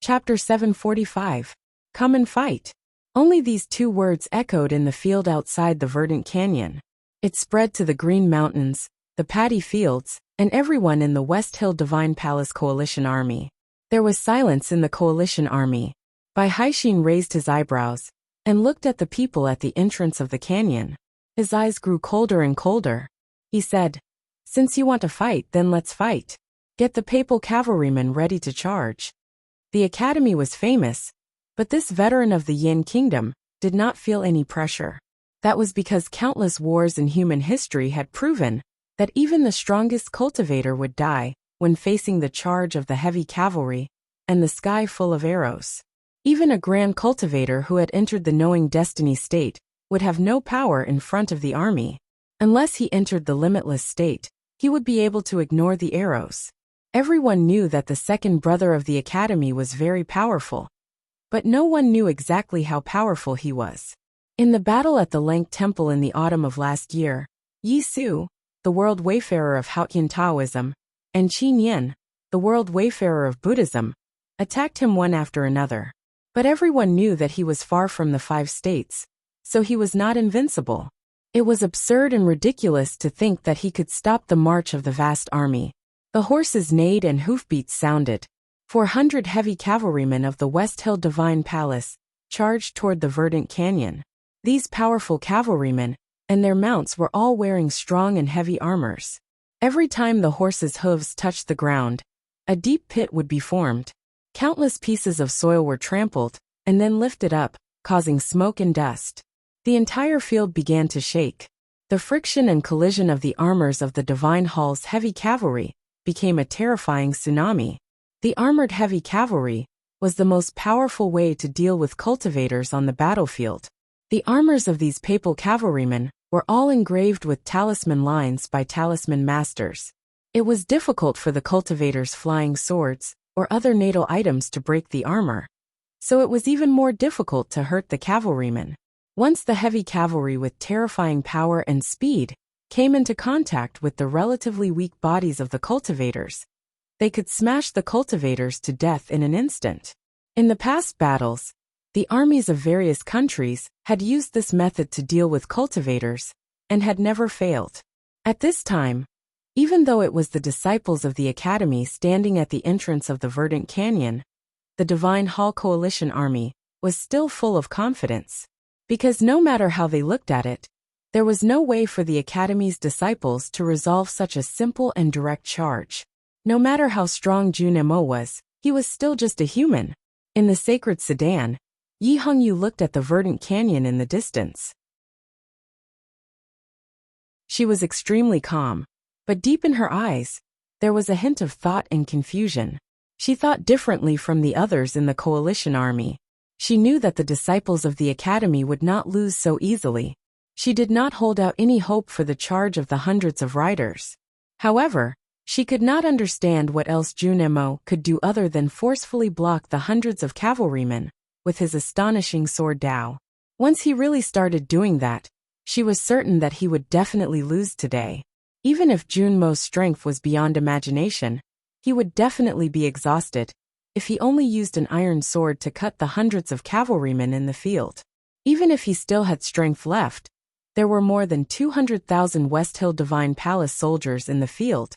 Chapter 745. Come and fight. Only these two words echoed in the field outside the verdant canyon. It spread to the green mountains, the paddy fields, and everyone in the West Hill Divine Palace Coalition Army. There was silence in the Coalition Army. Bai Haixin raised his eyebrows and looked at the people at the entrance of the canyon. His eyes grew colder and colder. He said, "Since you want to fight, then let's fight. Get the papal cavalrymen ready to charge." The academy was famous, but this veteran of the Yin kingdom did not feel any pressure. That was because countless wars in human history had proven that even the strongest cultivator would die when facing the charge of the heavy cavalry and the sky full of arrows. Even a grand cultivator who had entered the knowing destiny state would have no power in front of the army. Unless he entered the limitless state, he would be able to ignore the arrows. Everyone knew that the second brother of the academy was very powerful, but no one knew exactly how powerful he was. In the battle at the Lank Temple in the autumn of last year, Yi Su, the world wayfarer of Haotian Taoism, and Qin Yin, the world wayfarer of Buddhism, attacked him one after another. But everyone knew that he was far from the 5 states, so he was not invincible. It was absurd and ridiculous to think that he could stop the march of the vast army. The horses neighed and hoofbeats sounded. 400 heavy cavalrymen of the West Hill Divine Palace charged toward the verdant canyon. These powerful cavalrymen and their mounts were all wearing strong and heavy armors. Every time the horses' hooves touched the ground, a deep pit would be formed. Countless pieces of soil were trampled and then lifted up, causing smoke and dust. The entire field began to shake. The friction and collision of the armors of the Divine Hall's heavy cavalry became a terrifying tsunami. The armored heavy cavalry was the most powerful way to deal with cultivators on the battlefield. The armors of these papal cavalrymen were all engraved with talisman lines by talisman masters. It was difficult for the cultivators' flying swords or other natal items to break the armor, so it was even more difficult to hurt the cavalrymen. Once the heavy cavalry with terrifying power and speed came into contact with the relatively weak bodies of the cultivators, they could smash the cultivators to death in an instant. In the past battles, the armies of various countries had used this method to deal with cultivators and had never failed. At this time, even though it was the disciples of the academy standing at the entrance of the verdant canyon, the Divine Hall Coalition Army was still full of confidence. Because no matter how they looked at it, there was no way for the academy's disciples to resolve such a simple and direct charge. No matter how strong Junemo was, he was still just a human. In the sacred sedan, Yi Hongyu looked at the verdant canyon in the distance. She was extremely calm, but deep in her eyes, there was a hint of thought and confusion. She thought differently from the others in the coalition army. She knew that the disciples of the academy would not lose so easily. She did not hold out any hope for the charge of the hundreds of riders. However, she could not understand what else Junemo could do other than forcefully block the hundreds of cavalrymen with his astonishing sword Dao. Once he really started doing that, she was certain that he would definitely lose today. Even if Junmo's strength was beyond imagination, he would definitely be exhausted if he only used an iron sword to cut the hundreds of cavalrymen in the field. Even if he still had strength left, there were more than 200,000 West Hill Divine Palace soldiers in the field.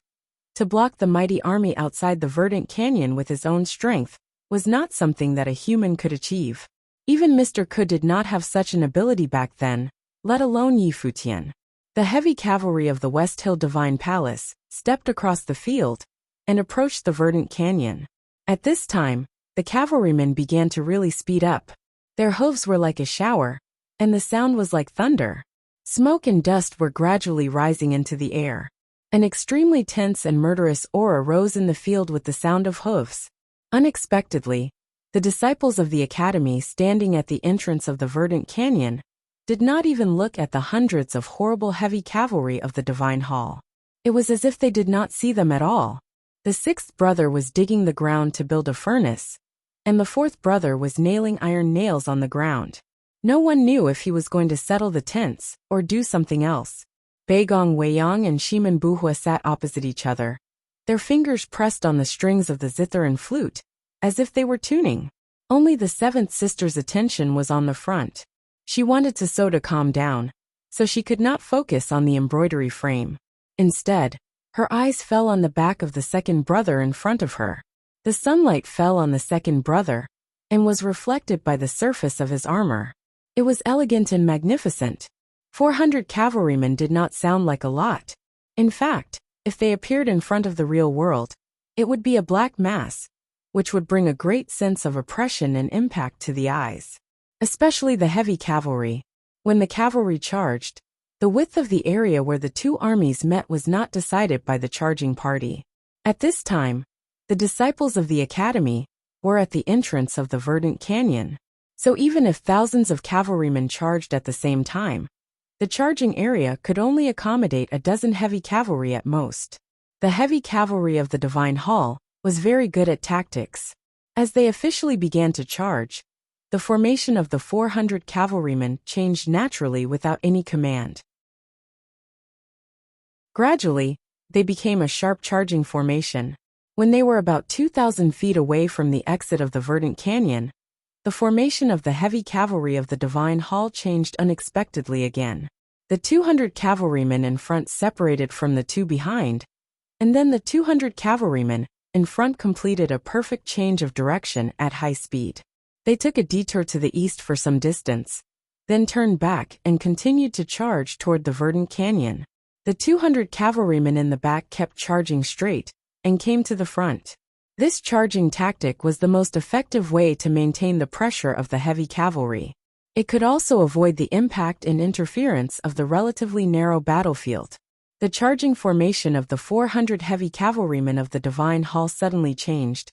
To block the mighty army outside the verdant canyon with his own strength was not something that a human could achieve. Even Mr. Ke did not have such an ability back then, let alone Yi Futian. The heavy cavalry of the West Hill Divine Palace stepped across the field and approached the verdant canyon. At this time, the cavalrymen began to really speed up. Their hooves were like a shower, and the sound was like thunder. Smoke and dust were gradually rising into the air. An extremely tense and murderous aura rose in the field with the sound of hooves. Unexpectedly, the disciples of the academy standing at the entrance of the verdant canyon did not even look at the hundreds of horrible heavy cavalry of the Divine Hall. It was as if they did not see them at all. The 6th brother was digging the ground to build a furnace, and the 4th brother was nailing iron nails on the ground. No one knew if he was going to settle the tents or do something else. Beigong Weiyang and Shiman Buhua sat opposite each other, their fingers pressed on the strings of the zither and flute, as if they were tuning. Only the seventh sister's attention was on the front. She wanted So to calm down, so she could not focus on the embroidery frame. Instead, her eyes fell on the back of the second brother in front of her. The sunlight fell on the second brother, and was reflected by the surface of his armor. It was elegant and magnificent. 400 cavalrymen did not sound like a lot. In fact, if they appeared in front of the real world, it would be a black mass, which would bring a great sense of oppression and impact to the eyes. Especially the heavy cavalry. When the cavalry charged, the width of the area where the two armies met was not decided by the charging party. At this time, the disciples of the academy were at the entrance of the verdant canyon. So even if thousands of cavalrymen charged at the same time, the charging area could only accommodate a dozen heavy cavalry at most. The heavy cavalry of the Divine Hall was very good at tactics. As they officially began to charge, the formation of the 400 cavalrymen changed naturally without any command. Gradually, they became a sharp charging formation. When they were about 2,000 feet away from the exit of the verdant canyon, the formation of the heavy cavalry of the Divine Hall changed unexpectedly again. The 200 cavalrymen in front separated from the two behind, and then the 200 cavalrymen in front completed a perfect change of direction at high speed. They took a detour to the east for some distance, then turned back and continued to charge toward the verdant canyon. The 200 cavalrymen in the back kept charging straight and came to the front. This charging tactic was the most effective way to maintain the pressure of the heavy cavalry. It could also avoid the impact and interference of the relatively narrow battlefield. The charging formation of the 400 heavy cavalrymen of the Divine Hall suddenly changed,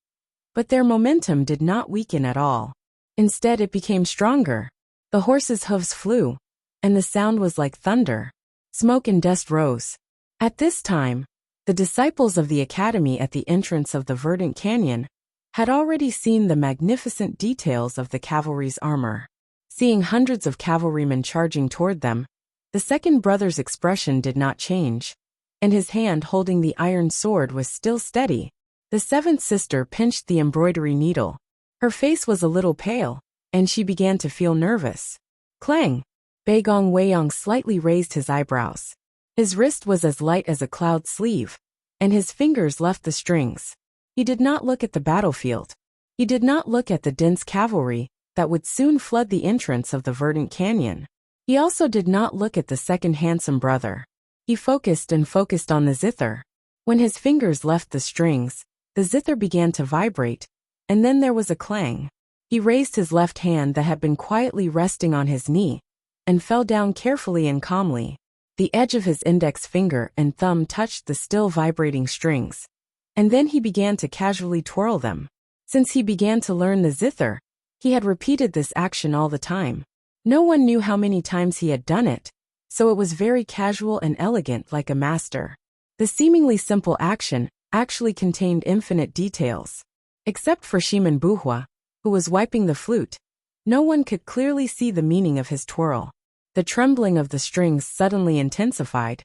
but their momentum did not weaken at all. Instead, it became stronger. The horses' hooves flew, and the sound was like thunder. Smoke and dust rose. At this time, the disciples of the academy at the entrance of the verdant canyon had already seen the magnificent details of the cavalry's armor. Seeing hundreds of cavalrymen charging toward them, the second brother's expression did not change, and his hand holding the iron sword was still steady. The seventh sister pinched the embroidery needle. Her face was a little pale, and she began to feel nervous. Clang! Baigong Weiyang slightly raised his eyebrows. His wrist was as light as a cloud sleeve, and his fingers left the strings. He did not look at the battlefield. He did not look at the dense cavalry that would soon flood the entrance of the verdant canyon. He also did not look at the second handsome brother. He focused on the zither. When his fingers left the strings, the zither began to vibrate, and then there was a clang. He raised his left hand that had been quietly resting on his knee, and fell down carefully and calmly. The edge of his index finger and thumb touched the still vibrating strings, and then he began to casually twirl them. Since he began to learn the zither, he had repeated this action all the time. No one knew how many times he had done it, so it was very casual and elegant like a master. The seemingly simple action actually contained infinite details. Except for Shiman Buhua, who was wiping the flute, no one could clearly see the meaning of his twirl. The trembling of the strings suddenly intensified,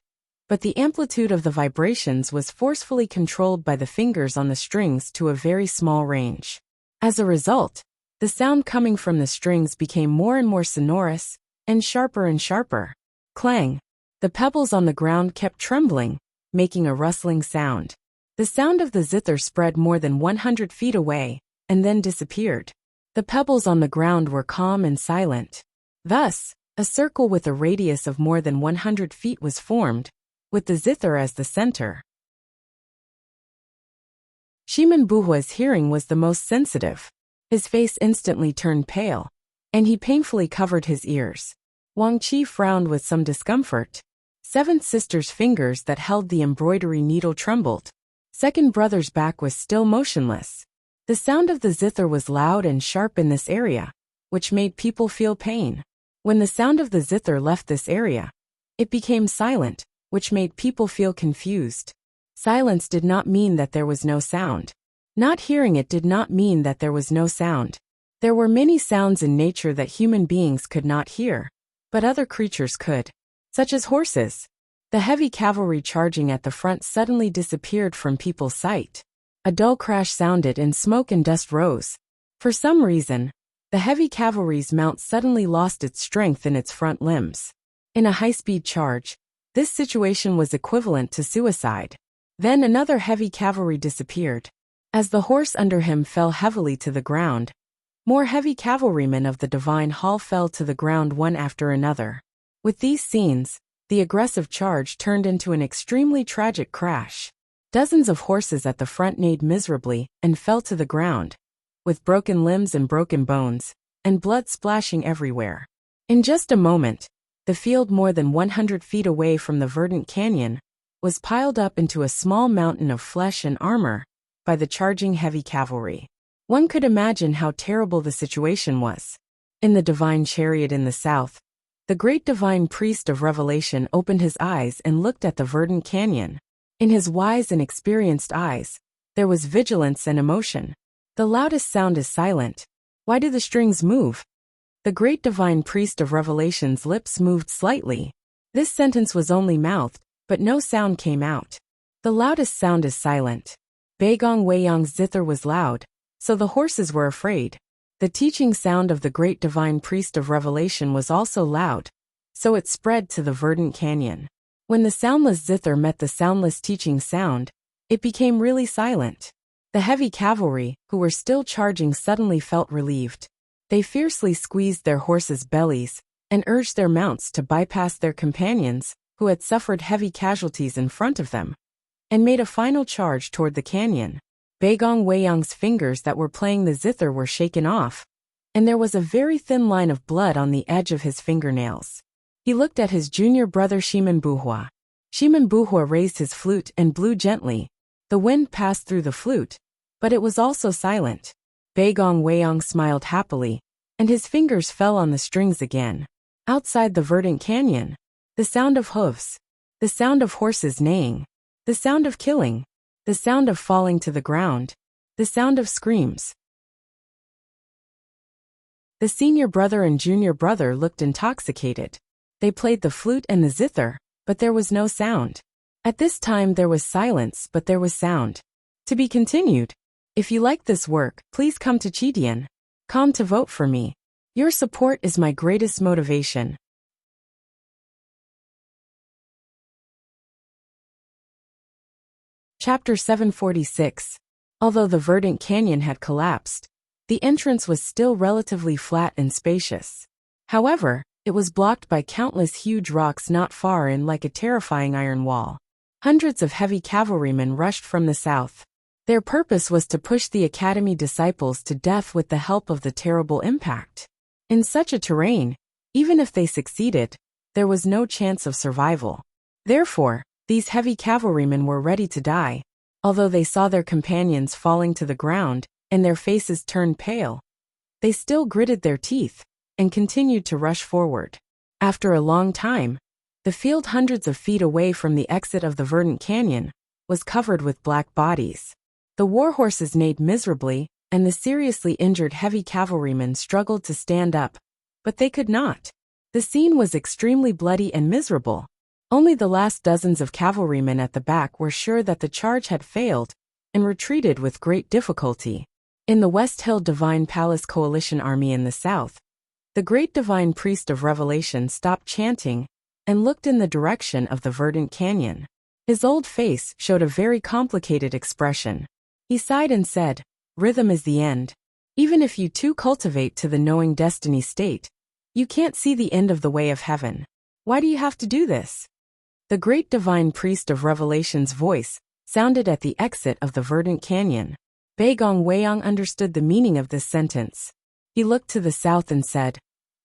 but the amplitude of the vibrations was forcefully controlled by the fingers on the strings to a very small range. As a result, the sound coming from the strings became more and more sonorous, and sharper. Clang! The pebbles on the ground kept trembling, making a rustling sound. The sound of the zither spread more than 100 feet away, and then disappeared. The pebbles on the ground were calm and silent. Thus, a circle with a radius of more than 100 feet was formed, with the zither as the center. Shiman Buhua's hearing was the most sensitive. His face instantly turned pale, and he painfully covered his ears. Wang Qi frowned with some discomfort. Seventh sister's fingers that held the embroidery needle trembled. Second brother's back was still motionless. The sound of the zither was loud and sharp in this area, which made people feel pain. When the sound of the zither left this area, it became silent, which made people feel confused. Silence did not mean that there was no sound. Not hearing it did not mean that there was no sound. There were many sounds in nature that human beings could not hear, but other creatures could, such as horses. The heavy cavalry charging at the front suddenly disappeared from people's sight. A dull crash sounded and smoke and dust rose. For some reason, the heavy cavalry's mount suddenly lost its strength in its front limbs. In a high-speed charge, this situation was equivalent to suicide. Then another heavy cavalry disappeared. As the horse under him fell heavily to the ground, more heavy cavalrymen of the Divine Hall fell to the ground one after another. With these scenes, the aggressive charge turned into an extremely tragic crash. Dozens of horses at the front neighed miserably and fell to the ground, with broken limbs and broken bones, and blood splashing everywhere. In just a moment, the field more than 100 feet away from the verdant canyon was piled up into a small mountain of flesh and armor by the charging heavy cavalry. One could imagine how terrible the situation was. In the divine chariot in the south, the great divine priest of Revelation opened his eyes and looked at the verdant canyon. In his wise and experienced eyes, there was vigilance and emotion. The loudest sound is silent. Why do the strings move? The great divine priest of Revelation's lips moved slightly. This sentence was only mouthed, but no sound came out. The loudest sound is silent. Baigong Weiyang's zither was loud, so the horses were afraid. The teaching sound of the great divine priest of Revelation was also loud, so it spread to the verdant canyon. When the soundless zither met the soundless teaching sound, it became really silent. The heavy cavalry, who were still charging, suddenly felt relieved. They fiercely squeezed their horses' bellies and urged their mounts to bypass their companions, who had suffered heavy casualties in front of them, and made a final charge toward the canyon. Baigong Weiyang's fingers that were playing the zither were shaken off, and there was a very thin line of blood on the edge of his fingernails. He looked at his junior brother Shimen Buhua. Shimen Buhua raised his flute and blew gently. The wind passed through the flute, but it was also silent. Baigong Weiyang smiled happily, and his fingers fell on the strings again. Outside the verdant canyon, the sound of hooves, the sound of horses neighing, the sound of killing, the sound of falling to the ground, the sound of screams. The senior brother and junior brother looked intoxicated. They played the flute and the zither, but there was no sound. At this time there was silence, but there was sound. To be continued. If you like this work, please come to Chidian.com to vote for me. Your support is my greatest motivation. Chapter 746. Although the verdant canyon had collapsed, the entrance was still relatively flat and spacious. However, it was blocked by countless huge rocks not far in, like a terrifying iron wall. Hundreds of heavy cavalrymen rushed from the south. Their purpose was to push the academy disciples to death with the help of the terrible impact. In such a terrain, even if they succeeded, there was no chance of survival. Therefore, these heavy cavalrymen were ready to die. Although they saw their companions falling to the ground, and their faces turned pale, they still gritted their teeth and continued to rush forward. After a long time, the field hundreds of feet away from the exit of the verdant canyon was covered with black bodies. The war horses neighed miserably, and the seriously injured heavy cavalrymen struggled to stand up, but they could not. The scene was extremely bloody and miserable. Only the last dozens of cavalrymen at the back were sure that the charge had failed and retreated with great difficulty. In the West Hill Divine Palace Coalition Army in the south, the great divine priest of Revelation stopped chanting and looked in the direction of the verdant canyon. His old face showed a very complicated expression. He sighed and said, "Rhythm is the end. Even if you too cultivate to the knowing destiny state, you can't see the end of the way of heaven. Why do you have to do this?" The great divine priest of Revelation's voice sounded at the exit of the verdant canyon. Baigong Weiyang understood the meaning of this sentence. He looked to the south and said,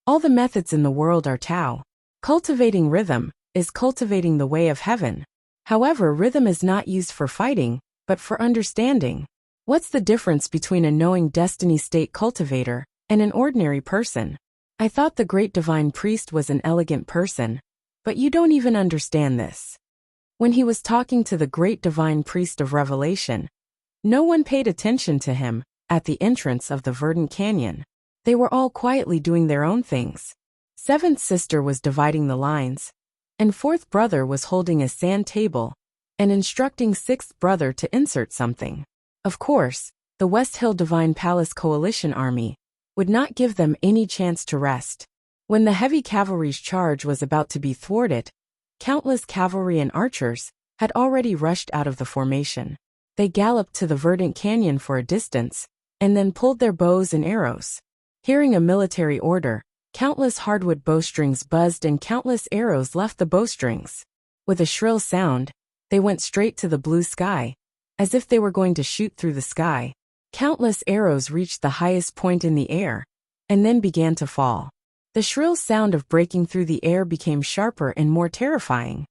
"All the methods in the world are Tao. Cultivating rhythm is cultivating the way of heaven. However, rhythm is not used for fighting, but for understanding. What's the difference between a knowing destiny state cultivator and an ordinary person? I thought the great divine priest was an elegant person, but you don't even understand this." When he was talking to the great divine priest of Revelation, no one paid attention to him. At the entrance of the verdant canyon, they were all quietly doing their own things. Seventh sister was dividing the lines, and fourth brother was holding a sand table and instructing sixth brother to insert something. Of course, the West Hill Divine Palace Coalition Army would not give them any chance to rest. When the heavy cavalry's charge was about to be thwarted, countless cavalry and archers had already rushed out of the formation. They galloped to the verdant canyon for a distance, and then pulled their bows and arrows. Hearing a military order, countless hardwood bowstrings buzzed and countless arrows left the bowstrings. With a shrill sound, they went straight to the blue sky, as if they were going to shoot through the sky. Countless arrows reached the highest point in the air, and then began to fall. The shrill sound of breaking through the air became sharper and more terrifying.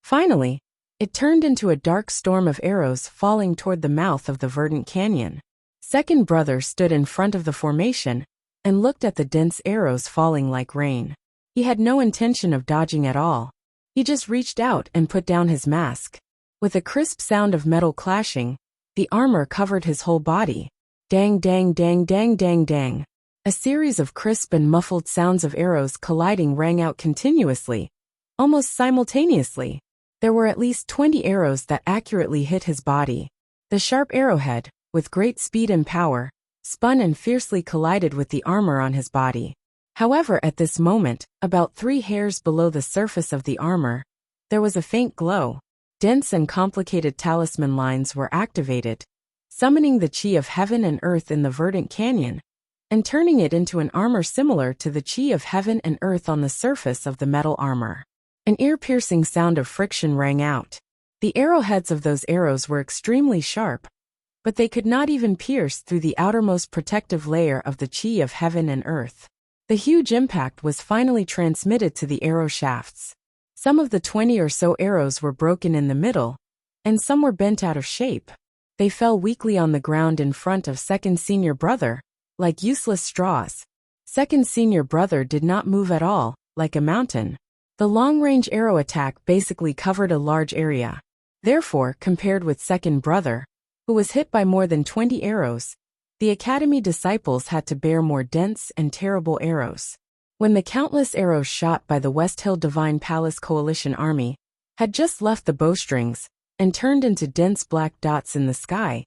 Finally, it turned into a dark storm of arrows falling toward the mouth of the verdant canyon. Second brother stood in front of the formation and looked at the dense arrows falling like rain. He had no intention of dodging at all. He just reached out and put down his mask. With a crisp sound of metal clashing, the armor covered his whole body. Dang, dang, dang, dang, dang, dang. A series of crisp and muffled sounds of arrows colliding rang out continuously, almost simultaneously. There were at least 20 arrows that accurately hit his body. The sharp arrowhead, with great speed and power, spun and fiercely collided with the armor on his body. However, at this moment, about 3 hairs below the surface of the armor, there was a faint glow. Dense and complicated talisman lines were activated, summoning the chi of heaven and earth in the verdant canyon, and turning it into an armor similar to the chi of heaven and earth on the surface of the metal armor. An ear-piercing sound of friction rang out. The arrowheads of those arrows were extremely sharp, but they could not even pierce through the outermost protective layer of the chi of heaven and earth. The huge impact was finally transmitted to the arrow shafts. Some of the 20 or so arrows were broken in the middle, and some were bent out of shape. They fell weakly on the ground in front of second senior brother, like useless straws. Second senior brother did not move at all, like a mountain. The long-range arrow attack basically covered a large area. Therefore, compared with second brother, who was hit by more than 20 arrows, the Academy disciples had to bear more dense and terrible arrows. When the countless arrows shot by the West Hill Divine Palace Coalition Army had just left the bowstrings and turned into dense black dots in the sky,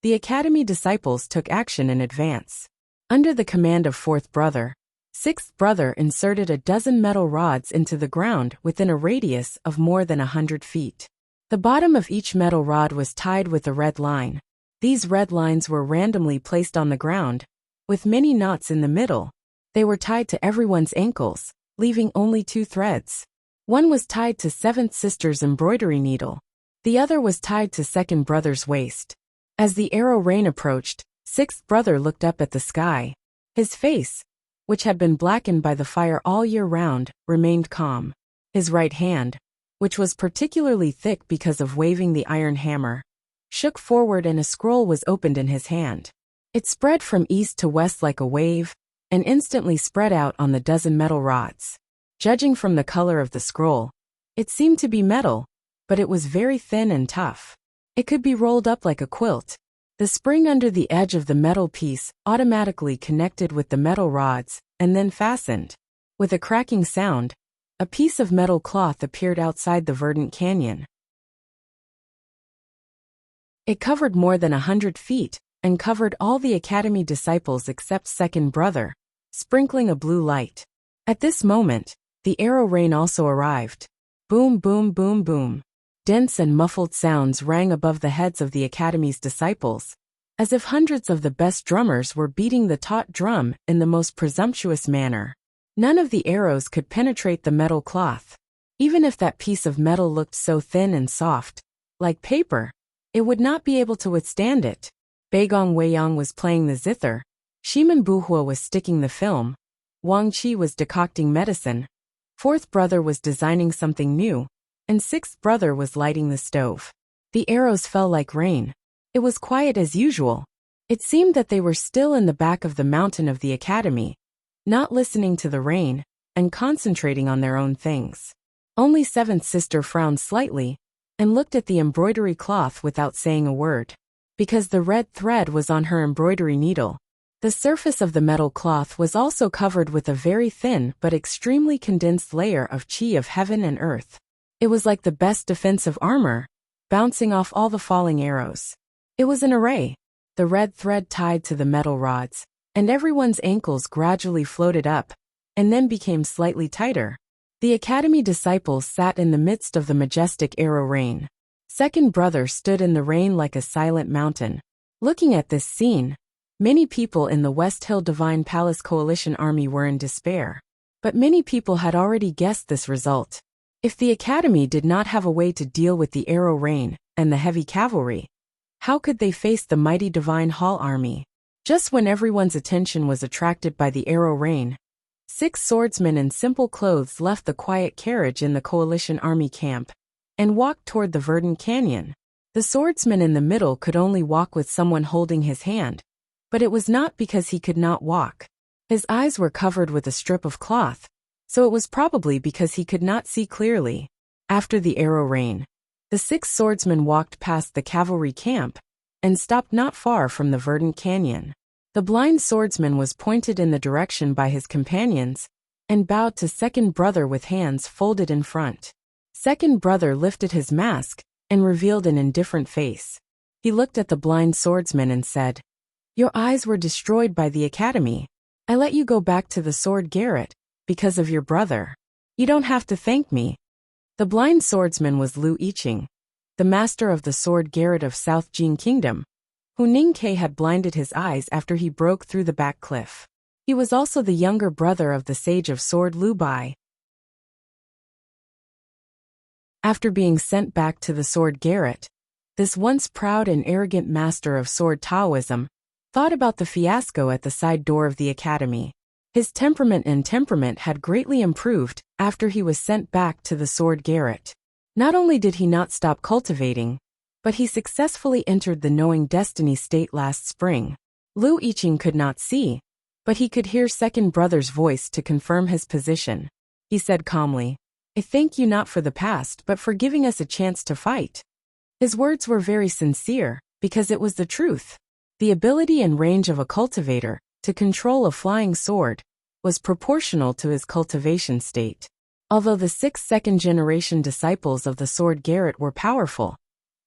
the Academy disciples took action in advance. Under the command of fourth brother, sixth brother inserted a dozen metal rods into the ground within a radius of more than 100 feet. The bottom of each metal rod was tied with a red line. These red lines were randomly placed on the ground, with many knots in the middle. They were tied to everyone's ankles, leaving only 2 threads. One was tied to seventh sister's embroidery needle. The other was tied to second brother's waist. As the arrow rain approached, sixth brother looked up at the sky. His face, which had been blackened by the fire all year round, remained calm. His right hand, which was particularly thick because of waving the iron hammer, shook forward and a scroll was opened in his hand. It spread from east to west like a wave, and instantly spread out on the dozen metal rods. Judging from the color of the scroll, it seemed to be metal, but it was very thin and tough. It could be rolled up like a quilt. The spring under the edge of the metal piece automatically connected with the metal rods and then fastened. With a cracking sound, a piece of metal cloth appeared outside the verdant canyon. It covered more than 100 feet and covered all the Academy disciples except second brother, sprinkling a blue light. At this moment, the arrow rain also arrived. Boom, boom, boom, boom. Dense and muffled sounds rang above the heads of the Academy's disciples, as if hundreds of the best drummers were beating the taut drum in the most presumptuous manner. None of the arrows could penetrate the metal cloth. Even if that piece of metal looked so thin and soft, like paper, it would not be able to withstand it. Baigong Weiyang was playing the zither, Shiman Buhua was sticking the film, Wang Qi was decocting medicine, fourth brother was designing something new, and sixth brother was lighting the stove. The arrows fell like rain. It was quiet as usual. It seemed that they were still in the back of the mountain of the Academy, not listening to the rain, and concentrating on their own things. Only seventh sister frowned slightly, and looked at the embroidery cloth without saying a word. Because the red thread was on her embroidery needle, the surface of the metal cloth was also covered with a very thin but extremely condensed layer of chi of heaven and earth. It was like the best defensive armor, bouncing off all the falling arrows. It was an array. The red thread tied to the metal rods, and everyone's ankles gradually floated up, and then became slightly tighter. The academy disciples sat in the midst of the majestic arrow rain. Second brother stood in the rain like a silent mountain. Looking at this scene, many people in the West Hill Divine Palace Coalition Army were in despair. But many people had already guessed this result. If the academy did not have a way to deal with the arrow rain and the heavy cavalry, how could they face the mighty Divine Hall army? Just when everyone's attention was attracted by the arrow rain, 6 swordsmen in simple clothes left the quiet carriage in the coalition army camp and walked toward the verdant canyon. The swordsman in the middle could only walk with someone holding his hand, but it was not because he could not walk. His eyes were covered with a strip of cloth, so it was probably because he could not see clearly. After the arrow rain, the 6 swordsmen walked past the cavalry camp and stopped not far from the verdant canyon. The blind swordsman was pointed in the direction by his companions and bowed to second brother with hands folded in front. Second brother lifted his mask and revealed an indifferent face. He looked at the blind swordsman and said, "Your eyes were destroyed by the academy. I let you go back to the sword garret because of your brother. You don't have to thank me." The blind swordsman was Lu Yiqing, the master of the sword garret of South Jin Kingdom, who Ning Ke had blinded his eyes after he broke through the back cliff. He was also the younger brother of the sage of sword Lu Bai. After being sent back to the sword garret, this once proud and arrogant master of sword Taoism thought about the fiasco at the side door of the academy. His temperament had greatly improved after he was sent back to the sword garret. Not only did he not stop cultivating, but he successfully entered the knowing destiny state last spring. Lu Yiqing could not see, but he could hear second brother's voice to confirm his position. He said calmly, "I thank you not for the past but for giving us a chance to fight." His words were very sincere, because it was the truth. The ability and range of a cultivator to control a flying sword was proportional to his cultivation state. Although the 6 second-generation disciples of the sword garret were powerful,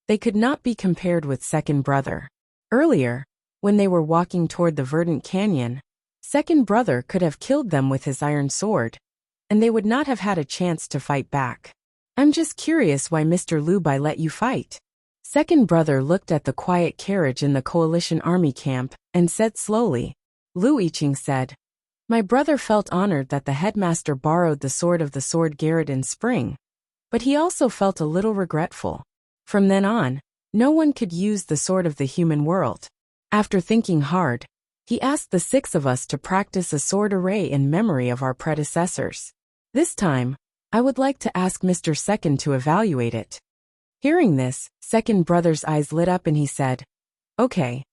they could not be compared with second brother. Earlier, when they were walking toward the verdant canyon, second brother could have killed them with his iron sword, and they would not have had a chance to fight back. "I'm just curious why Mr. Lu Bai let you fight." Second brother looked at the quiet carriage in the coalition army camp and said slowly. Lu Yiqing said, "My brother felt honored that the headmaster borrowed the sword of the sword garret in spring, but he also felt a little regretful. From then on, no one could use the sword of the human world. After thinking hard, he asked the 6 of us to practice a sword array in memory of our predecessors. This time, I would like to ask Mr. Second to evaluate it." Hearing this, second brother's eyes lit up and he said, "Okay."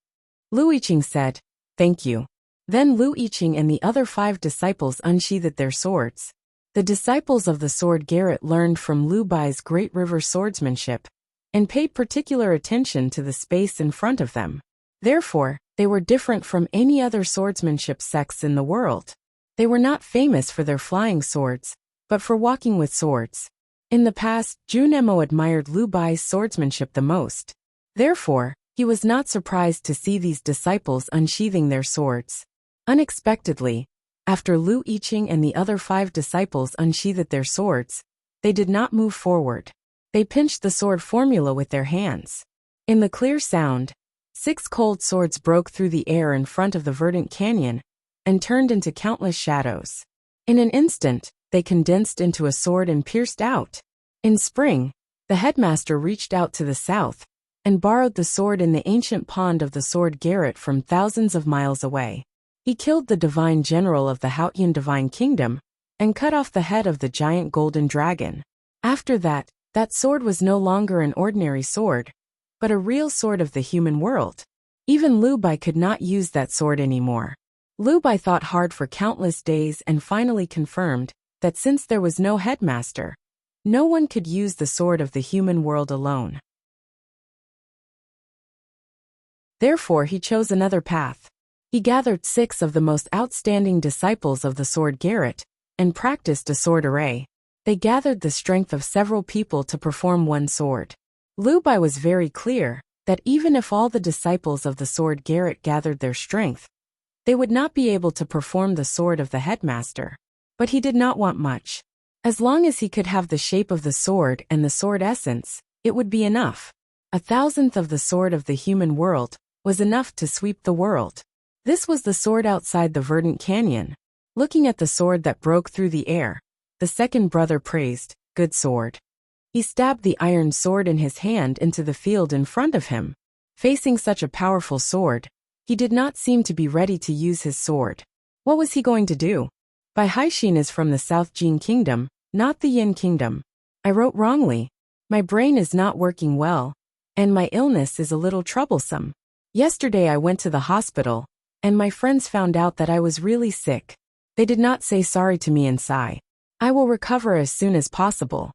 Lu Yiqing said, "Thank you." Then Lu Yiqing and the other 5 disciples unsheathed their swords. The disciples of the sword garret learned from Lu Bai's great river swordsmanship and paid particular attention to the space in front of them. Therefore, they were different from any other swordsmanship sects in the world. They were not famous for their flying swords, but for walking with swords. In the past, Junemo admired Lu Bai's swordsmanship the most. Therefore, he was not surprised to see these disciples unsheathing their swords. Unexpectedly, after Lu Yiqing and the other 5 disciples unsheathed their swords, they did not move forward. They pinched the sword formula with their hands. In the clear sound, 6 cold swords broke through the air in front of the verdant canyon and turned into countless shadows. In an instant, they condensed into a sword and pierced out. In spring, the headmaster reached out to the south and borrowed the sword in the ancient pond of the sword garret from thousands of miles away. He killed the divine general of the Haotian divine kingdom and cut off the head of the giant golden dragon. After that, that sword was no longer an ordinary sword, but a real sword of the human world. Even Lu Bai could not use that sword anymore. Lu Bai thought hard for countless days and finally confirmed that since there was no headmaster, no one could use the sword of the human world alone. Therefore he chose another path. He gathered 6 of the most outstanding disciples of the sword garret and practiced a sword array. They gathered the strength of several people to perform one sword. Lu Bai was very clear that even if all the disciples of the sword Garrett gathered their strength, they would not be able to perform the sword of the headmaster. But he did not want much. As long as he could have the shape of the sword and the sword essence, it would be enough. 1,000th of the sword of the human world was enough to sweep the world. This was the sword outside the verdant canyon. Looking at the sword that broke through the air, the second brother praised, "Good sword." He stabbed the iron sword in his hand into the field in front of him. Facing such a powerful sword, he did not seem to be ready to use his sword. What was he going to do? Bai Haixin is from the South Jin Kingdom, not the Yin Kingdom. I wrote wrongly. My brain is not working well, and my illness is a little troublesome. Yesterday I went to the hospital, and my friends found out that I was really sick. They did not say sorry to me and sigh. I will recover as soon as possible.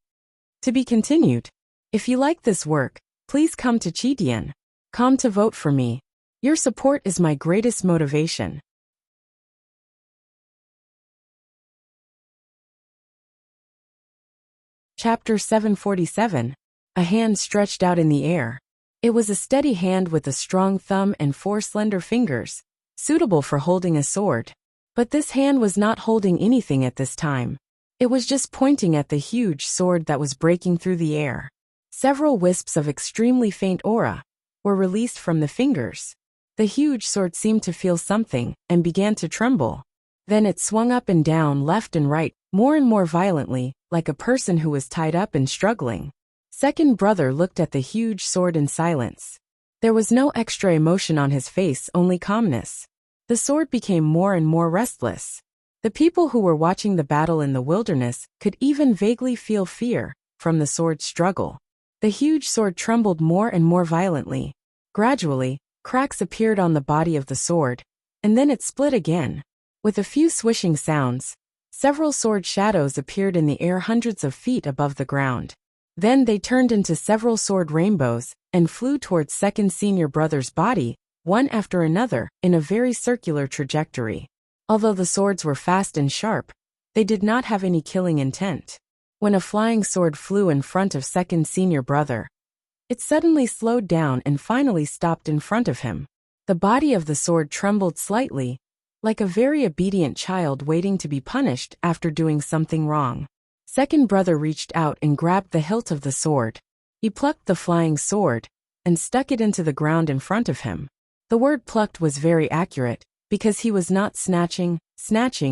To be continued. If you like this work, please come to Chidian.com to vote for me. Your support is my greatest motivation. Chapter 747. A hand stretched out in the air. It was a steady hand with a strong thumb and 4 slender fingers, suitable for holding a sword. But this hand was not holding anything at this time. It was just pointing at the huge sword that was breaking through the air. Several wisps of extremely faint aura were released from the fingers. The huge sword seemed to feel something and began to tremble. Then it swung up and down, left and right, more and more violently, like a person who was tied up and struggling. Second brother looked at the huge sword in silence. There was no extra emotion on his face, only calmness. The sword became more and more restless. The people who were watching the battle in the wilderness could even vaguely feel fear from the sword's struggle. The huge sword trembled more and more violently. Gradually, cracks appeared on the body of the sword, and then it split again. With a few swishing sounds, several sword shadows appeared in the air hundreds of feet above the ground. Then they turned into several sword rainbows and flew towards second senior brother's body, one after another, in a very circular trajectory. Although the swords were fast and sharp, they did not have any killing intent. When a flying sword flew in front of second senior brother, it suddenly slowed down and finally stopped in front of him. The body of the sword trembled slightly, like a very obedient child waiting to be punished after doing something wrong. Second brother reached out and grabbed the hilt of the sword. He plucked the flying sword and stuck it into the ground in front of him. The word plucked was very accurate, because he was not snatching,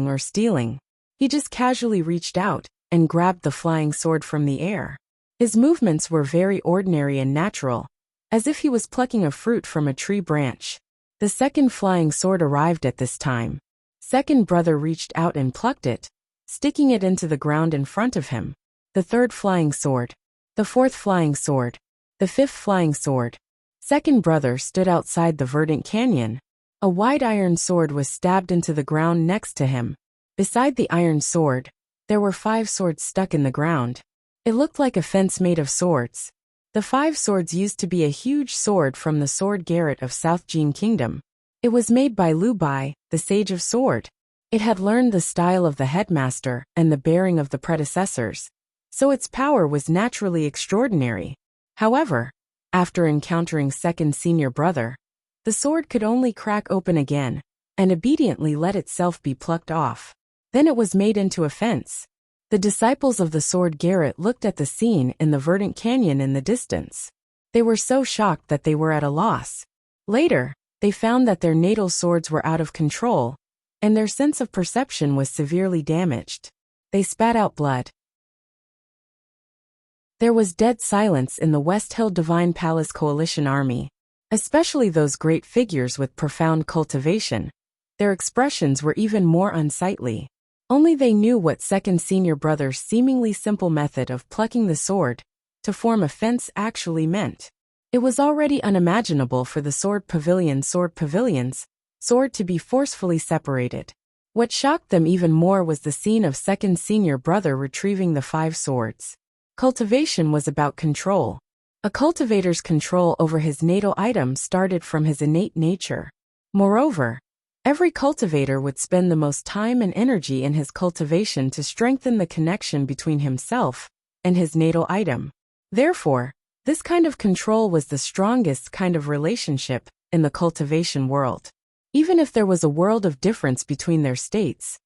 or stealing. He just casually reached out and grabbed the flying sword from the air. His movements were very ordinary and natural, as if he was plucking a fruit from a tree branch. The second flying sword arrived at this time. Second brother reached out and plucked it, sticking it into the ground in front of him. The third flying sword. The fourth flying sword. The fifth flying sword. Second brother stood outside the verdant canyon. A wide iron sword was stabbed into the ground next to him. Beside the iron sword, there were 5 swords stuck in the ground. It looked like a fence made of swords. The 5 swords used to be a huge sword from the sword Garrett of South Jin Kingdom. It was made by Lu Bai, the sage of sword. It had learned the style of the headmaster and the bearing of the predecessors, so its power was naturally extraordinary. However, after encountering second senior brother, the sword could only crack open again, and obediently let itself be plucked off. Then it was made into a fence. The disciples of the sword Garrett looked at the scene in the verdant canyon in the distance. They were so shocked that they were at a loss. Later, they found that their natal swords were out of control, and their sense of perception was severely damaged. They spat out blood. There was dead silence in the West Hill Divine Palace Coalition Army. Especially those great figures with profound cultivation. Their expressions were even more unsightly. Only they knew what second senior brother's seemingly simple method of plucking the sword to form a fence actually meant. It was already unimaginable for the sword pavilions to be forcefully separated. What shocked them even more was the scene of second senior brother retrieving the 5 swords. Cultivation was about control. A cultivator's control over his natal item started from his innate nature. Moreover, every cultivator would spend the most time and energy in his cultivation to strengthen the connection between himself and his natal item. Therefore, This kind of control was the strongest kind of relationship in the cultivation world. Even if there was a world of difference between their states,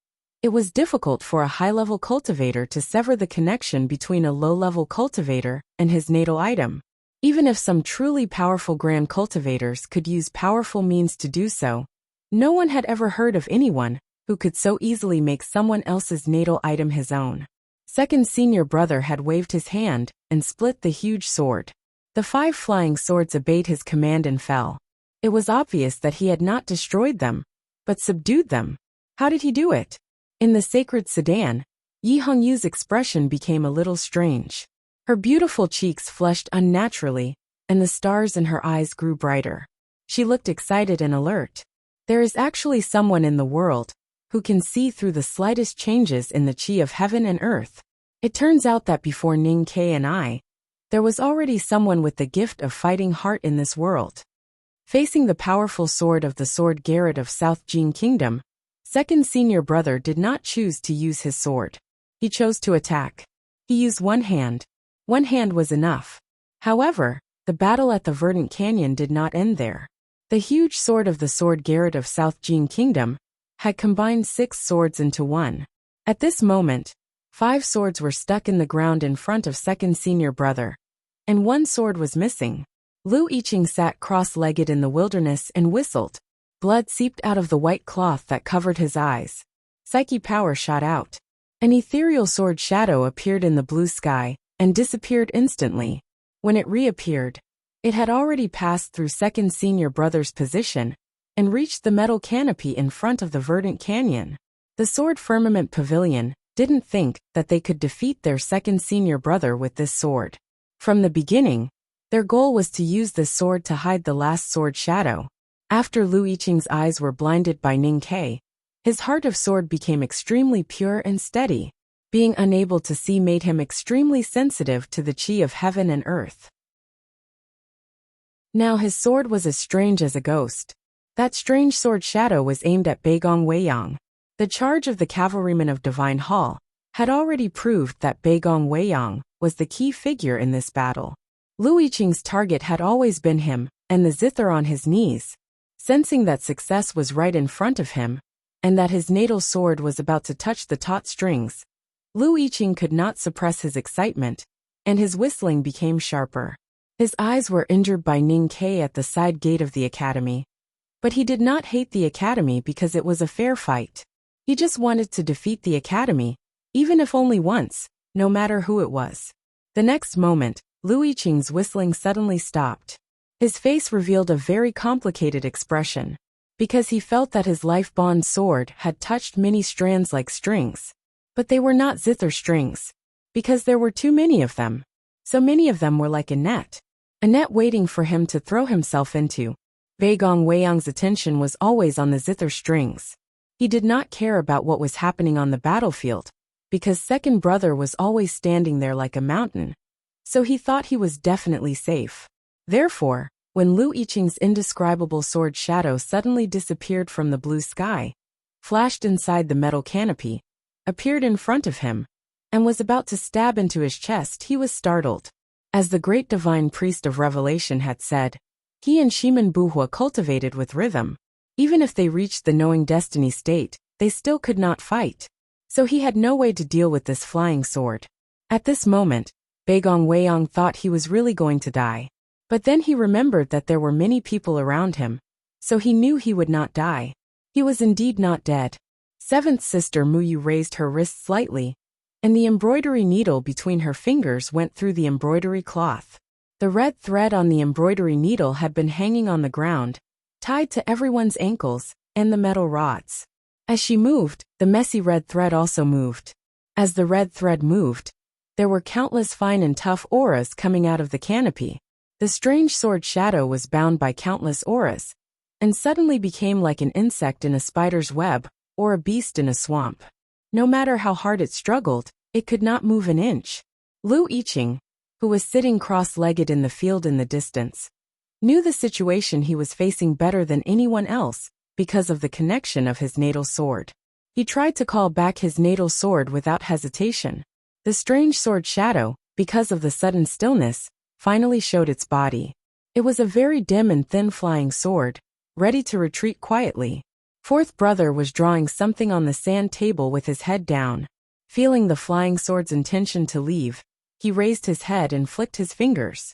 it was difficult for a high-level cultivator to sever the connection between a low-level cultivator and his natal item. Even if some truly powerful grand cultivators could use powerful means to do so, no one had ever heard of anyone who could so easily make someone else's natal item his own. Second senior brother had waved his hand and split the huge sword. The 5 flying swords obeyed his command and fell. It was obvious that he had not destroyed them, but subdued them. How did he do it? In the sacred sedan, Yi Hongyu's expression became a little strange. Her beautiful cheeks flushed unnaturally, and the stars in her eyes grew brighter. She looked excited and alert. There is actually someone in the world who can see through the slightest changes in the qi of heaven and earth. It turns out that before Ning Ke and I, there was already someone with the gift of fighting heart in this world. Facing the powerful sword of the Sword Garret of South Jin Kingdom, second senior brother did not choose to use his sword. He chose to attack. He used one hand. One hand was enough. However, the battle at the Verdant Canyon did not end there. The huge sword of the Sword Garret of South Jin Kingdom had combined 6 swords into one. At this moment, 5 swords were stuck in the ground in front of second senior brother, and 1 sword was missing. Lu Yiqing sat cross-legged in the wilderness and whistled. Blood seeped out of the white cloth that covered his eyes. Psyche power shot out. An ethereal sword shadow appeared in the blue sky and disappeared instantly. When it reappeared, it had already passed through second senior brother's position and reached the metal canopy in front of the Verdant Canyon. The Sword Firmament Pavilion didn't think that they could defeat their second senior brother with this sword. From the beginning, their goal was to use this sword to hide the last sword shadow. After Lu Yiqing's eyes were blinded by Ning Ke, his heart of sword became extremely pure and steady. Being unable to see made him extremely sensitive to the qi of heaven and earth. Now his sword was as strange as a ghost. That strange sword shadow was aimed at Beigong Weiyang. The charge of the cavalryman of Divine Hall had already proved that Beigong Weiyang was the key figure in this battle. Lu Yiqing's target had always been him, and the zither on his knees. Sensing that success was right in front of him, and that his natal sword was about to touch the taut strings, Lu Yiqing could not suppress his excitement, and his whistling became sharper. His eyes were injured by Ning Ke at the side gate of the academy. But he did not hate the academy because it was a fair fight. He just wanted to defeat the academy, even if only once, no matter who it was. The next moment, Lu Yiqing's whistling suddenly stopped. His face revealed a very complicated expression, because he felt that his life-bond sword had touched many strands like strings. But they were not zither strings, because there were too many of them. So many of them were like a net waiting for him to throw himself into. Beigong Weiyang's attention was always on the zither strings. He did not care about what was happening on the battlefield, because second brother was always standing there like a mountain, so he thought he was definitely safe. Therefore, when Lu Yiqing's indescribable sword shadow suddenly disappeared from the blue sky, flashed inside the metal canopy, appeared in front of him, and was about to stab into his chest, he was startled. As the great divine priest of revelation had said, he and Shimen Buhua cultivated with rhythm. Even if they reached the knowing destiny state, they still could not fight. So he had no way to deal with this flying sword. At this moment, Beigong Weiyang thought he was really going to die. But then he remembered that there were many people around him, so he knew he would not die. He was indeed not dead. Seventh sister Muyu raised her wrist slightly, and the embroidery needle between her fingers went through the embroidery cloth. The red thread on the embroidery needle had been hanging on the ground, tied to everyone's ankles, and the metal rods. As she moved, the messy red thread also moved. As the red thread moved, there were countless fine and tough auras coming out of the canopy. The strange sword shadow was bound by countless auras, and suddenly became like an insect in a spider's web, or a beast in a swamp. No matter how hard it struggled, it could not move an inch. Lu Yiqing, who was sitting cross-legged in the field in the distance, knew the situation he was facing better than anyone else because of the connection of his natal sword. He tried to call back his natal sword without hesitation. The strange sword shadow, because of the sudden stillness, finally showed its body. It was a very dim and thin flying sword, ready to retreat quietly. Fourth brother was drawing something on the sand table with his head down. Feeling the flying sword's intention to leave, he raised his head and flicked his fingers.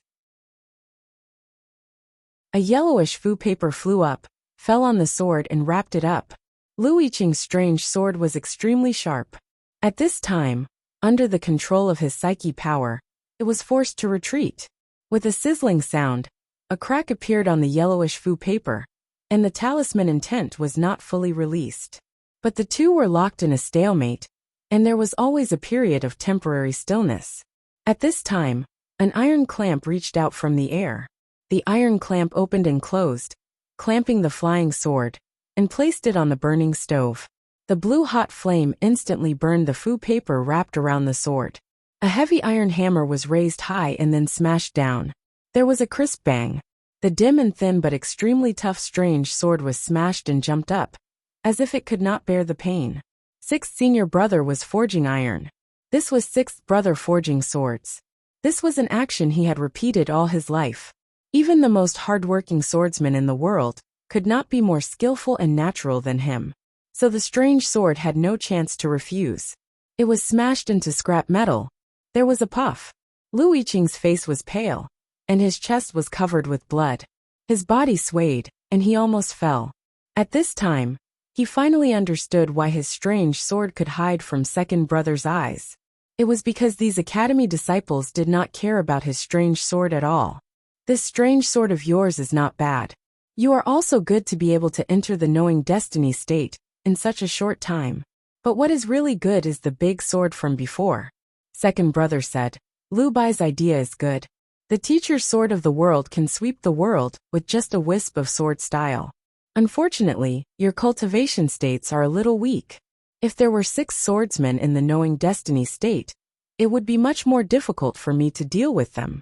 A yellowish fu paper flew up, fell on the sword and wrapped it up. Lu Yiqing's strange sword was extremely sharp. At this time, under the control of his psyche power, it was forced to retreat. With a sizzling sound, a crack appeared on the yellowish fu paper, and the talisman intent was not fully released. But the two were locked in a stalemate, and there was always a period of temporary stillness. At this time, an iron clamp reached out from the air. The iron clamp opened and closed, clamping the flying sword, and placed it on the burning stove. The blue-hot flame instantly burned the fu paper wrapped around the sword. A heavy iron hammer was raised high and then smashed down. There was a crisp bang. The dim and thin but extremely tough strange sword was smashed and jumped up, as if it could not bear the pain. Sixth senior brother was forging iron. This was sixth brother forging swords. This was an action he had repeated all his life. Even the most hard-working swordsman in the world could not be more skillful and natural than him. So the strange sword had no chance to refuse. It was smashed into scrap metal. There was a puff. Lu Yiqing's face was pale, and his chest was covered with blood. His body swayed, and he almost fell. At this time, he finally understood why his strange sword could hide from second brother's eyes. It was because these academy disciples did not care about his strange sword at all. This strange sword of yours is not bad. You are also good to be able to enter the knowing destiny state in such a short time. But what is really good is the big sword from before. Second brother said, Lu Bai's idea is good. The teacher's sword of the world can sweep the world with just a wisp of sword style. Unfortunately, your cultivation states are a little weak. If there were 6 swordsmen in the knowing destiny state, it would be much more difficult for me to deal with them.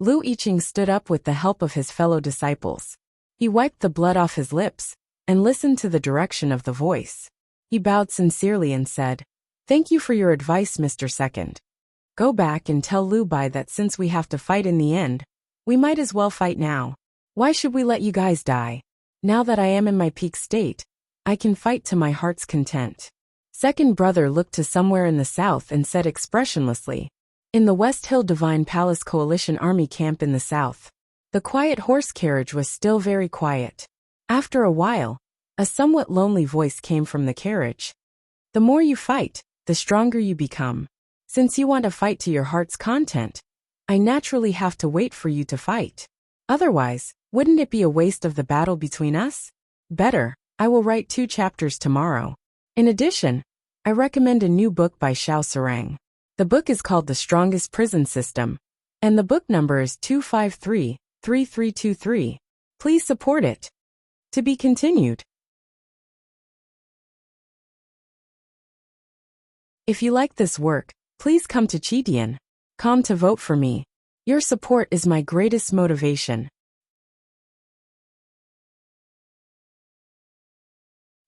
Lu Yiqing stood up with the help of his fellow disciples. He wiped the blood off his lips and listened to the direction of the voice. He bowed sincerely and said, Thank you for your advice, Mr. Second. Go back and tell Lu Bai that since we have to fight in the end, we might as well fight now. Why should we let you guys die? Now that I am in my peak state, I can fight to my heart's content. Second brother looked to somewhere in the south and said expressionlessly, In the West Hill Divine Palace Coalition Army camp in the south. The quiet horse carriage was still very quiet. After a while, a somewhat lonely voice came from the carriage. The more you fight, the stronger you become. Since you want to fight to your heart's content, I naturally have to wait for you to fight. Otherwise, wouldn't it be a waste of the battle between us? Better, I will write 2 chapters tomorrow. In addition, I recommend a new book by Xiao Sarang. The book is called The Strongest Prison System, and the book number is 253-3323. Please support it. To be continued. If you like this work, please come to Chitian.com to vote for me. Your support is my greatest motivation.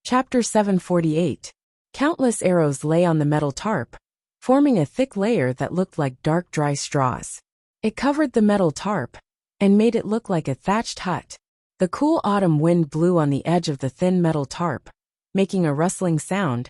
Chapter 748. Countless arrows lay on the metal tarp, forming a thick layer that looked like dark dry straws. It covered the metal tarp and made it look like a thatched hut. The cool autumn wind blew on the edge of the thin metal tarp, making a rustling sound,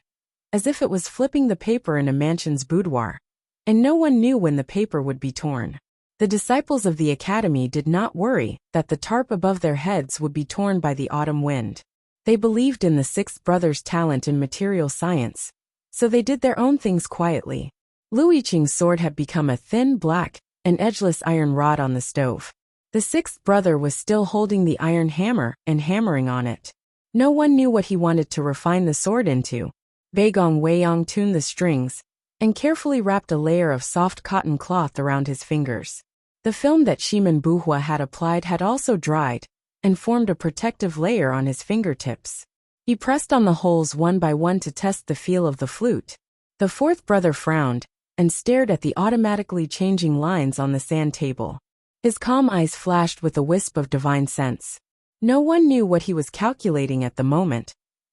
as if it was flipping the paper in a mansion's boudoir, and no one knew when the paper would be torn. The disciples of the academy did not worry that the tarp above their heads would be torn by the autumn wind. They believed in the 6th brother's talent in material science, so they did their own things quietly. Lu Yiqing's sword had become a thin black and edgeless iron rod on the stove. The 6th brother was still holding the iron hammer and hammering on it. No one knew what he wanted to refine the sword into. Beigong Weiyang tuned the strings and carefully wrapped a layer of soft cotton cloth around his fingers. The film that Shimen Buhua had applied had also dried and formed a protective layer on his fingertips. He pressed on the holes one by one to test the feel of the flute. The 4th brother frowned and stared at the automatically changing lines on the sand table. His calm eyes flashed with a wisp of divine sense. No one knew what he was calculating at the moment,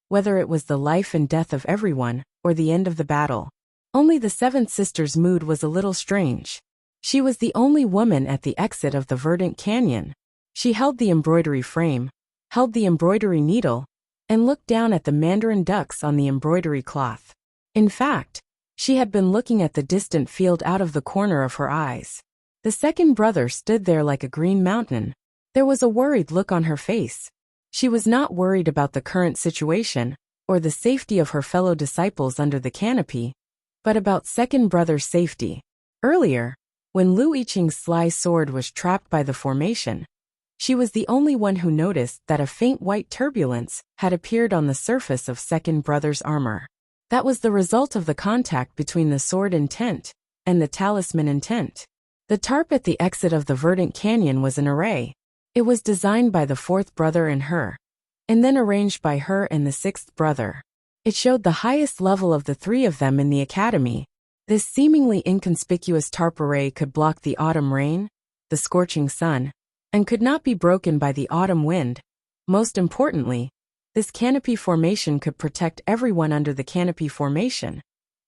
whether it was the life and death of everyone or the end of the battle. Only the 7th sister's mood was a little strange. She was the only woman at the exit of the verdant canyon. She held the embroidery frame, held the embroidery needle, and looked down at the mandarin ducks on the embroidery cloth. In fact, she had been looking at the distant field out of the corner of her eyes. The second brother stood there like a green mountain. There was a worried look on her face. She was not worried about the current situation, or the safety of her fellow disciples under the canopy, but about second brother's safety. Earlier, when Lu Yiqing's sly sword was trapped by the formation, she was the only one who noticed that a faint white turbulence had appeared on the surface of second brother's armor. That was the result of the contact between the sword intent and the talisman intent. The tarp at the exit of the verdant canyon was an array. It was designed by the fourth brother and her, and then arranged by her and the sixth brother. It showed the highest level of the three of them in the academy. This seemingly inconspicuous tarp array could block the autumn rain, the scorching sun, and could not be broken by the autumn wind. Most importantly, this canopy formation could protect everyone under the canopy formation,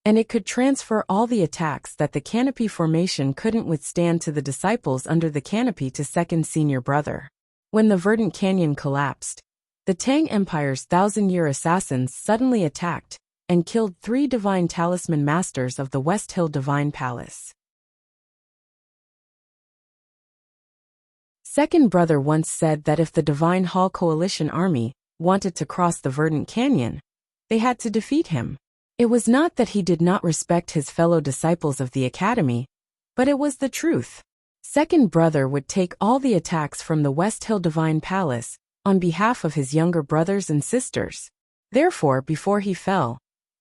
and it could transfer all the attacks that the canopy formation couldn't withstand to the disciples under the canopy to second senior brother. When the verdant canyon collapsed, the Tang Empire's thousand-year assassins suddenly attacked and killed 3 divine talisman masters of the West Hill Divine Palace. Second brother once said that if the Divine Hall Coalition army wanted to cross the verdant canyon, they had to defeat him. It was not that he did not respect his fellow disciples of the academy, but it was the truth. Second brother would take all the attacks from the West Hill Divine Palace on behalf of his younger brothers and sisters. Therefore, before he fell,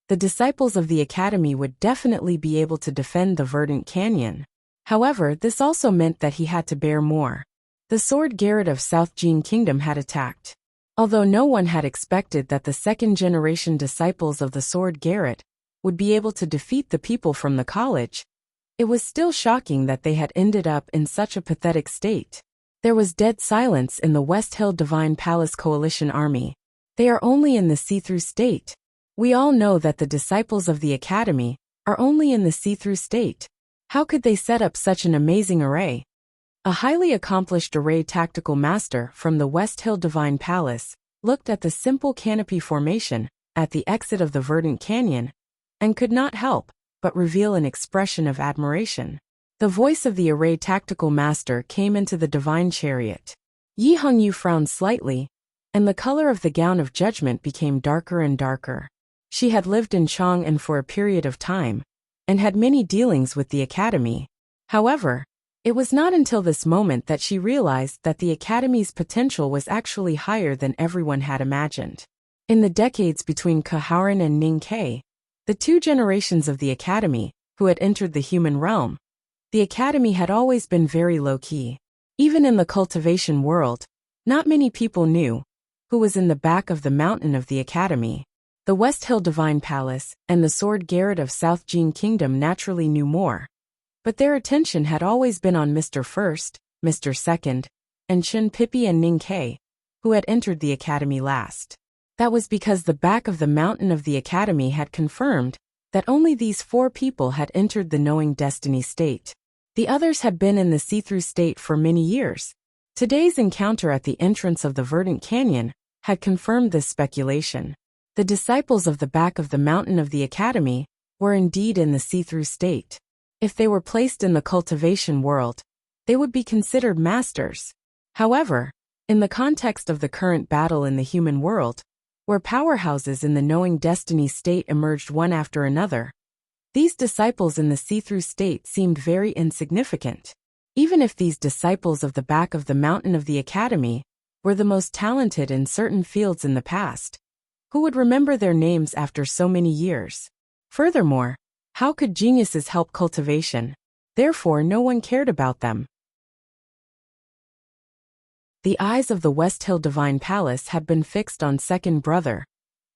the disciples of the academy would definitely be able to defend the verdant canyon. However, this also meant that he had to bear more. The sword Garrett of South Jin Kingdom had attacked. Although no one had expected that the second-generation disciples of the sword Garrett would be able to defeat the people from the college, it was still shocking that they had ended up in such a pathetic state. There was dead silence in the West Hill Divine Palace Coalition army. They are only in the see-through state. We all know that the disciples of the academy are only in the see-through state. How could they set up such an amazing array? A highly accomplished array tactical master from the West Hill Divine Palace looked at the simple canopy formation at the exit of the verdant canyon and could not help but reveal an expression of admiration. The voice of the array tactical master came into the divine chariot. Yi Hongyu frowned slightly, and the color of the gown of judgment became darker and darker. She had lived in Chang'an for a period of time and had many dealings with the academy. However, it was not until this moment that she realized that the academy's potential was actually higher than everyone had imagined. In the decades between Kaharan and Ning Ke, the 2 generations of the academy who had entered the human realm, the academy had always been very low-key. Even in the cultivation world, not many people knew who was in the back of the mountain of the academy. The West Hill Divine Palace and the sword Garrett of South Jin Kingdom naturally knew more. But their attention had always been on Mr. First, Mr. Second, and Chen Pippi and Ning Ke, who had entered the academy last. That was because the back of the mountain of the academy had confirmed that only these 4 people had entered the knowing destiny state. The others had been in the see-through state for many years. Today's encounter at the entrance of the verdant canyon had confirmed this speculation. The disciples of the back of the mountain of the academy were indeed in the see-through state. If they were placed in the cultivation world, they would be considered masters. However, in the context of the current battle in the human world, where powerhouses in the knowing destiny state emerged one after another, these disciples in the see-through state seemed very insignificant. Even if these disciples of the back of the mountain of the academy were the most talented in certain fields in the past, who would remember their names after so many years? Furthermore, how could geniuses help cultivation? Therefore, no one cared about them. The eyes of the West Hill Divine Palace had been fixed on second brother,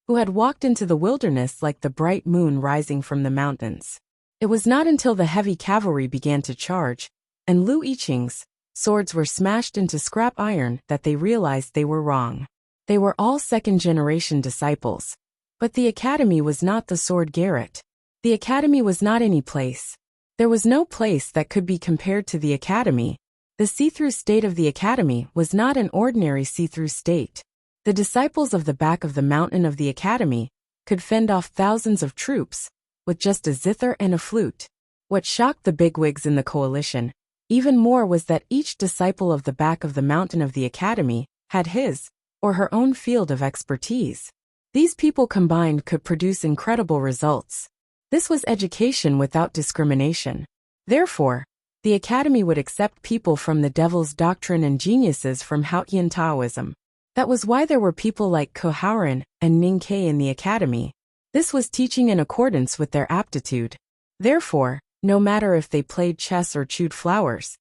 who had walked into the wilderness like the bright moon rising from the mountains. It was not until the heavy cavalry began to charge, and Lu Yiqing's swords were smashed into scrap iron that they realized they were wrong. They were all second-generation disciples. But the academy was not the sword Garrett. The academy was not any place. There was no place that could be compared to the academy. The see-through state of the academy was not an ordinary see-through state. The disciples of the back of the mountain of the academy could fend off thousands of troops with just a zither and a flute. What shocked the bigwigs in the coalition even more was that each disciple of the back of the mountain of the academy had his or her own field of expertise. These people combined could produce incredible results. This was education without discrimination. Therefore, the academy would accept people from the devil's doctrine and geniuses from Haotian Taoism. That was why there were people like Ko Haoran and Ning Kei in the academy. This was teaching in accordance with their aptitude. Therefore, no matter if they played chess or chewed flowers,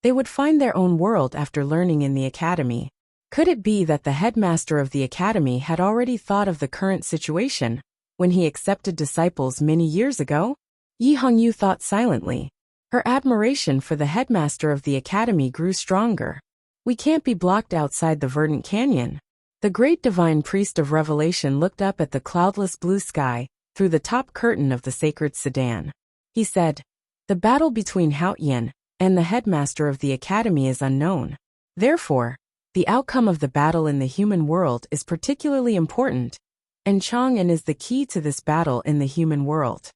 they would find their own world after learning in the academy. Could it be that the headmaster of the academy had already thought of the current situation when he accepted disciples many years ago? Yi Hongyu thought silently. Her admiration for the headmaster of the academy grew stronger. We can't be blocked outside the verdant canyon. The great divine priest of revelation looked up at the cloudless blue sky through the top curtain of the sacred sedan. He said, "The battle between Haotian and the headmaster of the academy is unknown. Therefore, the outcome of the battle in the human world is particularly important, and Chang'an is the key to this battle in the human world."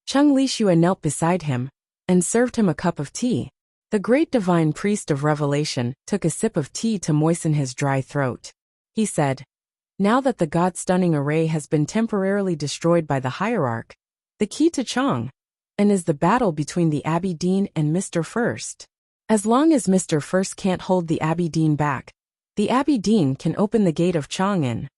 Cheng Lishua knelt beside him and served him a cup of tea. The great divine priest of revelation took a sip of tea to moisten his dry throat. He said, "Now that the God-stunning array has been temporarily destroyed by the hierarch, the key to Chang'an is the battle between the Abbey Dean and Mr. First. As long as Mr. First can't hold the Abbey Dean back, the Abbey Dean can open the gate of Chang'an."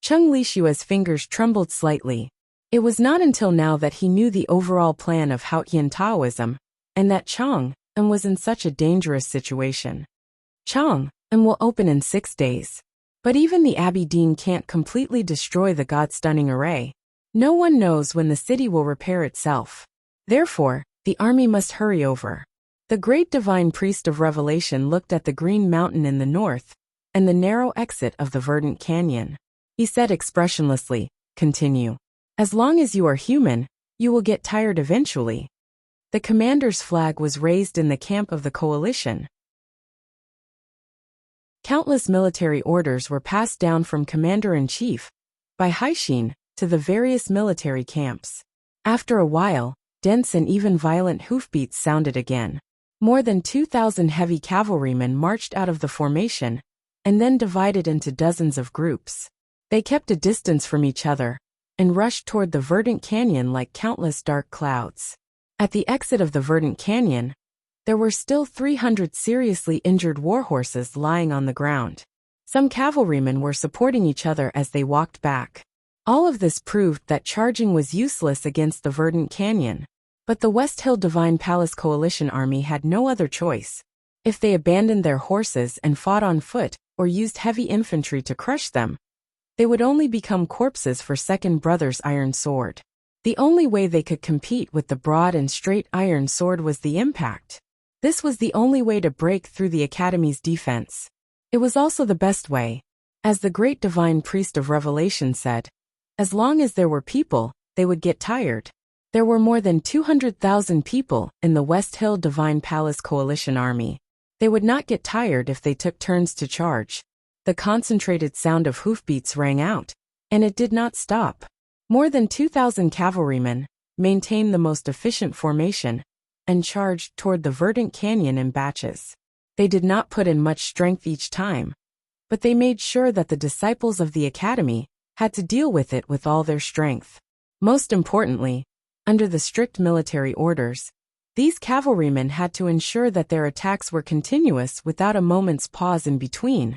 Cheng Lishua's fingers trembled slightly. It was not until now that he knew the overall plan of Haotian Taoism, and that Chang'an was in such a dangerous situation. Chang'an will open in 6 days. But even the Abbey Dean can't completely destroy the God-stunning array. No one knows when the city will repair itself. Therefore, the army must hurry over. The great divine priest of revelation looked at the green mountain in the north and the narrow exit of the verdant canyon. He said expressionlessly, "Continue. As long as you are human, you will get tired eventually." The commander's flag was raised in the camp of the coalition. Countless military orders were passed down from commander-in-chief by Haishin to the various military camps. After a while, dense and even violent hoofbeats sounded again. More than 2,000 heavy cavalrymen marched out of the formation and then divided into dozens of groups. They kept a distance from each other and rushed toward the verdant canyon like countless dark clouds. At the exit of the verdant canyon, there were still 300 seriously injured warhorses lying on the ground. Some cavalrymen were supporting each other as they walked back. All of this proved that charging was useless against the verdant canyon. But the West Hill Divine Palace Coalition Army had no other choice. If they abandoned their horses and fought on foot or used heavy infantry to crush them, they would only become corpses for Second Brother's iron sword. The only way they could compete with the broad and straight iron sword was the impact. This was the only way to break through the Academy's defense. It was also the best way. As the great divine priest of revelation said, as long as there were people, they would get tired. There were more than 200,000 people in the West Hill Divine Palace Coalition Army. They would not get tired if they took turns to charge. The concentrated sound of hoofbeats rang out, and it did not stop. More than 2,000 cavalrymen maintained the most efficient formation and charged toward the verdant canyon in batches. They did not put in much strength each time, but they made sure that the disciples of the academy had to deal with it with all their strength. Most importantly, under the strict military orders, these cavalrymen had to ensure that their attacks were continuous without a moment's pause in between,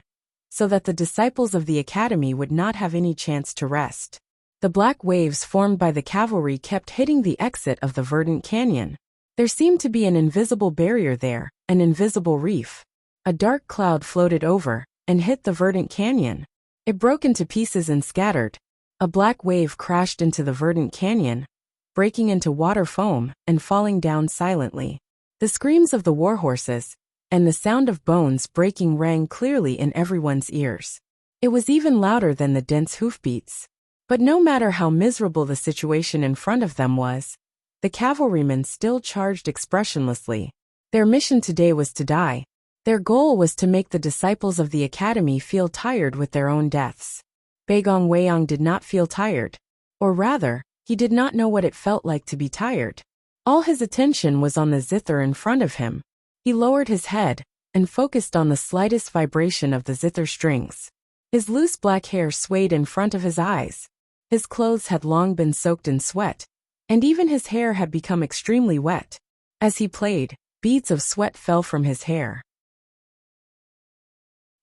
so that the disciples of the academy would not have any chance to rest. The black waves formed by the cavalry kept hitting the exit of the verdant canyon. There seemed to be an invisible barrier there, an invisible reef. A dark cloud floated over and hit the verdant canyon. It broke into pieces and scattered. A black wave crashed into the verdant canyon, breaking into water foam and falling down silently. The screams of the warhorses and the sound of bones breaking rang clearly in everyone's ears. It was even louder than the dense hoofbeats. But no matter how miserable the situation in front of them was, The cavalrymen still charged expressionlessly. Their mission today was to die. Their goal was to make the disciples of the academy feel tired with their own deaths. Baigong Weiyang did not feel tired. Or rather, he did not know what it felt like to be tired. All his attention was on the zither in front of him. He lowered his head and focused on the slightest vibration of the zither strings. His loose black hair swayed in front of his eyes. His clothes had long been soaked in sweat, and even his hair had become extremely wet. As he played, beads of sweat fell from his hair.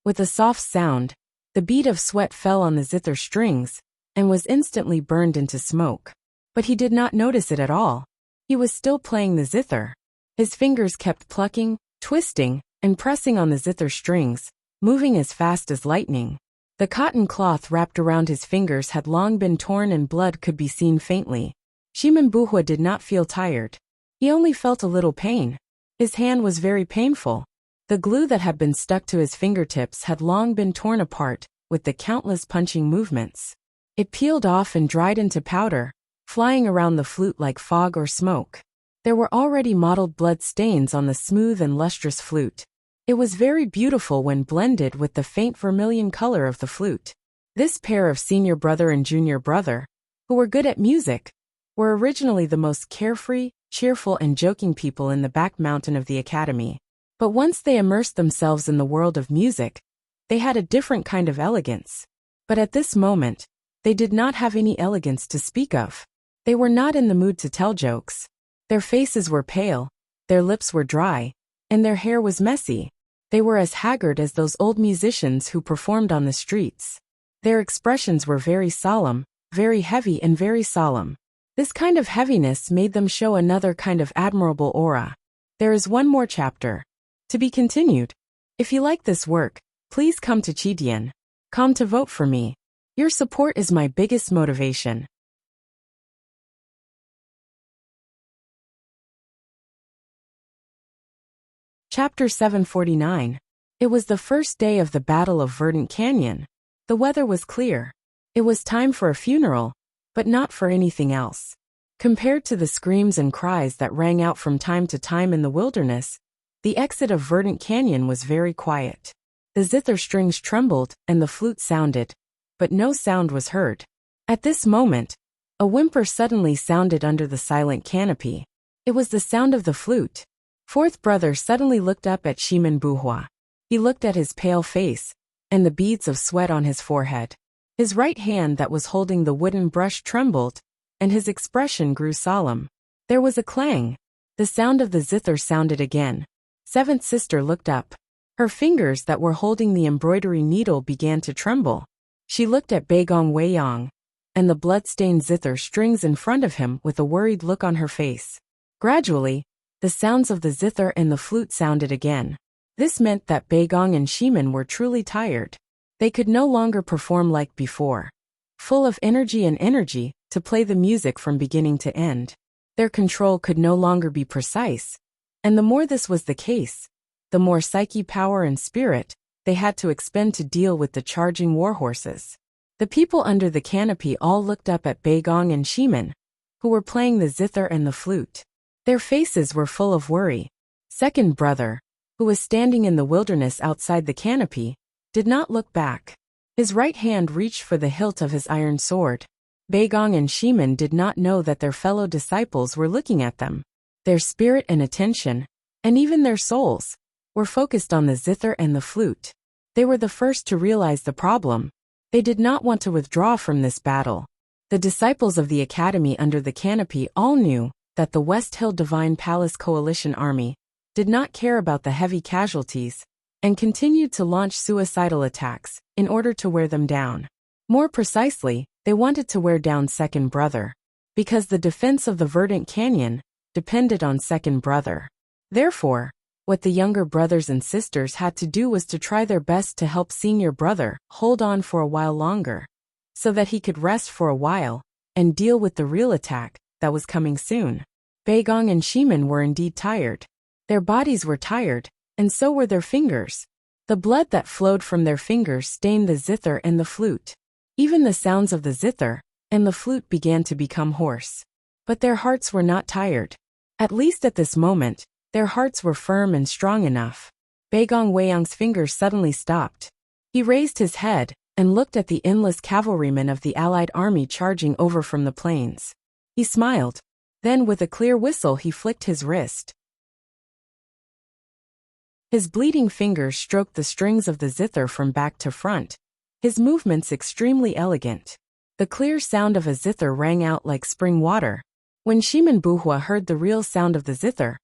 With a soft sound, the bead of sweat fell on the zither strings and was instantly burned into smoke. But he did not notice it at all. He was still playing the zither. His fingers kept plucking, twisting, and pressing on the zither strings, moving as fast as lightning. The cotton cloth wrapped around his fingers had long been torn and blood could be seen faintly. Shimin Buhua did not feel tired. He only felt a little pain. His hand was very painful. The glue that had been stuck to his fingertips had long been torn apart, with the countless punching movements. It peeled off and dried into powder, flying around the flute like fog or smoke. There were already mottled blood stains on the smooth and lustrous flute. It was very beautiful when blended with the faint vermilion color of the flute. This pair of senior brother and junior brother, who were good at music, were originally the most carefree, cheerful and joking people in the back mountain of the academy. But once they immersed themselves in the world of music, they had a different kind of elegance. But at this moment, they did not have any elegance to speak of. They were not in the mood to tell jokes. Their faces were pale, their lips were dry, and their hair was messy. They were as haggard as those old musicians who performed on the streets. Their expressions were very solemn, very heavy and very solemn. This kind of heaviness made them show another kind of admirable aura. There is one more chapter. To be continued. If you like this work, please come to Chidian.com to vote for me. Your support is my biggest motivation. Chapter 749. It was the first day of the Battle of Verdant Canyon. The weather was clear. It was time for a funeral, but not for anything else. Compared to the screams and cries that rang out from time to time in the wilderness, the exit of Verdant Canyon was very quiet. The zither strings trembled and the flute sounded, but no sound was heard. At this moment, a whimper suddenly sounded under the silent canopy. It was the sound of the flute. Fourth brother suddenly looked up at Shimin Buhua. He looked at his pale face and the beads of sweat on his forehead. His right hand that was holding the wooden brush trembled, and his expression grew solemn. There was a clang. The sound of the zither sounded again. Seventh sister looked up. Her fingers that were holding the embroidery needle began to tremble. She looked at Baigong Weiyang and the blood-stained zither strings in front of him with a worried look on her face. Gradually, the sounds of the zither and the flute sounded again. This meant that Baigong and Shimin were truly tired. They could no longer perform like before, full of energy to play the music from beginning to end. Their control could no longer be precise, and the more this was the case, the more psyche power and spirit they had to expend to deal with the charging warhorses. The people under the canopy all looked up at Baigong and Shimin, who were playing the zither and the flute. Their faces were full of worry. Second brother, who was standing in the wilderness outside the canopy, did not look back. His right hand reached for the hilt of his iron sword. Baigong and Shimin did not know that their fellow disciples were looking at them. Their spirit and attention, and even their souls, were focused on the zither and the flute. They were the first to realize the problem. They did not want to withdraw from this battle. The disciples of the academy under the canopy all knew that the West Hill Divine Palace Coalition Army did not care about the heavy casualties and continued to launch suicidal attacks in order to wear them down. More precisely, they wanted to wear down second brother, because the defense of the Verdant Canyon depended on second brother. Therefore, what the younger brothers and sisters had to do was to try their best to help senior brother hold on for a while longer, so that he could rest for a while and deal with the real attack that was coming soon. Baigong and Shimin were indeed tired. Their bodies were tired, and so were their fingers. The blood that flowed from their fingers stained the zither and the flute. Even the sounds of the zither and the flute began to become hoarse. But their hearts were not tired. At least at this moment, their hearts were firm and strong enough. Baigong Weiyang's fingers suddenly stopped. He raised his head and looked at the endless cavalrymen of the allied army charging over from the plains. He smiled. Then with a clear whistle he flicked his wrist. His bleeding fingers stroked the strings of the zither from back to front, his movements extremely elegant. The clear sound of a zither rang out like spring water. When Shimen Buhua heard the real sound of the zither,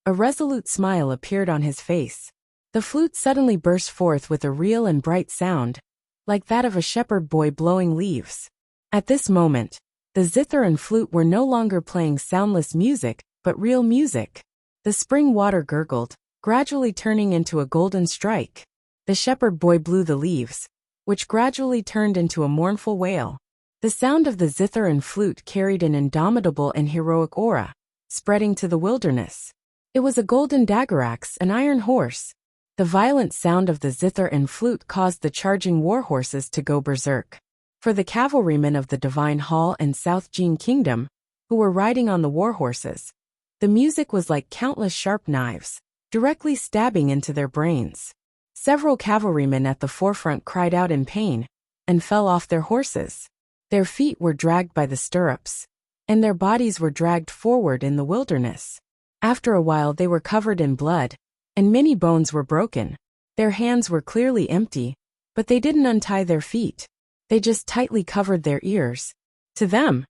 a resolute smile appeared on his face. The flute suddenly burst forth with a real and bright sound, like that of a shepherd boy blowing leaves. At this moment, the zither and flute were no longer playing soundless music, but real music. The spring water gurgled, gradually turning into a golden strike. The shepherd boy blew the leaves, which gradually turned into a mournful wail. The sound of the zither and flute carried an indomitable and heroic aura, spreading to the wilderness. It was a golden daggeraxe, an iron horse. The violent sound of the zither and flute caused the charging war horses to go berserk. For the cavalrymen of the Divine Hall and South Jin Kingdom, who were riding on the war horses, the music was like countless sharp knives, directly stabbing into their brains. Several cavalrymen at the forefront cried out in pain and fell off their horses. Their feet were dragged by the stirrups, and their bodies were dragged forward in the wilderness. After a while they were covered in blood, and many bones were broken. Their hands were clearly empty, but they didn't untie their feet. They just tightly covered their ears. To them,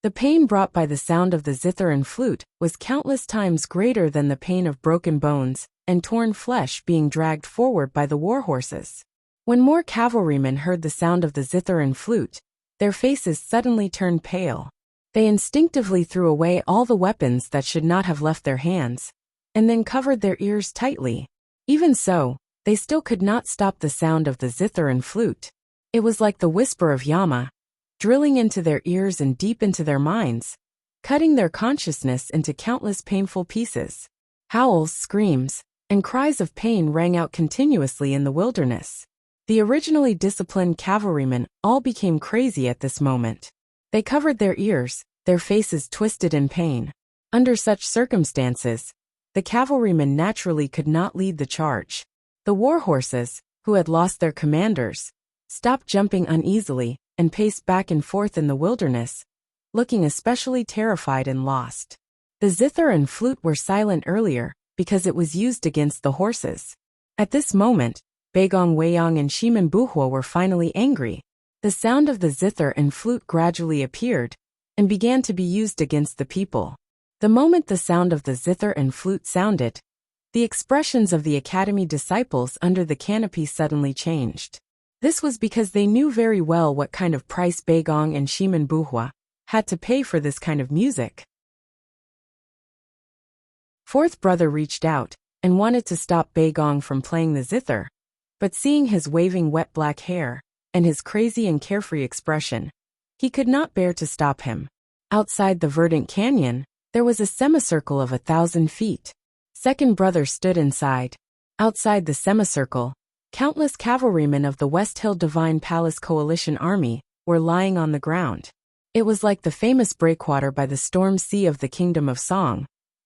the pain brought by the sound of the zither and flute was countless times greater than the pain of broken bones and torn flesh being dragged forward by the war horses. When more cavalrymen heard the sound of the zither and flute, their faces suddenly turned pale. They instinctively threw away all the weapons that should not have left their hands, and then covered their ears tightly. Even so, they still could not stop the sound of the zither and flute. It was like the whisper of Yama, drilling into their ears and deep into their minds, cutting their consciousness into countless painful pieces. Howls, screams, and cries of pain rang out continuously in the wilderness. The originally disciplined cavalrymen all became crazy at this moment. They covered their ears, their faces twisted in pain. Under such circumstances, the cavalrymen naturally could not lead the charge. The war horses, who had lost their commanders, stopped jumping uneasily and paced back and forth in the wilderness, looking especially terrified and lost. The zither and flute were silent earlier because it was used against the horses. At this moment, Baigong Weiyang and Shimen Buhua were finally angry. The sound of the zither and flute gradually appeared and began to be used against the people. The moment the sound of the zither and flute sounded, the expressions of the academy disciples under the canopy suddenly changed. This was because they knew very well what kind of price Baigong and Shimen Buhua had to pay for this kind of music. Fourth brother reached out and wanted to stop Baigong from playing the zither, but seeing his waving wet black hair and his crazy and carefree expression, he could not bear to stop him. Outside the verdant canyon, there was a semicircle of 1,000 feet. Second brother stood inside. Outside the semicircle, countless cavalrymen of the West Hill Divine Palace Coalition Army were lying on the ground. It was like the famous breakwater by the storm sea of the Kingdom of Song,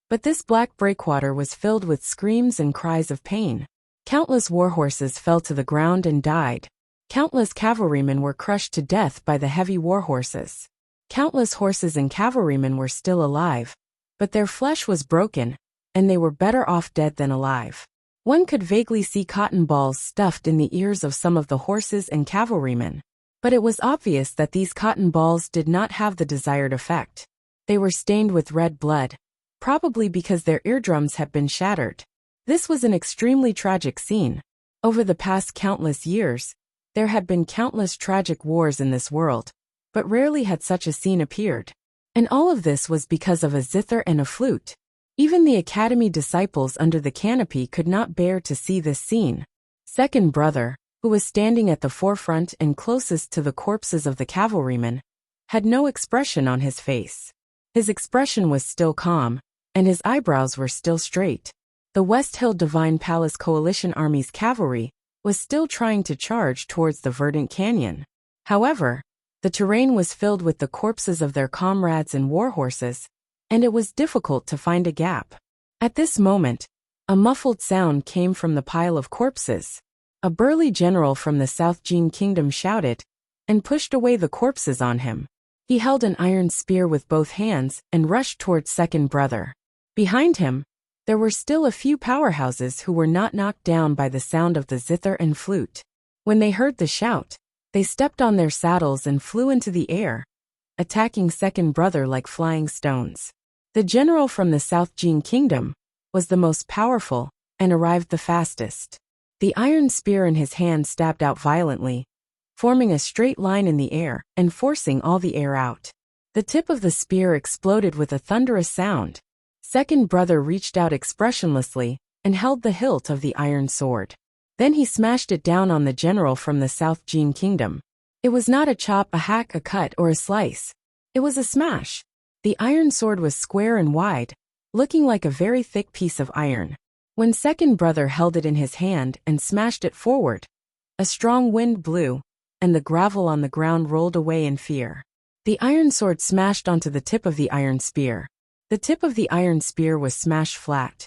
but this black breakwater was filled with screams and cries of pain. Countless war horses fell to the ground and died. Countless cavalrymen were crushed to death by the heavy war horses. Countless horses and cavalrymen were still alive, but their flesh was broken, and they were better off dead than alive. One could vaguely see cotton balls stuffed in the ears of some of the horses and cavalrymen, but it was obvious that these cotton balls did not have the desired effect. They were stained with red blood, probably because their eardrums had been shattered. This was an extremely tragic scene. Over the past countless years, there had been countless tragic wars in this world, but rarely had such a scene appeared. And all of this was because of a zither and a flute. Even the academy disciples under the canopy could not bear to see this scene. Second brother, who was standing at the forefront and closest to the corpses of the cavalrymen, had no expression on his face. His expression was still calm, and his eyebrows were still straight. The West Hill Divine Palace Coalition Army's cavalry was still trying to charge towards the verdant canyon. However, the terrain was filled with the corpses of their comrades and war horses, and it was difficult to find a gap. At this moment, a muffled sound came from the pile of corpses. A burly general from the South Jin Kingdom shouted, and pushed away the corpses on him. He held an iron spear with both hands and rushed towards second brother. Behind him, there were still a few powerhouses who were not knocked down by the sound of the zither and flute. When they heard the shout, they stepped on their saddles and flew into the air, attacking second brother like flying stones. The general from the South Jin Kingdom was the most powerful and arrived the fastest. The iron spear in his hand stabbed out violently, forming a straight line in the air and forcing all the air out. The tip of the spear exploded with a thunderous sound. Second brother reached out expressionlessly and held the hilt of the iron sword. Then he smashed it down on the general from the South Jin Kingdom. It was not a chop, a hack, a cut, or a slice. It was a smash. The iron sword was square and wide, looking like a very thick piece of iron. When second brother held it in his hand and smashed it forward, a strong wind blew, and the gravel on the ground rolled away in fear. The iron sword smashed onto the tip of the iron spear. The tip of the iron spear was smashed flat.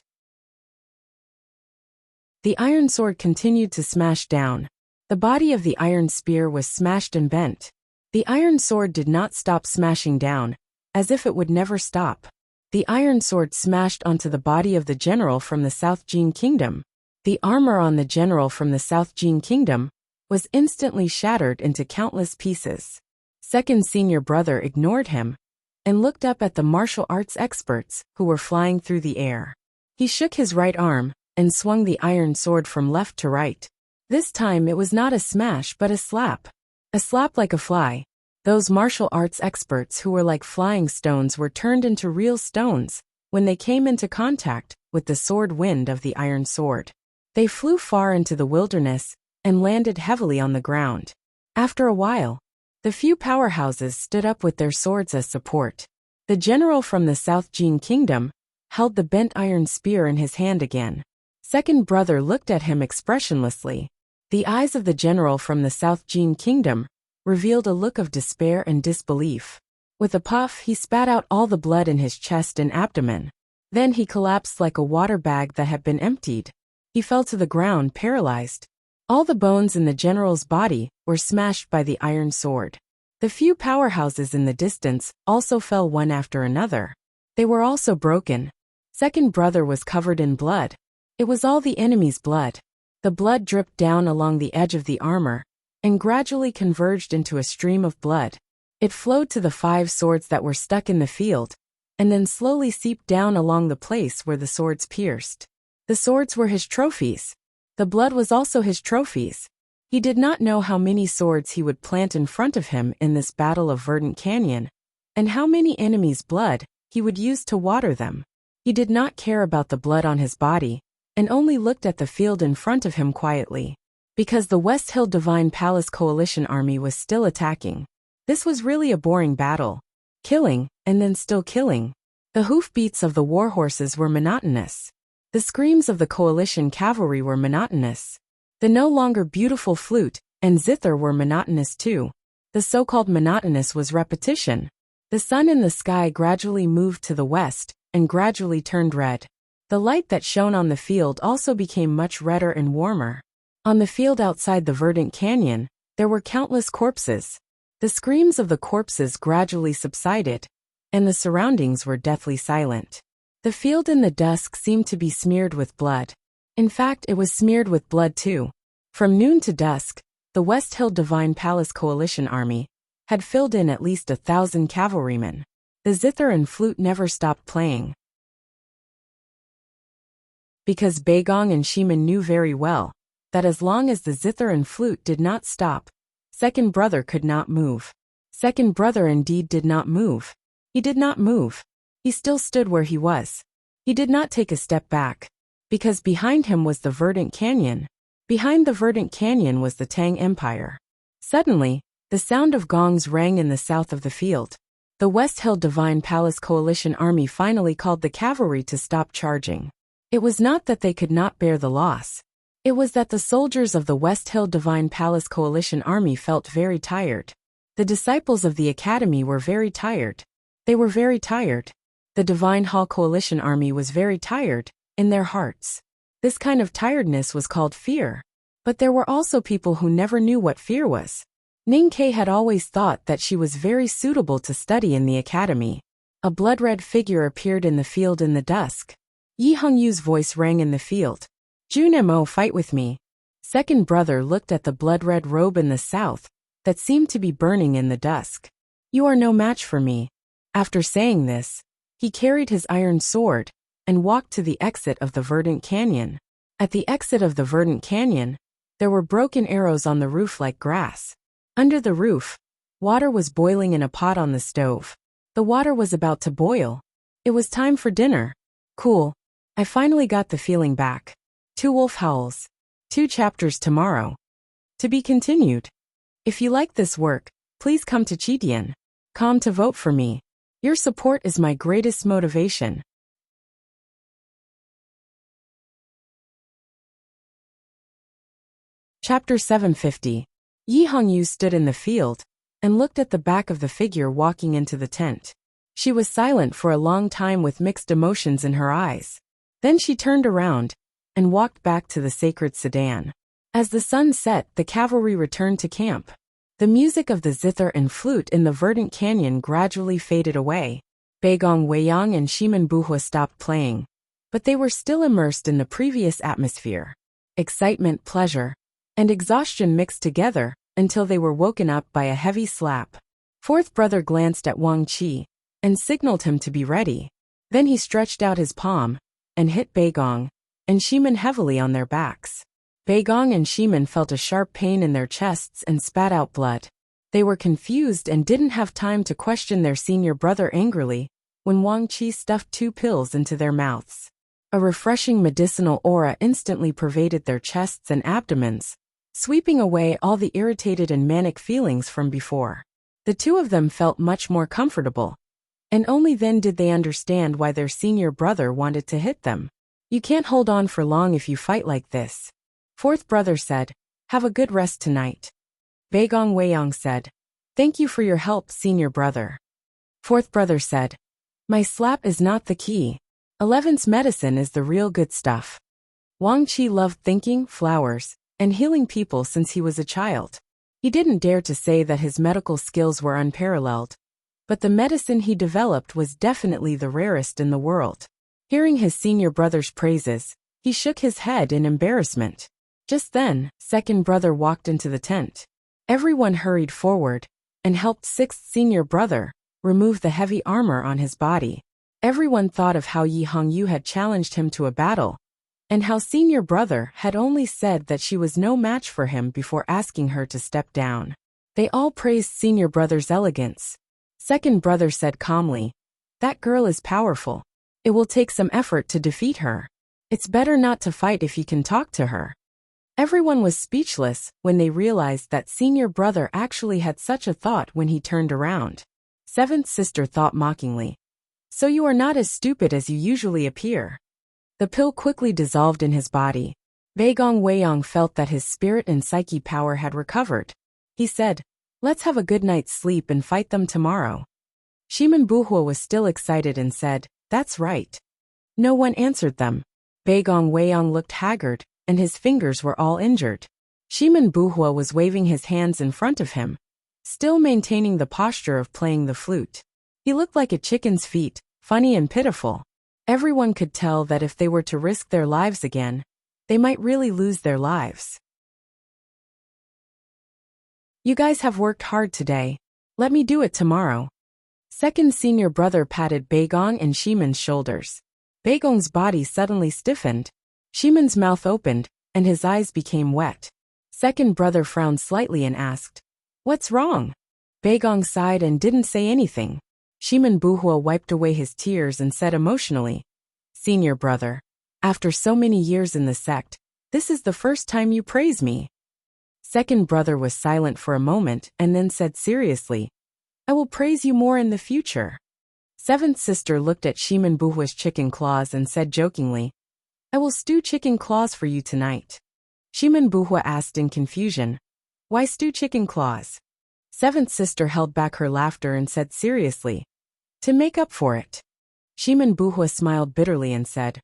The iron sword continued to smash down. The body of the iron spear was smashed and bent. The iron sword did not stop smashing down, as if it would never stop. The iron sword smashed onto the body of the general from the South Jin Kingdom. The armor on the general from the South Jin Kingdom was instantly shattered into countless pieces. Second senior brother ignored him and looked up at the martial arts experts who were flying through the air. He shook his right arm and swung the iron sword from left to right. This time it was not a smash but a slap. A slap like a fly. Those martial arts experts who were like flying stones were turned into real stones when they came into contact with the sword wind of the iron sword. They flew far into the wilderness and landed heavily on the ground. After a while, the few powerhouses stood up with their swords as support. The general from the South Jin Kingdom held the bent iron spear in his hand again. Second brother looked at him expressionlessly. The eyes of the general from the South Jin Kingdom revealed a look of despair and disbelief. With a puff, he spat out all the blood in his chest and abdomen. Then he collapsed like a water bag that had been emptied. He fell to the ground, paralyzed. All the bones in the general's body were smashed by the iron sword. The few powerhouses in the distance also fell one after another. They were also broken. Second brother was covered in blood. It was all the enemy's blood. The blood dripped down along the edge of the armor and gradually converged into a stream of blood. It flowed to the 5 swords that were stuck in the field, and then slowly seeped down along the place where the swords pierced. The swords were his trophies. The blood was also his trophies. He did not know how many swords he would plant in front of him in this battle of Verdant Canyon, and how many enemies' blood he would use to water them. He did not care about the blood on his body, and only looked at the field in front of him quietly. Because the West Hill Divine Palace Coalition army was still attacking. This was really a boring battle. Killing, and then still killing. The hoofbeats of the warhorses were monotonous. The screams of the coalition cavalry were monotonous. The no longer beautiful flute and zither were monotonous too. The so-called monotonous was repetition. The sun in the sky gradually moved to the west and gradually turned red. The light that shone on the field also became much redder and warmer. On the field outside the Verdant Canyon, there were countless corpses. The screams of the corpses gradually subsided, and the surroundings were deathly silent. The field in the dusk seemed to be smeared with blood. In fact, it was smeared with blood too. From noon to dusk, the West Hill Divine Palace Coalition army had filled in at least 1,000 cavalrymen. The zither and flute never stopped playing. Because Baegong and Shiman knew very well that as long as the zither and flute did not stop, second brother could not move. Second brother indeed did not move. He did not move. He still stood where he was. He did not take a step back. Because behind him was the Verdant Canyon. Behind the Verdant Canyon was the Tang Empire. Suddenly, the sound of gongs rang in the south of the field. The West Hill Divine Palace Coalition army finally called the cavalry to stop charging. It was not that they could not bear the loss. It was that the soldiers of the West Hill Divine Palace Coalition army felt very tired. The disciples of the academy were very tired. They were very tired. The Divine Hall Coalition army was very tired, in their hearts. This kind of tiredness was called fear. But there were also people who never knew what fear was. Ning Ke had always thought that she was very suitable to study in the academy. A blood-red figure appeared in the field in the dusk. Yi Hongyu's voice rang in the field. Jun Mo, fight with me. Second brother looked at the blood-red robe in the south, that seemed to be burning in the dusk. You are no match for me. After saying this, he carried his iron sword, and walked to the exit of the verdant canyon. At the exit of the verdant canyon, there were broken arrows on the roof like grass. Under the roof, water was boiling in a pot on the stove. The water was about to boil. It was time for dinner. Cool. I finally got the feeling back. 2 wolf howls. 2 chapters tomorrow. To be continued. If you like this work, please come to Chitian.com to vote for me. Your support is my greatest motivation. Chapter 750. Yi Hongyu stood in the field and looked at the back of the figure walking into the tent. She was silent for a long time with mixed emotions in her eyes. Then she turned around and walked back to the sacred sedan. As the sun set, the cavalry returned to camp. The music of the zither and flute in the verdant canyon gradually faded away. Beigong Weiyang and Shimen Buhua stopped playing, but they were still immersed in the previous atmosphere. Excitement, pleasure, and exhaustion mixed together until they were woken up by a heavy slap. Fourth brother glanced at Wang Qi and signaled him to be ready. Then he stretched out his palm and hit Beigong and Shimen heavily on their backs. Beigong and Shimen felt a sharp pain in their chests and spat out blood. They were confused and didn't have time to question their senior brother angrily when Wang Qi stuffed 2 pills into their mouths. A refreshing medicinal aura instantly pervaded their chests and abdomens, sweeping away all the irritated and manic feelings from before. The 2 of them felt much more comfortable, and only then did they understand why their senior brother wanted to hit them. You can't hold on for long if you fight like this. Fourth brother said, have a good rest tonight. Beigong Weiyang said, thank you for your help, senior brother. Fourth brother said, my slap is not the key. 11's medicine is the real good stuff. Wang Qi loved thinking, flowers, and healing people since he was a child. He didn't dare to say that his medical skills were unparalleled, but the medicine he developed was definitely the rarest in the world. Hearing his senior brother's praises, he shook his head in embarrassment. Just then, second brother walked into the tent. Everyone hurried forward and helped sixth senior brother remove the heavy armor on his body. Everyone thought of how Yi Hongyu had challenged him to a battle, and how senior brother had only said that she was no match for him before asking her to step down. They all praised senior brother's elegance. Second brother said calmly, that girl is powerful. It will take some effort to defeat her. It's better not to fight if you can talk to her. Everyone was speechless when they realized that senior brother actually had such a thought when he turned around. Seventh sister thought mockingly, so you are not as stupid as you usually appear. The pill quickly dissolved in his body. Beigong Weiyang felt that his spirit and psyche power had recovered. He said, let's have a good night's sleep and fight them tomorrow. Shimen Buhua was still excited and said, that's right. No one answered them. Beigong Weiyang looked haggard, and his fingers were all injured. Shimen Buhua was waving his hands in front of him, still maintaining the posture of playing the flute. He looked like a chicken's feet, funny and pitiful. Everyone could tell that if they were to risk their lives again, they might really lose their lives. You guys have worked hard today. Let me do it tomorrow. Second senior brother patted Beigong and Shimen's shoulders. Beigong's body suddenly stiffened. Shimen's mouth opened, and his eyes became wet. Second brother frowned slightly and asked, what's wrong? Beigong sighed and didn't say anything. Shimen Buhua wiped away his tears and said emotionally, senior brother, after so many years in the sect, this is the first time you praise me. Second brother was silent for a moment and then said seriously, I will praise you more in the future. Seventh sister looked at Shimen Buhua's chicken claws and said jokingly, I will stew chicken claws for you tonight. Shimen Buhua asked in confusion, why stew chicken claws? Seventh sister held back her laughter and said seriously, to make up for it. Shiman Buhua smiled bitterly and said,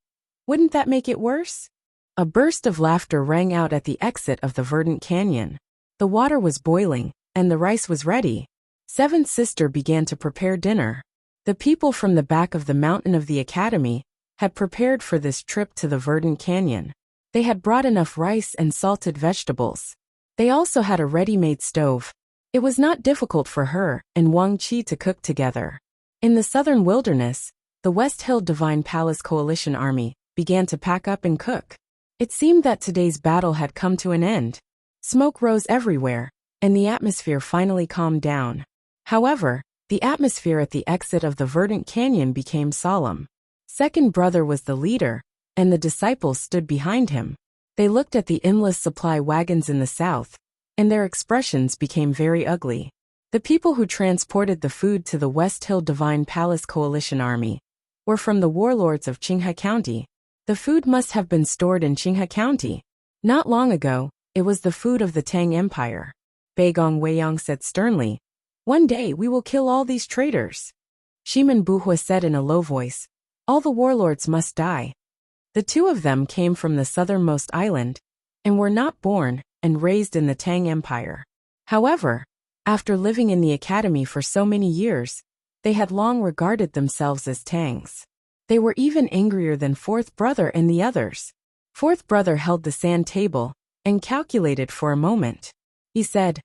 "Wouldn't that make it worse?" A burst of laughter rang out at the exit of the verdant canyon. The water was boiling, and the rice was ready. Seventh sister began to prepare dinner. The people from the back of the mountain of the academy had prepared for this trip to the verdant canyon. They had brought enough rice and salted vegetables. They also had a ready-made stove. It was not difficult for her and Wang Qi to cook together. In the southern wilderness, the West Hill Divine Palace Coalition Army began to pack up and cook. It seemed that today's battle had come to an end. Smoke rose everywhere, and the atmosphere finally calmed down. However, the atmosphere at the exit of the verdant canyon became solemn. Second brother was the leader, and the disciples stood behind him. They looked at the endless supply wagons in the south, and their expressions became very ugly. The people who transported the food to the West Hill Divine Palace Coalition Army were from the warlords of Qinghe County. The food must have been stored in Qinghe County. Not long ago, it was the food of the Tang Empire. Beigong Weiyang said sternly, "One day we will kill all these traitors." Shiman Buhua said in a low voice, "All the warlords must die." The two of them came from the southernmost island, and were not born and raised in the Tang Empire. However, after living in the academy for so many years, they had long regarded themselves as Tangs. They were even angrier than fourth brother and the others. Fourth brother held the sand table and calculated for a moment. He said,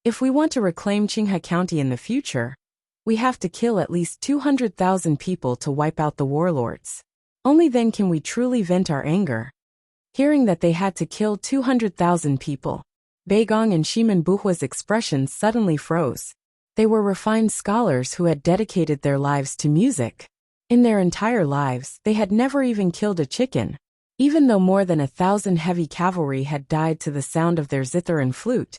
"If we want to reclaim Qinghe County in the future, we have to kill at least 200,000 people to wipe out the warlords. Only then can we truly vent our anger." Hearing that they had to kill 200,000 people, Beigong and Shiman Buhua's expressions suddenly froze. They were refined scholars who had dedicated their lives to music. In their entire lives, they had never even killed a chicken. Even though more than 1,000 heavy cavalry had died to the sound of their zither and flute,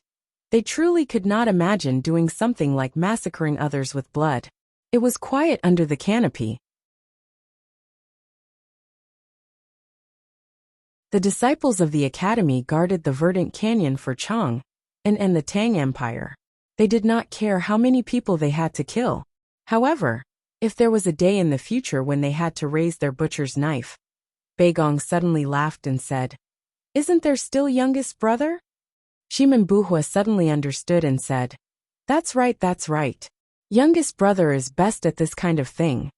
they truly could not imagine doing something like massacring others with blood. It was quiet under the canopy. The disciples of the academy guarded the verdant canyon for Chang and the Tang Empire. They did not care how many people they had to kill. However, if there was a day in the future when they had to raise their butcher's knife, Beigong suddenly laughed and said, "Isn't there still youngest brother?" Shiman Buhua suddenly understood and said, "That's right, that's right. Youngest brother is best at this kind of thing."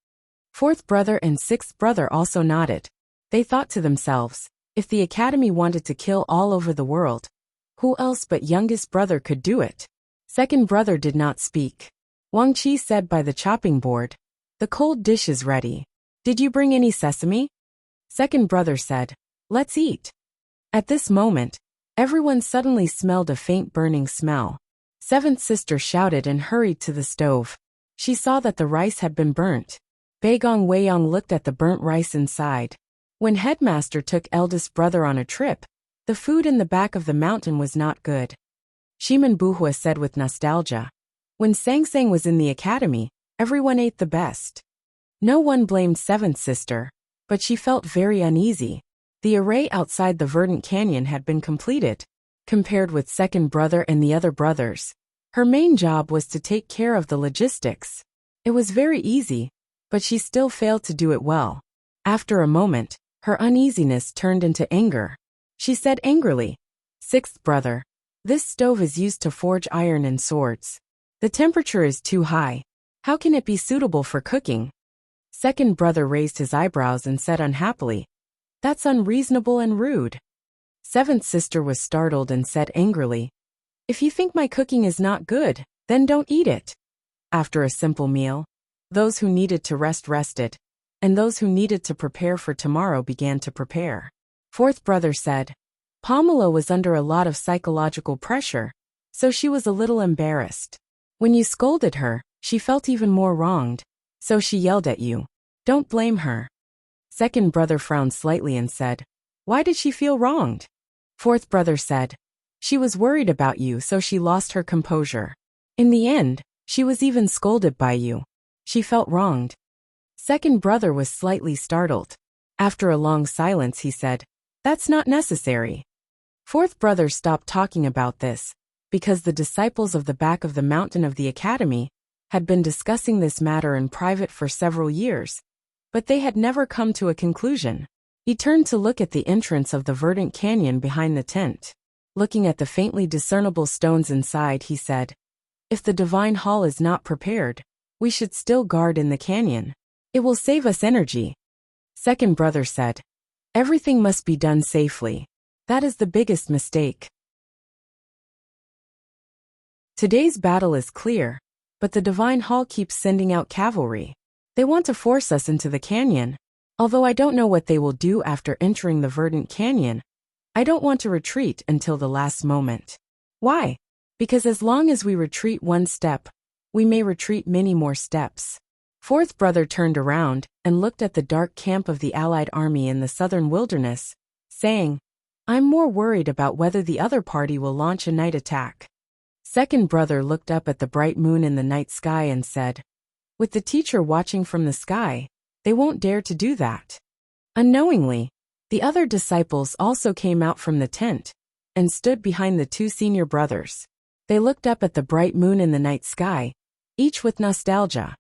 Fourth brother and sixth brother also nodded. They thought to themselves, if the academy wanted to kill all over the world, who else but youngest brother could do it? Second brother did not speak. Wang Qi said by the chopping board, "The cold dish is ready. Did you bring any sesame?" Second brother said, "Let's eat." At this moment, everyone suddenly smelled a faint burning smell. Seventh sister shouted and hurried to the stove. She saw that the rice had been burnt. Beigong Weiyang looked at the burnt rice inside. When headmaster took eldest brother on a trip, the food in the back of the mountain was not good. Shiman Buhua said with nostalgia, "When Sang Sang was in the academy, everyone ate the best." No one blamed seventh sister, but she felt very uneasy. The array outside the verdant canyon had been completed. Compared with second brother and the other brothers, her main job was to take care of the logistics. It was very easy, but she still failed to do it well. After a moment, her uneasiness turned into anger. She said angrily, "Sixth brother, this stove is used to forge iron and swords. The temperature is too high. How can it be suitable for cooking?" Second brother raised his eyebrows and said unhappily, "That's unreasonable and rude." Seventh sister was startled and said angrily, "If you think my cooking is not good, then don't eat it." After a simple meal, those who needed to rest rested, and those who needed to prepare for tomorrow began to prepare. Fourth brother said, "Pamela was under a lot of psychological pressure, so she was a little embarrassed. When you scolded her, she felt even more wronged, so she yelled at you. Don't blame her." Second brother frowned slightly and said, "Why did she feel wronged?" Fourth brother said, "She was worried about you, so she lost her composure. In the end, she was even scolded by you. She felt wronged." Second brother was slightly startled. After a long silence he said, "That's not necessary." Fourth brother stopped talking about this, because the disciples of the back of the mountain of the academy had been discussing this matter in private for several years, But they had never come to a conclusion. He turned to look at the entrance of the verdant canyon behind the tent. Looking at the faintly discernible stones inside, he said, "If the divine hall is not prepared, we should still guard in the canyon. It will save us energy." Second brother said, "Everything must be done safely. That is the biggest mistake. Today's battle is clear, but the divine hall keeps sending out cavalry. They want to force us into the canyon. Although I don't know what they will do after entering the verdant canyon, I don't want to retreat until the last moment." Why? Because as long as we retreat one step, we may retreat many more steps. Fourth brother turned around and looked at the dark camp of the Allied army in the southern wilderness, saying, "I'm more worried about whether the other party will launch a night attack." Second brother looked up at the bright moon in the night sky and said, "With the teacher watching from the sky, they won't dare to do that." Unknowingly, the other disciples also came out from the tent and stood behind the two senior brothers. They looked up at the bright moon in the night sky, each with nostalgia.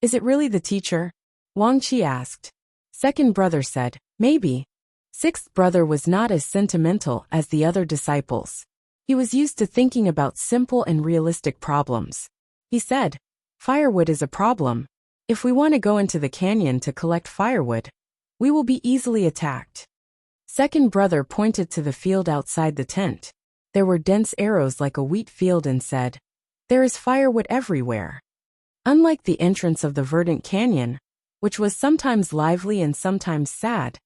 "Is it really the teacher?" Wang Qi asked. Second brother said, "Maybe." Sixth brother was not as sentimental as the other disciples. He was used to thinking about simple and realistic problems. He said, "Firewood is a problem. If we want to go into the canyon to collect firewood, we will be easily attacked." Second brother pointed to the field outside the tent. There were dense arrows like a wheat field and said, "There is firewood everywhere." Unlike the entrance of the verdant canyon, which was sometimes lively and sometimes sad,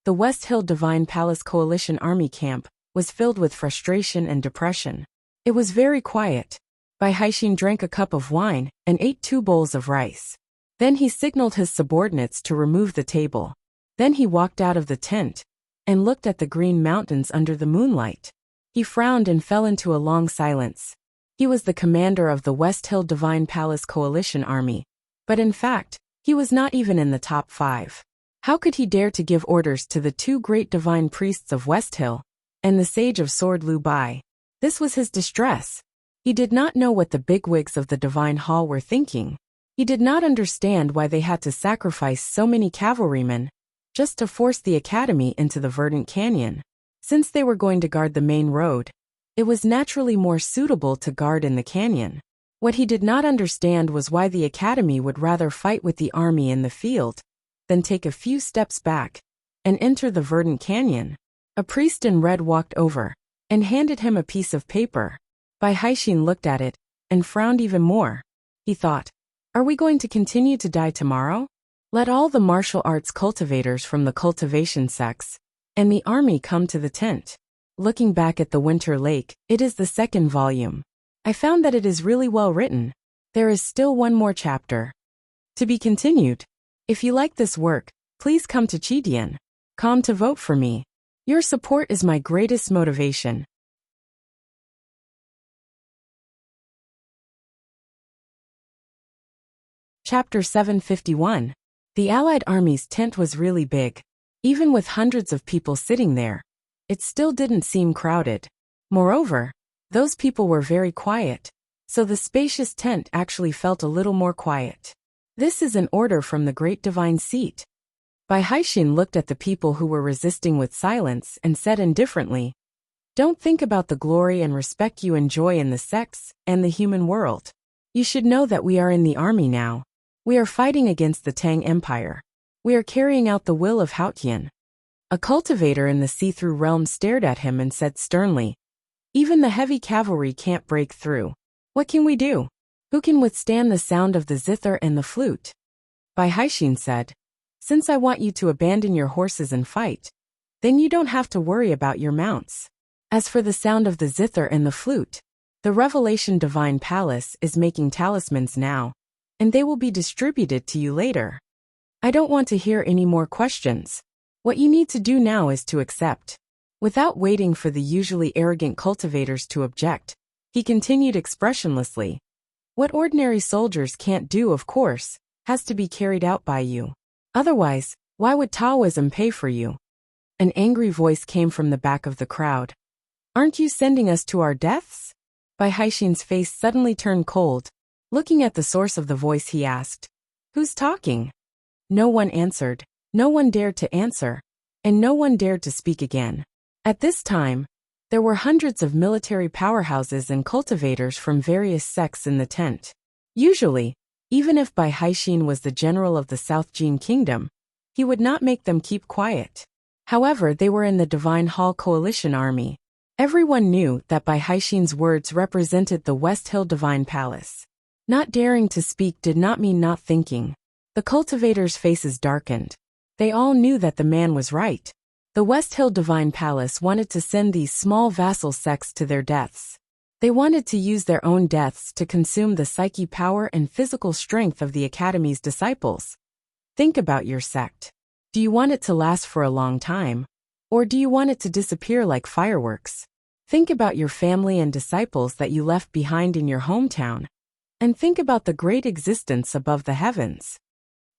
the West Hill Divine Palace Coalition Army camp was filled with frustration and depression. It was very quiet. Bai Haixin drank a cup of wine and ate 2 bowls of rice. Then he signaled his subordinates to remove the table. Then he walked out of the tent and looked at the green mountains under the moonlight. He frowned and fell into a long silence. He was the commander of the West Hill Divine Palace Coalition Army, but in fact, he was not even in the top 5. How could he dare to give orders to the 2 great divine priests of West Hill and the sage of sword Liu Bai? This was his distress. He did not know what the bigwigs of the divine hall were thinking. He did not understand why they had to sacrifice so many cavalrymen just to force the academy into the verdant canyon. Since they were going to guard the main road, it was naturally more suitable to guard in the canyon. What he did not understand was why the academy would rather fight with the army in the field than take a few steps back and enter the verdant canyon. A priest in red walked over and handed him a piece of paper. Bai Haixin looked at it and frowned even more. He thought, "Are we going to continue to die tomorrow? Let all the martial arts cultivators from the cultivation sects and the army come to the tent." Looking back at the Winter Lake, it is the 2nd volume. I found that it is really well written. There is still one more chapter to be continued. If you like this work, please come to Chidian.com to vote for me. Your support is my greatest motivation. Chapter 751. The Allied army's tent was really big. Even with hundreds of people sitting there, it still didn't seem crowded. Moreover, those people were very quiet, so the spacious tent actually felt a little more quiet. This is an order from the Great Divine Seat. Bai Haixin looked at the people who were resisting with silence and said indifferently, "Don't think about the glory and respect you enjoy in the sects and the human world. You should know that we are in the army now. We are fighting against the Tang Empire. We are carrying out the will of Haotian." A cultivator in the see-through realm stared at him and said sternly, "Even the heavy cavalry can't break through. What can we do? Who can withstand the sound of the zither and the flute?" Bai Haixin said, "Since I want you to abandon your horses and fight, then you don't have to worry about your mounts. As for the sound of the zither and the flute, the Revelation Divine Palace is making talismans now, and they will be distributed to you later. I don't want to hear any more questions. What you need to do now is to accept." Without waiting for the usually arrogant cultivators to object, he continued expressionlessly, "What ordinary soldiers can't do, of course, has to be carried out by you. Otherwise, why would Taoism pay for you?" An angry voice came from the back of the crowd. "Aren't you sending us to our deaths?" Bai Haixin's face suddenly turned cold. Looking at the source of the voice, he asked, "Who's talking?" No one answered, no one dared to answer, and no one dared to speak again. At this time, there were hundreds of military powerhouses and cultivators from various sects in the tent. Usually, even if Bai Haixin was the general of the South Jin Kingdom, he would not make them keep quiet. However, they were in the Divine Hall Coalition Army. Everyone knew that Bai Haixin's words represented the West Hill Divine Palace. Not daring to speak did not mean not thinking. The cultivators' faces darkened. They all knew that the man was right. The West Hill Divine Palace wanted to send these small vassal sects to their deaths. They wanted to use their own deaths to consume the psyche power and physical strength of the Academy's disciples. Think about your sect. Do you want it to last for a long time? Or do you want it to disappear like fireworks? Think about your family and disciples that you left behind in your hometown. And think about the great existence above the heavens.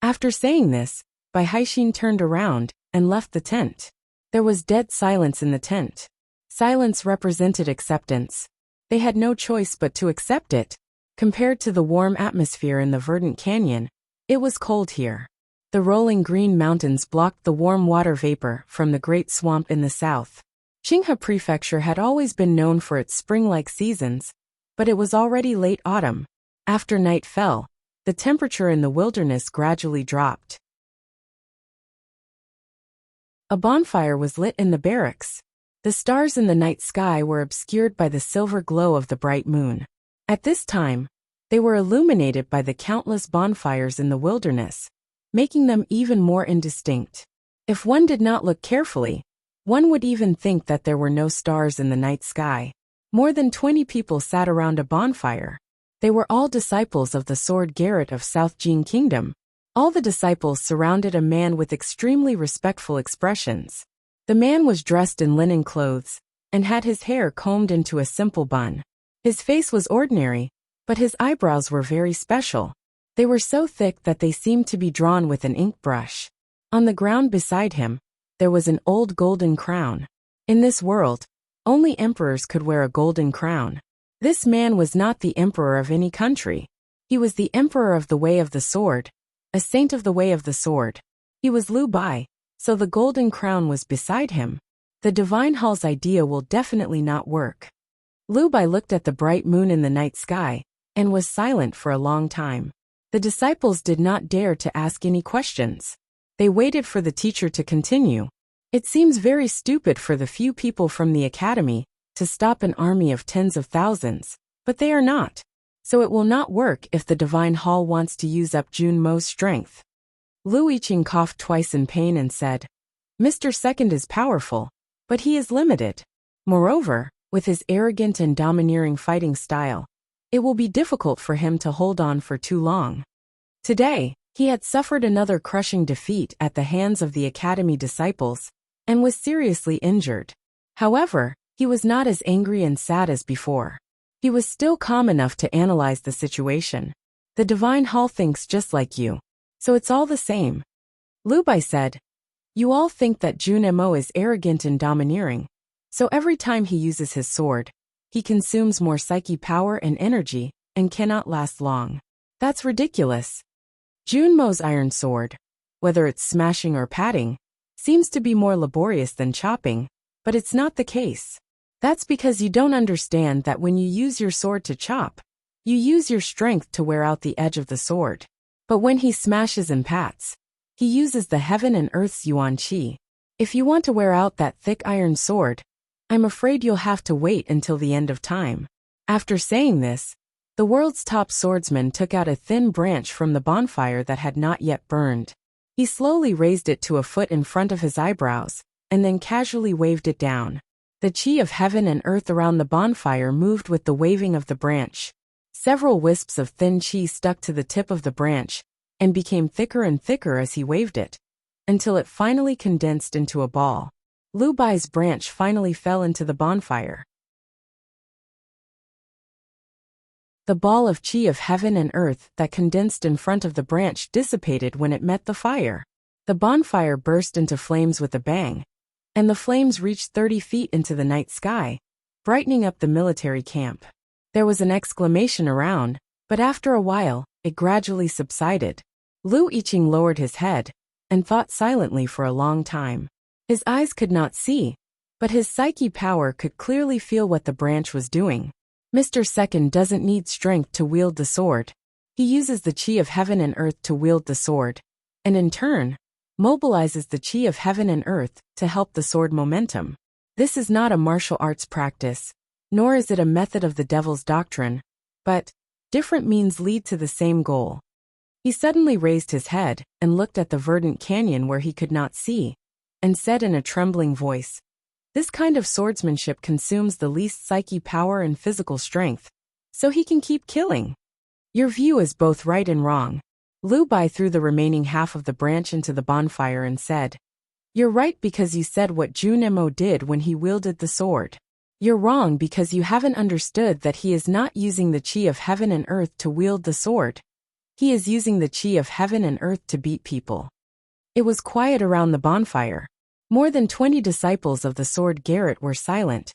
After saying this, Bai Haixin turned around and left the tent. There was dead silence in the tent. Silence represented acceptance. They had no choice but to accept it. Compared to the warm atmosphere in the verdant canyon, it was cold here. The rolling green mountains blocked the warm water vapor from the great swamp in the south. Qinghe Prefecture had always been known for its spring-like seasons, but it was already late autumn. After night fell, the temperature in the wilderness gradually dropped. A bonfire was lit in the barracks. The stars in the night sky were obscured by the silver glow of the bright moon. At this time, they were illuminated by the countless bonfires in the wilderness, making them even more indistinct. If one did not look carefully, one would even think that there were no stars in the night sky. More than 20 people sat around a bonfire. They were all disciples of the Sword Garret of South Jin Kingdom. All the disciples surrounded a man with extremely respectful expressions. The man was dressed in linen clothes and had his hair combed into a simple bun. His face was ordinary, but his eyebrows were very special. They were so thick that they seemed to be drawn with an ink brush. On the ground beside him, there was an old golden crown. In this world, only emperors could wear a golden crown. This man was not the emperor of any country. He was the emperor of the Way of the Sword, a saint of the Way of the Sword. He was Liu Bai, so the golden crown was beside him. The Divine Hall's idea will definitely not work. Liu Bai looked at the bright moon in the night sky and was silent for a long time. The disciples did not dare to ask any questions. They waited for the teacher to continue. It seems very stupid for the few people from the academy to stop an army of tens of thousands, but they are not. So it will not work if the Divine Hall wants to use up Jun Mo's strength. Lu Yiqing coughed twice in pain and said, Mr. Second is powerful, but he is limited. Moreover, with his arrogant and domineering fighting style, it will be difficult for him to hold on for too long. Today, he had suffered another crushing defeat at the hands of the academy disciples and was seriously injured. However, he was not as angry and sad as before. He was still calm enough to analyze the situation. The Divine Hall thinks just like you, so it's all the same. Liu Bai said, You all think that Jun Mo is arrogant and domineering, so every time he uses his sword, he consumes more psyche power and energy and cannot last long. That's ridiculous. Jun Mo's iron sword, whether it's smashing or patting, seems to be more laborious than chopping, but it's not the case. That's because you don't understand that when you use your sword to chop, you use your strength to wear out the edge of the sword. But when he smashes and pats, he uses the heaven and earth's yuan qi. If you want to wear out that thick iron sword, I'm afraid you'll have to wait until the end of time. After saying this, the world's top swordsman took out a thin branch from the bonfire that had not yet burned. He slowly raised it to a foot in front of his eyebrows, and then casually waved it down. The qi of heaven and earth around the bonfire moved with the waving of the branch. Several wisps of thin qi stuck to the tip of the branch and became thicker and thicker as he waved it, until it finally condensed into a ball. Liu Bai's branch finally fell into the bonfire. The ball of qi of heaven and earth that condensed in front of the branch dissipated when it met the fire. The bonfire burst into flames with a bang, and the flames reached 30 feet into the night sky, brightening up the military camp. There was an exclamation around, but after a while, it gradually subsided. Lu Yiqing lowered his head and thought silently for a long time. His eyes could not see, but his psyche power could clearly feel what the branch was doing. Mr. Second doesn't need strength to wield the sword. He uses the chi of heaven and earth to wield the sword, and in turn, mobilizes the chi of heaven and earth to help the sword momentum. This is not a martial arts practice, nor is it a method of the devil's doctrine, but different means lead to the same goal. He suddenly raised his head and looked at the verdant canyon where he could not see, and said in a trembling voice, "This kind of swordsmanship consumes the least psyche power and physical strength, so he can keep killing." Your view is both right and wrong. Lu Bai threw the remaining half of the branch into the bonfire and said, "You're right because you said what Junemo did when he wielded the sword. You're wrong because you haven't understood that he is not using the chi of heaven and earth to wield the sword. He is using the chi of heaven and earth to beat people." It was quiet around the bonfire. More than 20 disciples of the sword Garrett were silent,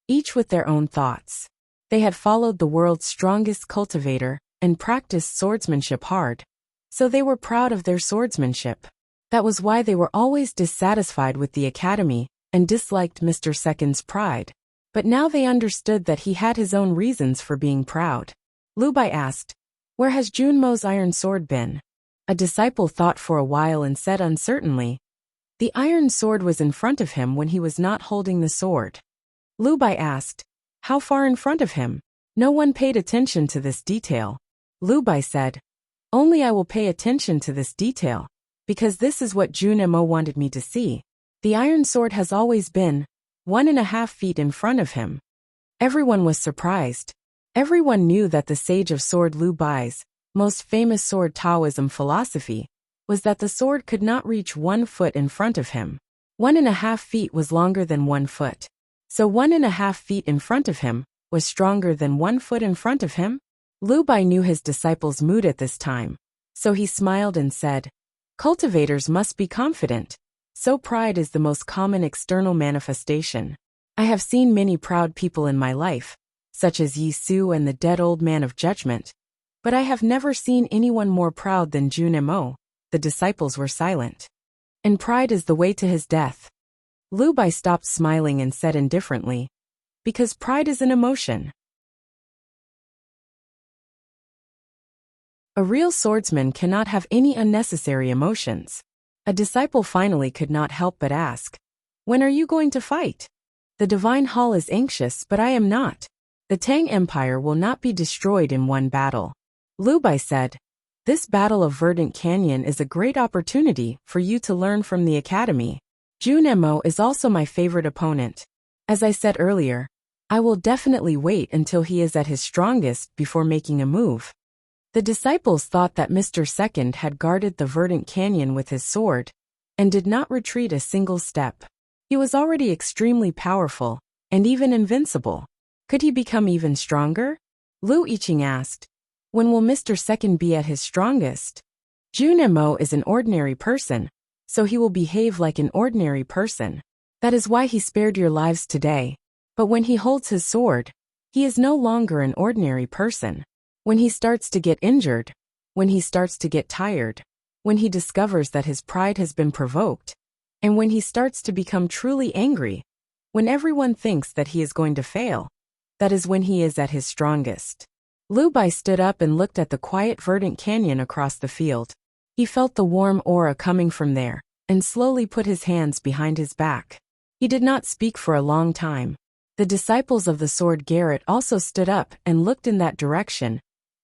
each with their own thoughts. They had followed the world's strongest cultivator and practiced swordsmanship hard, so they were proud of their swordsmanship. That was why they were always dissatisfied with the academy and disliked Mr. Second's pride. But now they understood that he had his own reasons for being proud. Lu Bai asked, "Where has Junmo's iron sword been?" A disciple thought for a while and said uncertainly, "The iron sword was in front of him when he was not holding the sword." Lu Bai asked, "How far in front of him?" No one paid attention to this detail. Lu Bai said, "Only I will pay attention to this detail, because this is what Junemo wanted me to see. The iron sword has always been 1.5 feet in front of him." Everyone was surprised. Everyone knew that the sage of sword Lu Bai's most famous sword Taoism philosophy was that the sword could not reach 1 foot in front of him. 1.5 feet was longer than 1 foot. So 1.5 feet in front of him was stronger than 1 foot in front of him? Lu Bai knew his disciples' mood at this time, so he smiled and said, "Cultivators must be confident. So pride is the most common external manifestation. I have seen many proud people in my life, such as Yi Su and the dead old man of judgment, but I have never seen anyone more proud than Junemo." The disciples were silent. "And pride is the way to his death." Lu Bai stopped smiling and said indifferently, "Because pride is an emotion." A real swordsman cannot have any unnecessary emotions. A disciple finally could not help but ask, "When are you going to fight?" "The divine hall is anxious, but I am not. The Tang Empire will not be destroyed in one battle." Lu Bai said, "This battle of Verdant Canyon is a great opportunity for you to learn from the academy. Junemo is also my favorite opponent. As I said earlier, I will definitely wait until he is at his strongest before making a move." The disciples thought that Mr. Second had guarded the Verdant Canyon with his sword and did not retreat a single step. He was already extremely powerful and even invincible. Could he become even stronger? Lu Yiqing asked, "When will Mr. Second be at his strongest?" Junemo is an ordinary person, so he will behave like an ordinary person. That is why he spared your lives today. But when he holds his sword, he is no longer an ordinary person. When he starts to get injured, when he starts to get tired, when he discovers that his pride has been provoked, and when he starts to become truly angry, when everyone thinks that he is going to fail, that is when he is at his strongest. Lu Bai stood up and looked at the quiet verdant canyon across the field. He felt the warm aura coming from there, and slowly put his hands behind his back. He did not speak for a long time. The disciples of the sword Garrett also stood up and looked in that direction,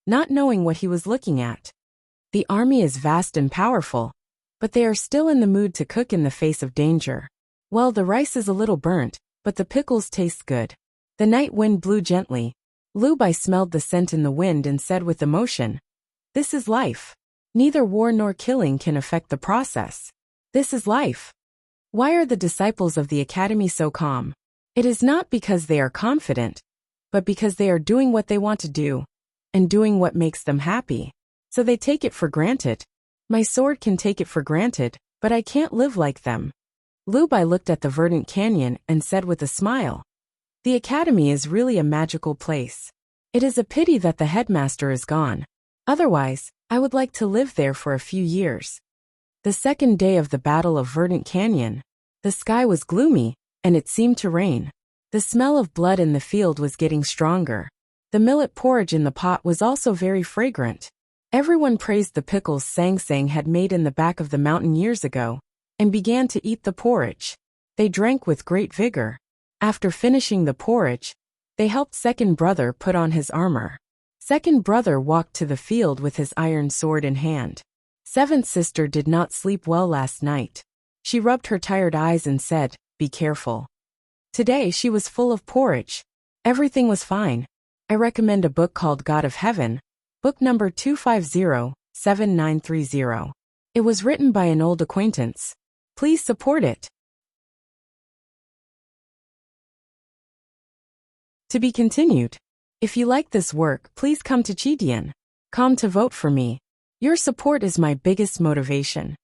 not knowing what he was looking at. The army is vast and powerful, but they are still in the mood to cook in the face of danger. Well, the rice is a little burnt, but the pickles taste good. The night wind blew gently. Lu Bai smelled the scent in the wind and said with emotion, "This is life. Neither war nor killing can affect the process. This is life." Why are the disciples of the academy so calm? It is not because they are confident, but because they are doing what they want to do, and doing what makes them happy. So they take it for granted. My sword can take it for granted, but I can't live like them. Lu Bai looked at the verdant canyon and said with a smile, "The academy is really a magical place. It is a pity that the headmaster is gone. Otherwise, I would like to live there for a few years. The second day of the Battle of Verdant Canyon. The sky was gloomy, and it seemed to rain. The smell of blood in the field was getting stronger. The millet porridge in the pot was also very fragrant. Everyone praised the pickles Sang Sang had made in the back of the mountain years ago, and began to eat the porridge. They drank with great vigor. After finishing the porridge, they helped second brother put on his armor. Second brother walked to the field with his iron sword in hand. Seventh sister did not sleep well last night. She rubbed her tired eyes and said, "Be careful." Today she was full of porridge. Everything was fine. I recommend a book called God of Heaven, book number 250-7930. It was written by an old acquaintance. Please support it. To be continued. If you like this work, please come to Chidian.com to vote for me. Your support is my biggest motivation.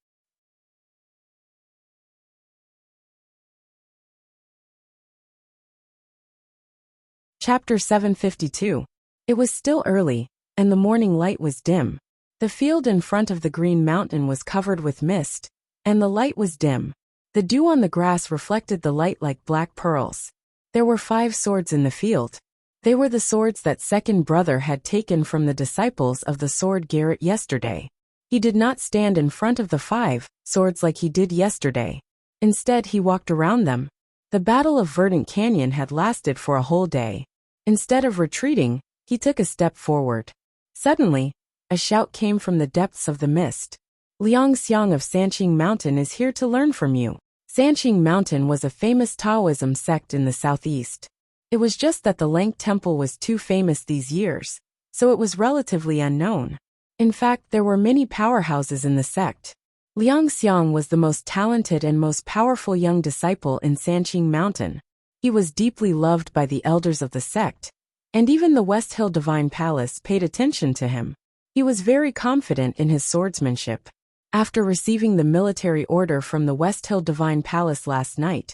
Chapter 752. It was still early, and the morning light was dim. The field in front of the green mountain was covered with mist, and the light was dim. The dew on the grass reflected the light like black pearls. There were 5 swords in the field. They were the swords that second brother had taken from the disciples of the sword Garrett yesterday. He did not stand in front of the 5 swords like he did yesterday. Instead, he walked around them. The Battle of Verdant Canyon had lasted for a whole day. Instead of retreating, he took a step forward. Suddenly, a shout came from the depths of the mist. Liang Xiang of Sanqing Mountain is here to learn from you. Sanqing Mountain was a famous Taoism sect in the southeast. It was just that the Lang Temple was too famous these years, so it was relatively unknown. In fact, there were many powerhouses in the sect. Liang Xiang was the most talented and most powerful young disciple in Sanqing Mountain. He was deeply loved by the elders of the sect, and even the West Hill Divine Palace paid attention to him. He was very confident in his swordsmanship. After receiving the military order from the West Hill Divine Palace last night,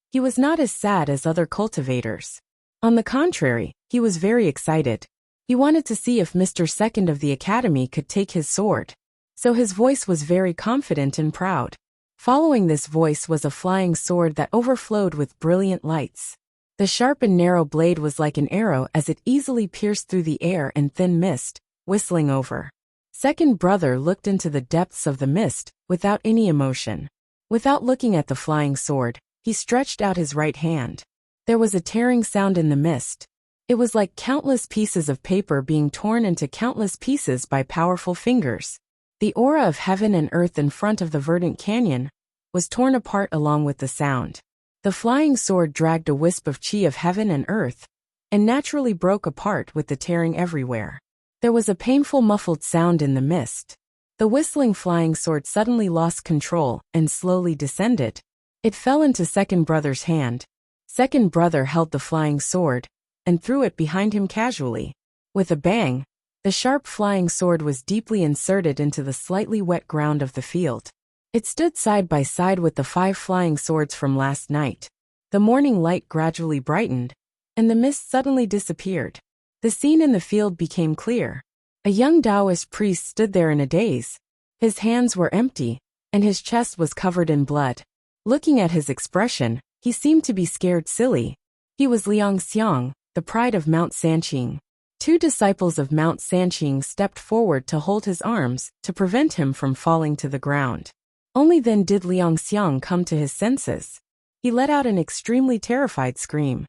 he was not as sad as other cultivators. On the contrary, he was very excited. He wanted to see if Mr. Second of the Academy could take his sword. So his voice was very confident and proud. Following this voice was a flying sword that overflowed with brilliant lights. The sharp and narrow blade was like an arrow as it easily pierced through the air and thin mist, whistling over. Second brother looked into the depths of the mist, without any emotion. Without looking at the flying sword, he stretched out his right hand. There was a tearing sound in the mist. It was like countless pieces of paper being torn into countless pieces by powerful fingers. The aura of heaven and earth in front of the Verdant Canyon was torn apart along with the sound. The flying sword dragged a wisp of chi of heaven and earth, and naturally broke apart with the tearing everywhere. There was a painful muffled sound in the mist. The whistling flying sword suddenly lost control and slowly descended. It fell into second brother's hand. Second brother held the flying sword and threw it behind him casually. With a bang, the sharp flying sword was deeply inserted into the slightly wet ground of the field. It stood side by side with the 5 flying swords from last night. The morning light gradually brightened, and the mist suddenly disappeared. The scene in the field became clear. A young Taoist priest stood there in a daze. His hands were empty, and his chest was covered in blood. Looking at his expression, he seemed to be scared silly. He was Liang Xiang, the pride of Mount Sanqing. 2 disciples of Mount Sanqing stepped forward to hold his arms to prevent him from falling to the ground. Only then did Liang Xiang come to his senses. He let out an extremely terrified scream.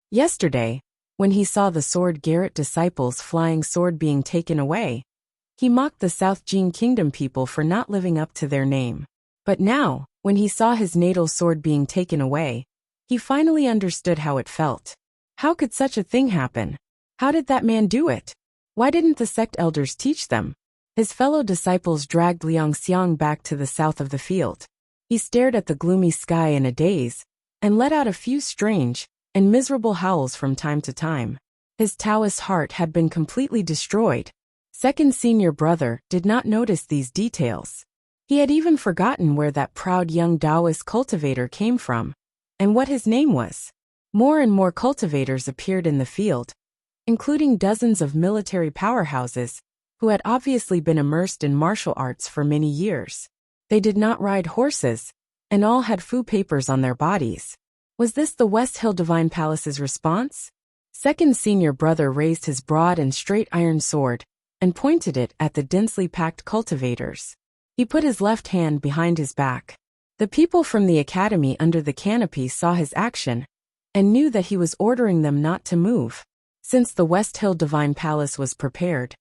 Yesterday, when he saw the sword Garrett disciples' flying sword being taken away, he mocked the South Jing Kingdom people for not living up to their name. But now, when he saw his natal sword being taken away, he finally understood how it felt. How could such a thing happen? How did that man do it? Why didn't the sect elders teach them? His fellow disciples dragged Liang Xiang back to the south of the field. He stared at the gloomy sky in a daze, and let out a few strange and miserable howls from time to time. His Taoist heart had been completely destroyed. Second senior brother did not notice these details. He had even forgotten where that proud young Taoist cultivator came from, and what his name was. More and more cultivators appeared in the field, including dozens of military powerhouses, who had obviously been immersed in martial arts for many years. They did not ride horses, and all had fu papers on their bodies. Was this the West Hill Divine Palace's response? Second senior brother raised his broad and straight iron sword and pointed it at the densely packed cultivators. He put his left hand behind his back. The people from the academy under the canopy saw his action and knew that he was ordering them not to move. Since the West Hill Divine Palace was prepared,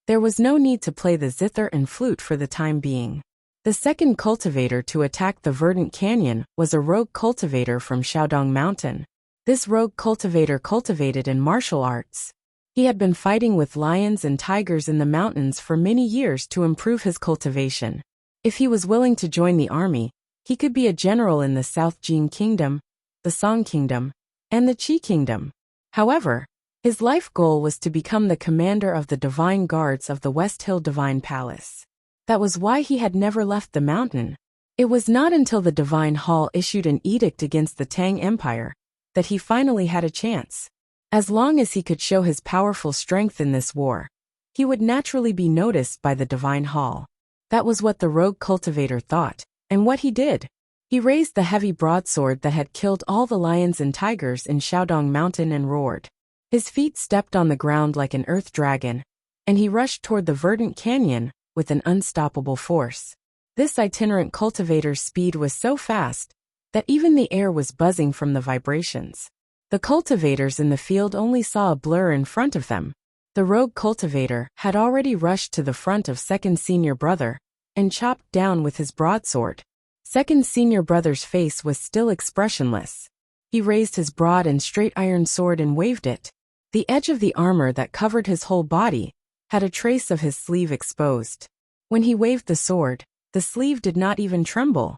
there was no need to play the zither and flute for the time being. The second cultivator to attack the verdant canyon was a rogue cultivator from Shaodong Mountain. This rogue cultivator cultivated in martial arts. He had been fighting with lions and tigers in the mountains for many years to improve his cultivation. If he was willing to join the army, he could be a general in the South Jing Kingdom, the Song Kingdom, and the Qi Kingdom. However, his life goal was to become the commander of the Divine Guards of the West Hill Divine Palace. That was why he had never left the mountain. It was not until the Divine Hall issued an edict against the Tang Empire that he finally had a chance. As long as he could show his powerful strength in this war, he would naturally be noticed by the Divine Hall. That was what the rogue cultivator thought, and what he did. He raised the heavy broadsword that had killed all the lions and tigers in Shaodong Mountain and roared. His feet stepped on the ground like an earth dragon, and he rushed toward the verdant canyon with an unstoppable force. This itinerant cultivator's speed was so fast that even the air was buzzing from the vibrations. The cultivators in the field only saw a blur in front of them. The rogue cultivator had already rushed to the front of second senior brother and chopped down with his broadsword. Second senior brother's face was still expressionless. He raised his broad and straight iron sword and waved it. The edge of the armor that covered his whole body had a trace of his sleeve exposed. When he waved the sword, the sleeve did not even tremble.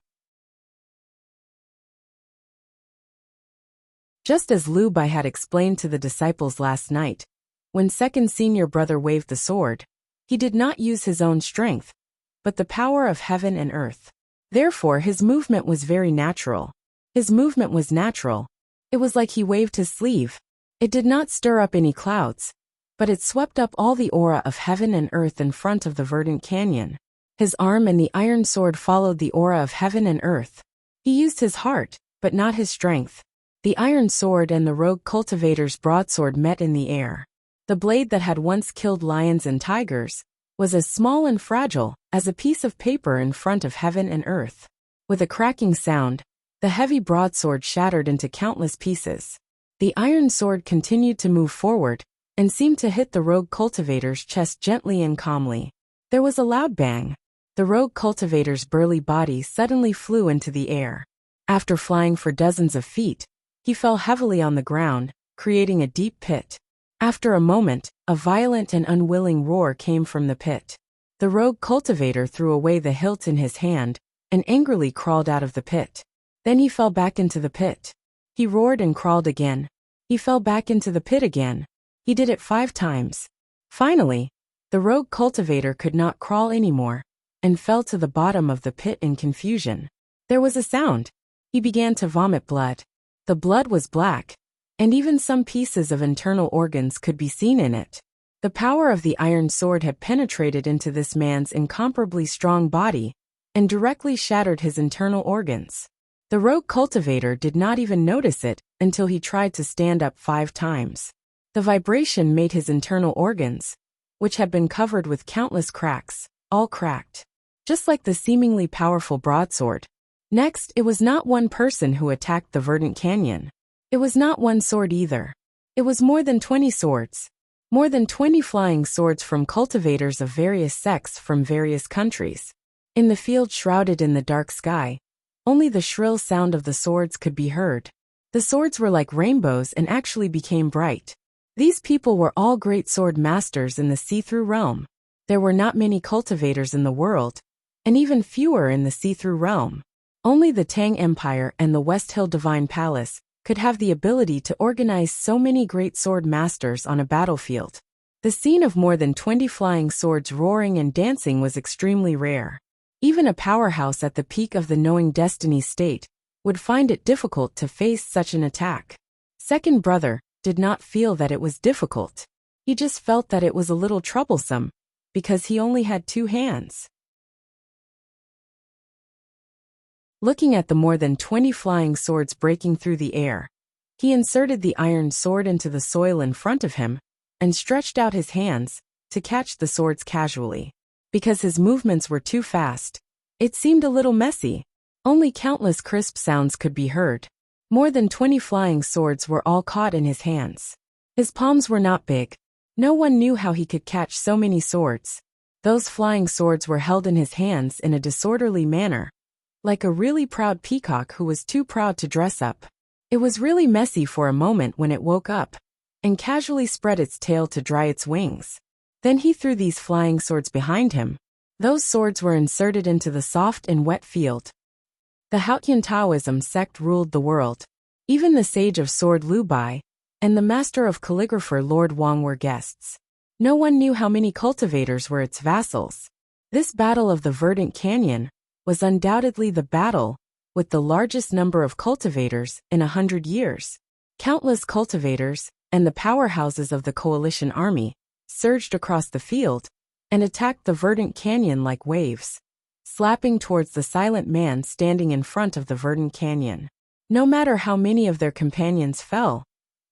Just as Liu Bai had explained to the disciples last night, when second senior brother waved the sword, he did not use his own strength, but the power of heaven and earth. Therefore his movement was very natural. His movement was natural. It was like he waved his sleeve. It did not stir up any clouds, but it swept up all the aura of heaven and earth in front of the verdant canyon. His arm and the iron sword followed the aura of heaven and earth. He used his heart, but not his strength. The iron sword and the rogue cultivator's broadsword met in the air. The blade that had once killed lions and tigers was as small and fragile as a piece of paper in front of heaven and earth. With a cracking sound, the heavy broadsword shattered into countless pieces. The iron sword continued to move forward and seemed to hit the rogue cultivator's chest gently and calmly. There was a loud bang. The rogue cultivator's burly body suddenly flew into the air. After flying for dozens of feet, he fell heavily on the ground, creating a deep pit. After a moment, a violent and unwilling roar came from the pit. The rogue cultivator threw away the hilt in his hand and angrily crawled out of the pit. Then he fell back into the pit. He roared and crawled again. He fell back into the pit again. He did it 5 times. Finally, the rogue cultivator could not crawl anymore and fell to the bottom of the pit in confusion. There was a sound. He began to vomit blood. The blood was black, and even some pieces of internal organs could be seen in it. The power of the iron sword had penetrated into this man's incomparably strong body and directly shattered his internal organs. The rogue cultivator did not even notice it until he tried to stand up 5 times. The vibration made his internal organs, which had been covered with countless cracks, all cracked. Just like the seemingly powerful broadsword. Next, it was not one person who attacked the verdant canyon. It was not one sword either. It was more than 20 swords. More than 20 flying swords from cultivators of various sects from various countries. In the field shrouded in the dark sky, only the shrill sound of the swords could be heard. The swords were like rainbows and actually became bright. These people were all great sword masters in the see-through realm. There were not many cultivators in the world, and even fewer in the see-through realm. Only the Tang Empire and the West Hill Divine Palace could have the ability to organize so many great sword masters on a battlefield. The scene of more than 20 flying swords roaring and dancing was extremely rare. Even a powerhouse at the peak of the knowing destiny state would find it difficult to face such an attack. Second brother did not feel that it was difficult. He just felt that it was a little troublesome, because he only had 2 hands. Looking at the more than 20 flying swords breaking through the air, he inserted the iron sword into the soil in front of him, and stretched out his hands to catch the swords casually. Because his movements were too fast, it seemed a little messy. Only countless crisp sounds could be heard. More than 20 flying swords were all caught in his hands. His palms were not big. No one knew how he could catch so many swords. Those flying swords were held in his hands in a disorderly manner, like a really proud peacock who was too proud to dress up. It was really messy for a moment when it woke up, and casually spread its tail to dry its wings. Then he threw these flying swords behind him. Those swords were inserted into the soft and wet field. The Hautian Taoism sect ruled the world. Even the sage of sword Liu Bai and the master of calligrapher Lord Wang were guests. No one knew how many cultivators were its vassals. This battle of the Verdant Canyon was undoubtedly the battle with the largest number of cultivators in 100 years. Countless cultivators and the powerhouses of the coalition army surged across the field and attacked the Verdant Canyon like waves, slapping towards the silent man standing in front of the Verdant Canyon. No matter how many of their companions fell,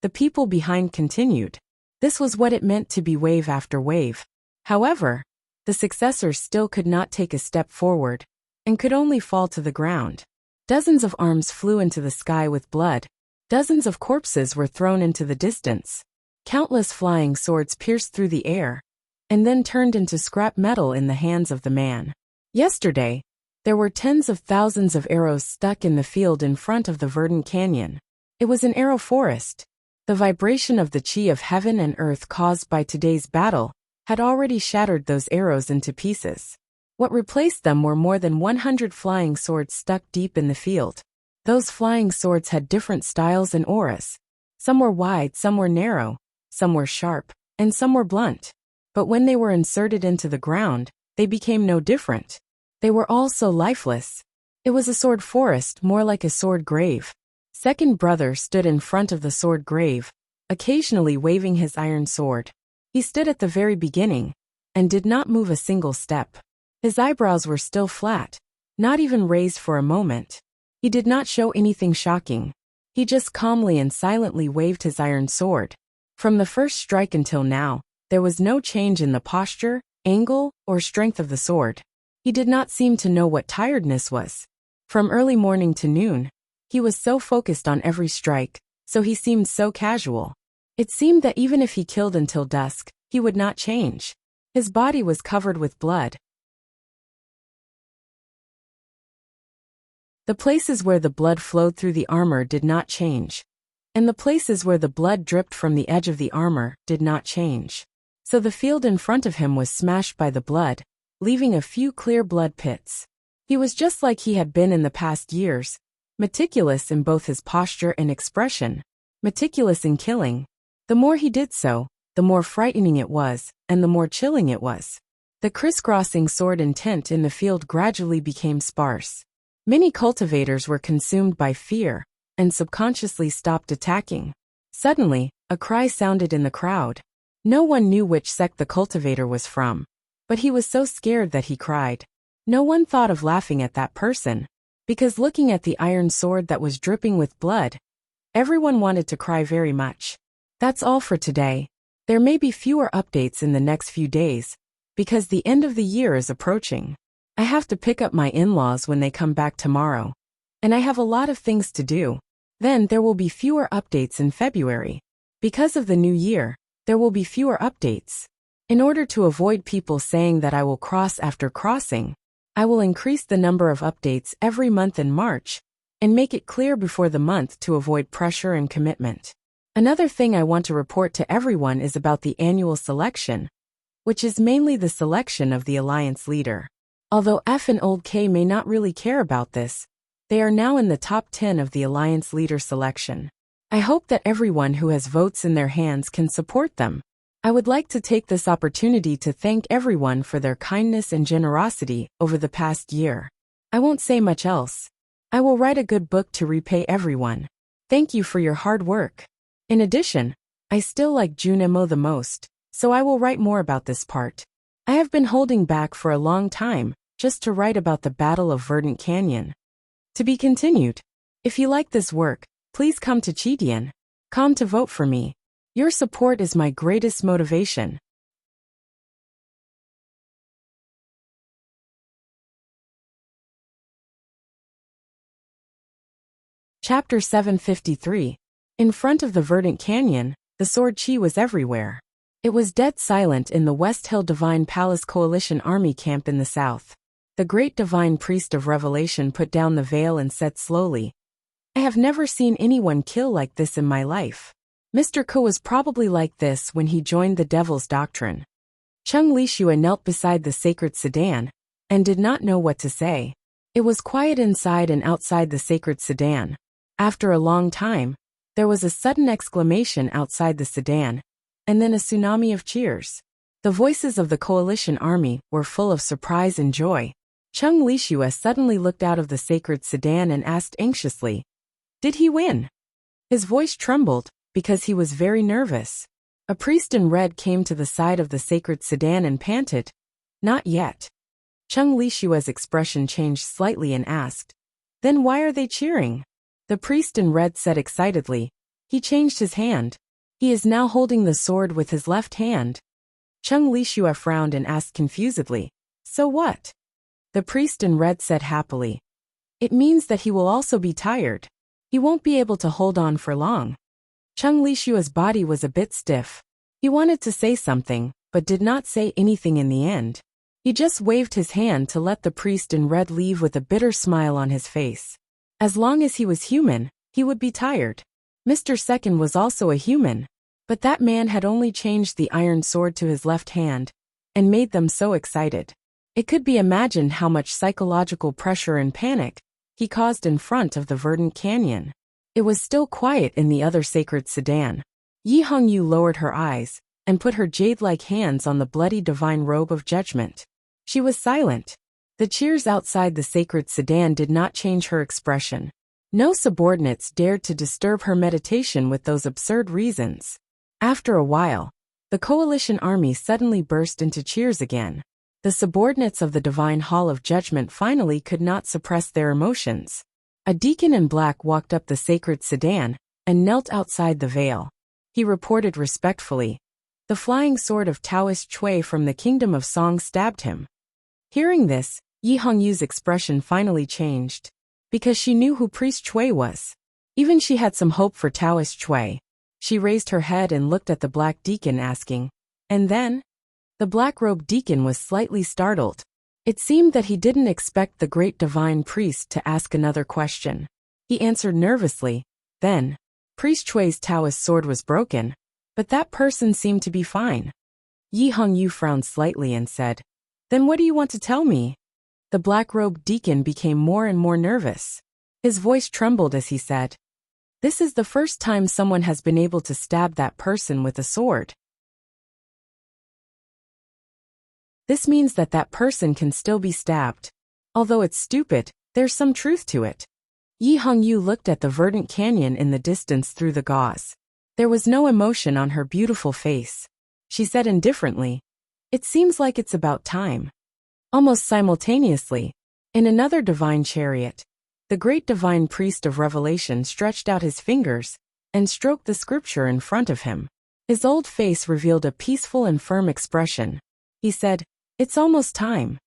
the people behind continued. This was what it meant to be wave after wave. However, the successors still could not take a step forward, and could only fall to the ground. Dozens of arms flew into the sky with blood. Dozens of corpses were thrown into the distance. Countless flying swords pierced through the air, and then turned into scrap metal in the hands of the man. Yesterday, there were tens of thousands of arrows stuck in the field in front of the Verdant Canyon. It was an arrow forest. The vibration of the chi of heaven and earth caused by today's battle had already shattered those arrows into pieces. What replaced them were more than 100 flying swords stuck deep in the field. Those flying swords had different styles and auras. Some were wide, some were narrow, some were sharp, and some were blunt. But when they were inserted into the ground, they became no different. They were all so lifeless. It was a sword forest, more like a sword grave. Second brother stood in front of the sword grave, occasionally waving his iron sword. He stood at the very beginning, and did not move a single step. His eyebrows were still flat, not even raised for a moment. He did not show anything shocking. He just calmly and silently waved his iron sword. From the first strike until now, there was no change in the posture, angle, or strength of the sword. He did not seem to know what tiredness was. From early morning to noon, he was so focused on every strike, so he seemed so casual. It seemed that even if he killed until dusk, he would not change. His body was covered with blood. The places where the blood flowed through the armor did not change, and the places where the blood dripped from the edge of the armor did not change. So the field in front of him was smashed by the blood, leaving a few clear blood pits. He was just like he had been in the past years, meticulous in both his posture and expression, meticulous in killing. The more he did so, the more frightening it was, and the more chilling it was. The crisscrossing sword intent in the field gradually became sparse. Many cultivators were consumed by fear, and subconsciously stopped attacking. Suddenly, a cry sounded in the crowd. No one knew which sect the cultivator was from, but he was so scared that he cried. No one thought of laughing at that person, because looking at the iron sword that was dripping with blood, everyone wanted to cry very much. That's all for today. There may be fewer updates in the next few days, because the end of the year is approaching. I have to pick up my in-laws when they come back tomorrow, and I have a lot of things to do. Then there will be fewer updates in February. Because of the new year, there will be fewer updates. In order to avoid people saying that I will cross after crossing, I will increase the number of updates every month in March, and make it clear before the month to avoid pressure and commitment. Another thing I want to report to everyone is about the annual selection, which is mainly the selection of the alliance leader. Although F and Old K may not really care about this, they are now in the top 10 of the alliance leader selection. I hope that everyone who has votes in their hands can support them. I would like to take this opportunity to thank everyone for their kindness and generosity over the past year. I won't say much else. I will write a good book to repay everyone. Thank you for your hard work. In addition, I still like Junimo the most. so I will write more about this part. I have been holding back for a long time, just to write about the Battle of Verdant Canyon. To be continued. If you like this work, please come to Chidian.com to vote for me. Your support is my greatest motivation. Chapter 753. In front of the Verdant Canyon, the sword chi was everywhere. It was dead silent in the West Hill Divine Palace Coalition Army camp in the south. The great divine priest of Revelation put down the veil and said slowly, I have never seen anyone kill like this in my life. Mr. Ko was probably like this when he joined the Devil's Doctrine. Chung Lishua knelt beside the sacred sedan and did not know what to say. It was quiet inside and outside the sacred sedan. After a long time, there was a sudden exclamation outside the sedan, and then a tsunami of cheers. The voices of the coalition army were full of surprise and joy. Chung Lishua suddenly looked out of the sacred sedan and asked anxiously, Did he win? His voice trembled, because he was very nervous. A priest in red came to the side of the sacred sedan and panted, Not yet. Chung Lishua's expression changed slightly and asked, Then why are they cheering? The priest in red said excitedly, He changed his hand. He is now holding the sword with his left hand. Chung Lishua frowned and asked confusedly, So what? The priest in red said happily, It means that he will also be tired. He won't be able to hold on for long. Chung Lishua's body was a bit stiff. He wanted to say something, but did not say anything in the end. He just waved his hand to let the priest in red leave with a bitter smile on his face. As long as he was human, he would be tired. Mr. Second was also a human, but that man had only changed the iron sword to his left hand, and made them so excited. It could be imagined how much psychological pressure and panic he caused in front of the Verdant Canyon. It was still quiet in the other sacred sedan. Yi Hongyu lowered her eyes, and put her jade-like hands on the bloody divine robe of judgment. She was silent. The cheers outside the sacred sedan did not change her expression. No subordinates dared to disturb her meditation with those absurd reasons. After a while, the coalition army suddenly burst into cheers again. The subordinates of the Divine Hall of Judgment finally could not suppress their emotions. A deacon in black walked up the sacred sedan and knelt outside the veil. He reported respectfully, The flying sword of Taoist Chui from the Kingdom of Song stabbed him. Hearing this, Yi Hongyu's expression finally changed. Because she knew who Priest Chui was. Even she had some hope for Taoist Chui. She raised her head and looked at the black deacon asking, And then? The black-robed deacon was slightly startled. It seemed that he didn't expect the great divine priest to ask another question. He answered nervously, Then, Priest Chui's Taoist sword was broken, but that person seemed to be fine. Yi Hongyu frowned slightly and said, Then what do you want to tell me? The black-robed deacon became more and more nervous. His voice trembled as he said, This is the first time someone has been able to stab that person with a sword. This means that that person can still be stabbed. Although it's stupid, there's some truth to it. Yi Hongyu looked at the verdant canyon in the distance through the gauze. There was no emotion on her beautiful face. She said indifferently, It seems like it's about time. Almost simultaneously, in another divine chariot, the great divine priest of Revelation stretched out his fingers and stroked the scripture in front of him. His old face revealed a peaceful and firm expression. He said, It's almost time.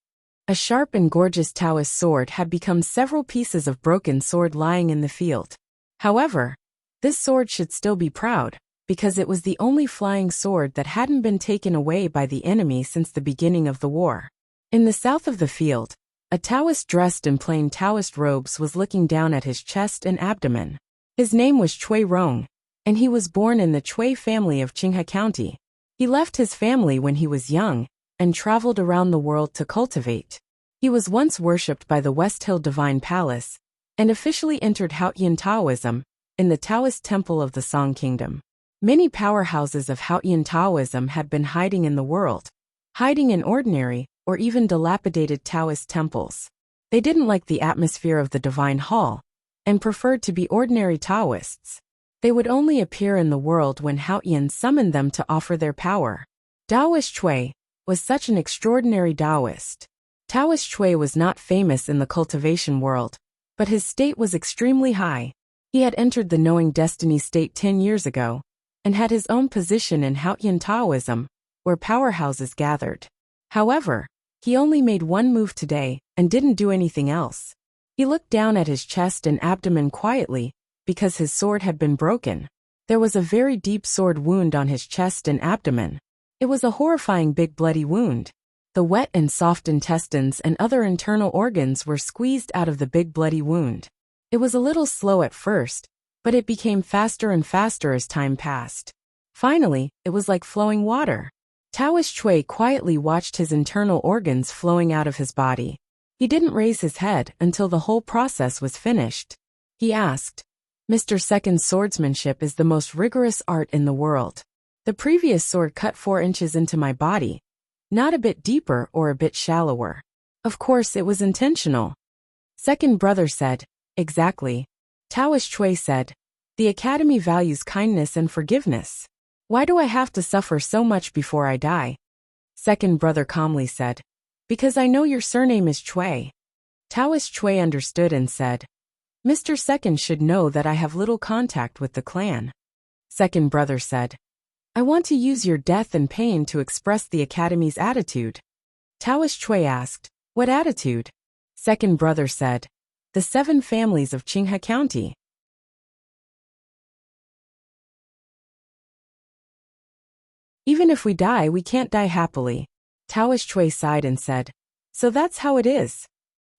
A sharp and gorgeous Taoist sword had become several pieces of broken sword lying in the field. However, this sword should still be proud, because it was the only flying sword that hadn't been taken away by the enemy since the beginning of the war. In the south of the field, a Taoist dressed in plain Taoist robes was looking down at his chest and abdomen. His name was Chui Rong, and he was born in the Chui family of Qinghe County. He left his family when he was young, and traveled around the world to cultivate. He was once worshipped by the West Hill Divine Palace, and officially entered Haotian Taoism, in the Taoist Temple of the Song Kingdom. Many powerhouses of Haotian Taoism had been hiding in the world, hiding in ordinary, or even dilapidated Taoist temples. They didn't like the atmosphere of the Divine Hall, and preferred to be ordinary Taoists. They would only appear in the world when Haotian summoned them to offer their power. Taoist Chui was such an extraordinary Taoist. Taoist Chui was not famous in the cultivation world, but his state was extremely high. He had entered the knowing destiny state 10 years ago, and had his own position in Haotian Taoism, where powerhouses gathered. However, he only made one move today and didn't do anything else. He looked down at his chest and abdomen quietly, because his sword had been broken. There was a very deep sword wound on his chest and abdomen. It was a horrifying big bloody wound. The wet and soft intestines and other internal organs were squeezed out of the big bloody wound. It was a little slow at first, but it became faster and faster as time passed. Finally, it was like flowing water. Taoist Chui quietly watched his internal organs flowing out of his body. He didn't raise his head until the whole process was finished. He asked, "Mr. Second's swordsmanship is the most rigorous art in the world. The previous sword cut 4 inches into my body, not a bit deeper or a bit shallower. Of course, it was intentional." Second brother said, "Exactly." Taoist Chui said, "The Academy values kindness and forgiveness. Why do I have to suffer so much before I die?" Second brother calmly said, "Because I know your surname is Chui." Taoist Chui understood and said, "Mr. Second should know that I have little contact with the clan." Second brother said, "I want to use your death and pain to express the Academy's attitude." Taoist Chui asked, "What attitude?" Second brother said, "The 7 families of Qinghe County." "Even if we die, we can't die happily." Taoist Chui sighed and said, "So that's how it is."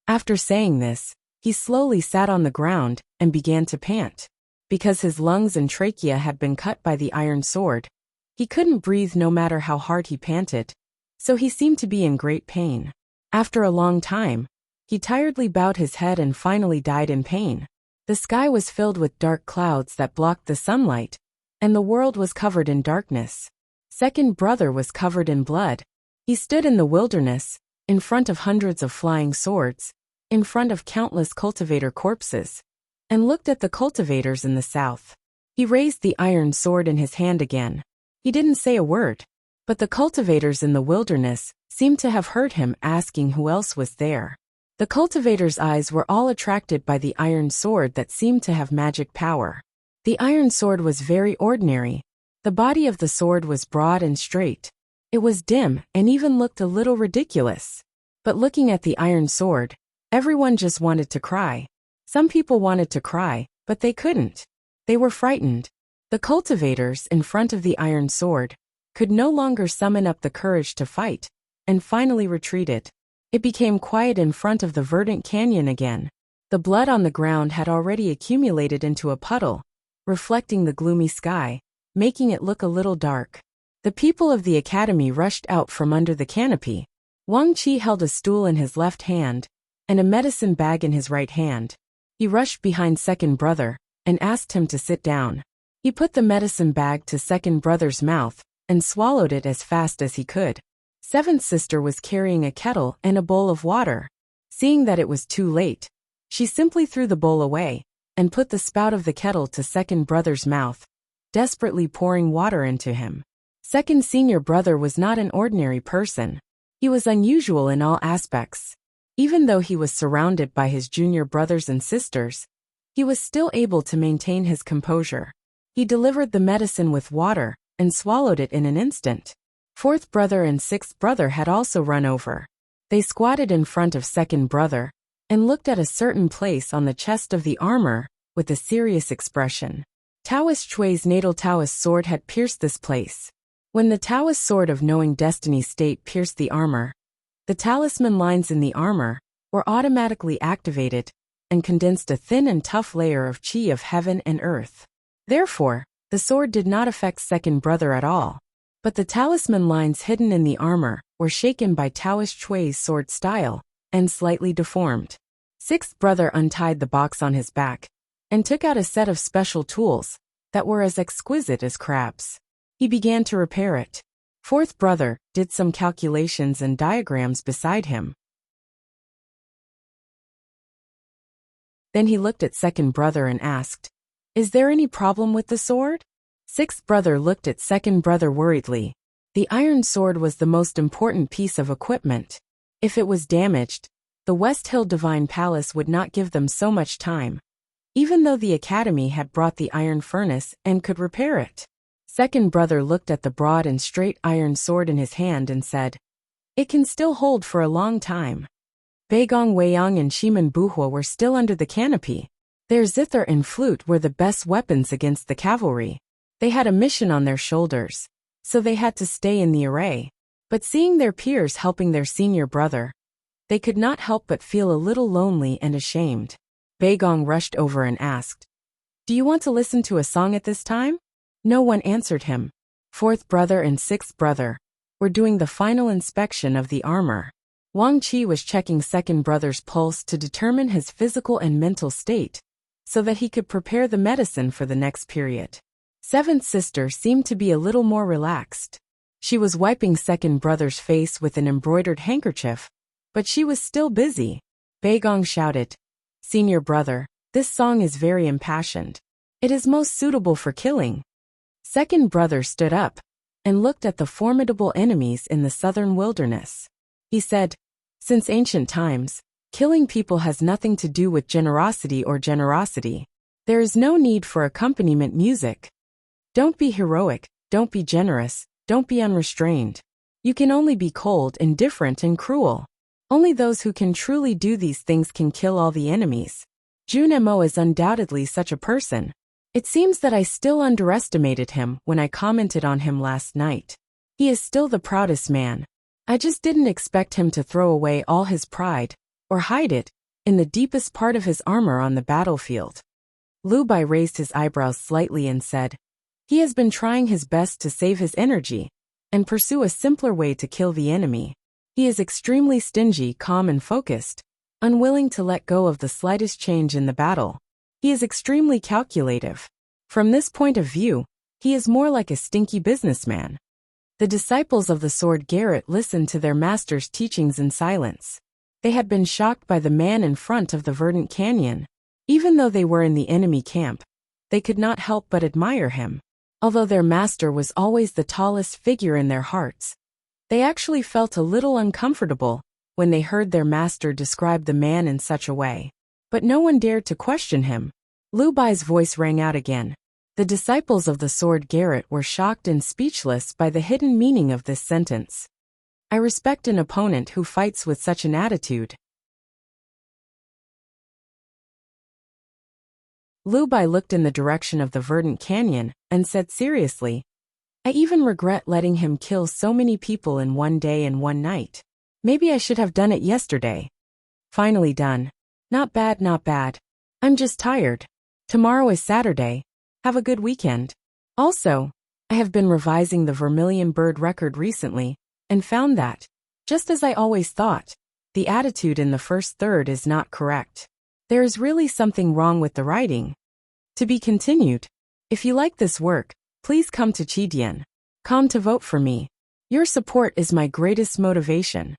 After saying this, he slowly sat on the ground and began to pant. Because his lungs and trachea had been cut by the iron sword, he couldn't breathe no matter how hard he panted, so he seemed to be in great pain. After a long time, he tiredly bowed his head and finally died in pain. The sky was filled with dark clouds that blocked the sunlight, and the world was covered in darkness. Second brother was covered in blood. He stood in the wilderness, in front of hundreds of flying swords, in front of countless cultivator corpses, and looked at the cultivators in the south. He raised the iron sword in his hand again. He didn't say a word, but the cultivators in the wilderness seemed to have heard him asking who else was there. The cultivators' eyes were all attracted by the iron sword that seemed to have magic power. The iron sword was very ordinary. The body of the sword was broad and straight. It was dim and even looked a little ridiculous. But looking at the iron sword, everyone just wanted to cry. Some people wanted to cry, but they couldn't. They were frightened. The cultivators in front of the iron sword could no longer summon up the courage to fight, and finally retreated. It became quiet in front of the verdant canyon again. The blood on the ground had already accumulated into a puddle, reflecting the gloomy sky, making it look a little dark. The people of the academy rushed out from under the canopy. Wang Qi held a stool in his left hand and a medicine bag in his right hand. He rushed behind second brother and asked him to sit down. He put the medicine bag to second brother's mouth and swallowed it as fast as he could. Seventh sister was carrying a kettle and a bowl of water. Seeing that it was too late, she simply threw the bowl away and put the spout of the kettle to second brother's mouth, desperately pouring water into him. Second senior brother was not an ordinary person. He was unusual in all aspects. Even though he was surrounded by his junior brothers and sisters, he was still able to maintain his composure. He delivered the medicine with water and swallowed it in an instant. Fourth brother and sixth brother had also run over. They squatted in front of second brother and looked at a certain place on the chest of the armor with a serious expression. Taoist Chui's natal Taoist sword had pierced this place. When the Taoist sword of knowing destiny state pierced the armor, the talisman lines in the armor were automatically activated and condensed a thin and tough layer of qi of heaven and earth. Therefore, the sword did not affect second brother at all. But the talisman lines hidden in the armor were shaken by Taoist Chui's sword style and slightly deformed. Sixth brother untied the box on his back and took out a set of special tools that were as exquisite as crabs. He began to repair it. Fourth brother did some calculations and diagrams beside him. Then he looked at second brother and asked, "Is there any problem with the sword?" Sixth brother looked at second brother worriedly. The iron sword was the most important piece of equipment. If it was damaged, the West Hill Divine Palace would not give them so much time, even though the Academy had brought the iron furnace and could repair it. Second brother looked at the broad and straight iron sword in his hand and said, "It can still hold for a long time." Baigong Weiyang and Shiman Buhua were still under the canopy. Their zither and flute were the best weapons against the cavalry. They had a mission on their shoulders, so they had to stay in the array. But seeing their peers helping their senior brother, they could not help but feel a little lonely and ashamed. Baigong rushed over and asked, "Do you want to listen to a song at this time?" No one answered him. Fourth brother and sixth brother were doing the final inspection of the armor. Wang Qi was checking second brother's pulse to determine his physical and mental state, so that he could prepare the medicine for the next period. Seventh sister seemed to be a little more relaxed. She was wiping second brother's face with an embroidered handkerchief, but she was still busy. Baigong shouted, "Senior brother, this song is very impassioned. It is most suitable for killing." Second brother stood up and looked at the formidable enemies in the southern wilderness. He said, "Since ancient times, killing people has nothing to do with generosity or generosity. There is no need for accompaniment music. Don't be heroic, don't be generous, don't be unrestrained. You can only be cold, indifferent, and cruel. Only those who can truly do these things can kill all the enemies. Jun Mo is undoubtedly such a person. It seems that I still underestimated him when I commented on him last night. He is still the proudest man. I just didn't expect him to throw away all his pride, or hide it, in the deepest part of his armor on the battlefield." Lu Bai raised his eyebrows slightly and said, "He has been trying his best to save his energy, and pursue a simpler way to kill the enemy. He is extremely stingy, calm and focused, unwilling to let go of the slightest change in the battle. He is extremely calculative. From this point of view, he is more like a stinky businessman." The disciples of the sword Garrett listened to their master's teachings in silence. They had been shocked by the man in front of the verdant canyon. Even though they were in the enemy camp, they could not help but admire him. Although their master was always the tallest figure in their hearts, they actually felt a little uncomfortable when they heard their master describe the man in such a way. But no one dared to question him. Lu Bai's voice rang out again. The disciples of the sword Garrett were shocked and speechless by the hidden meaning of this sentence. I respect an opponent who fights with such an attitude. Lu Bai looked in the direction of the verdant canyon and said seriously, "I even regret letting him kill so many people in one day and one night. Maybe I should have done it yesterday. Finally done. Not bad, not bad. I'm just tired. Tomorrow is Saturday. Have a good weekend." Also, I have been revising the Vermilion Bird record recently, and found that, just as I always thought, the attitude in the first third is not correct. There is really something wrong with the writing. To be continued. If you like this work, please come to Chidian.com to vote for me. Your support is my greatest motivation.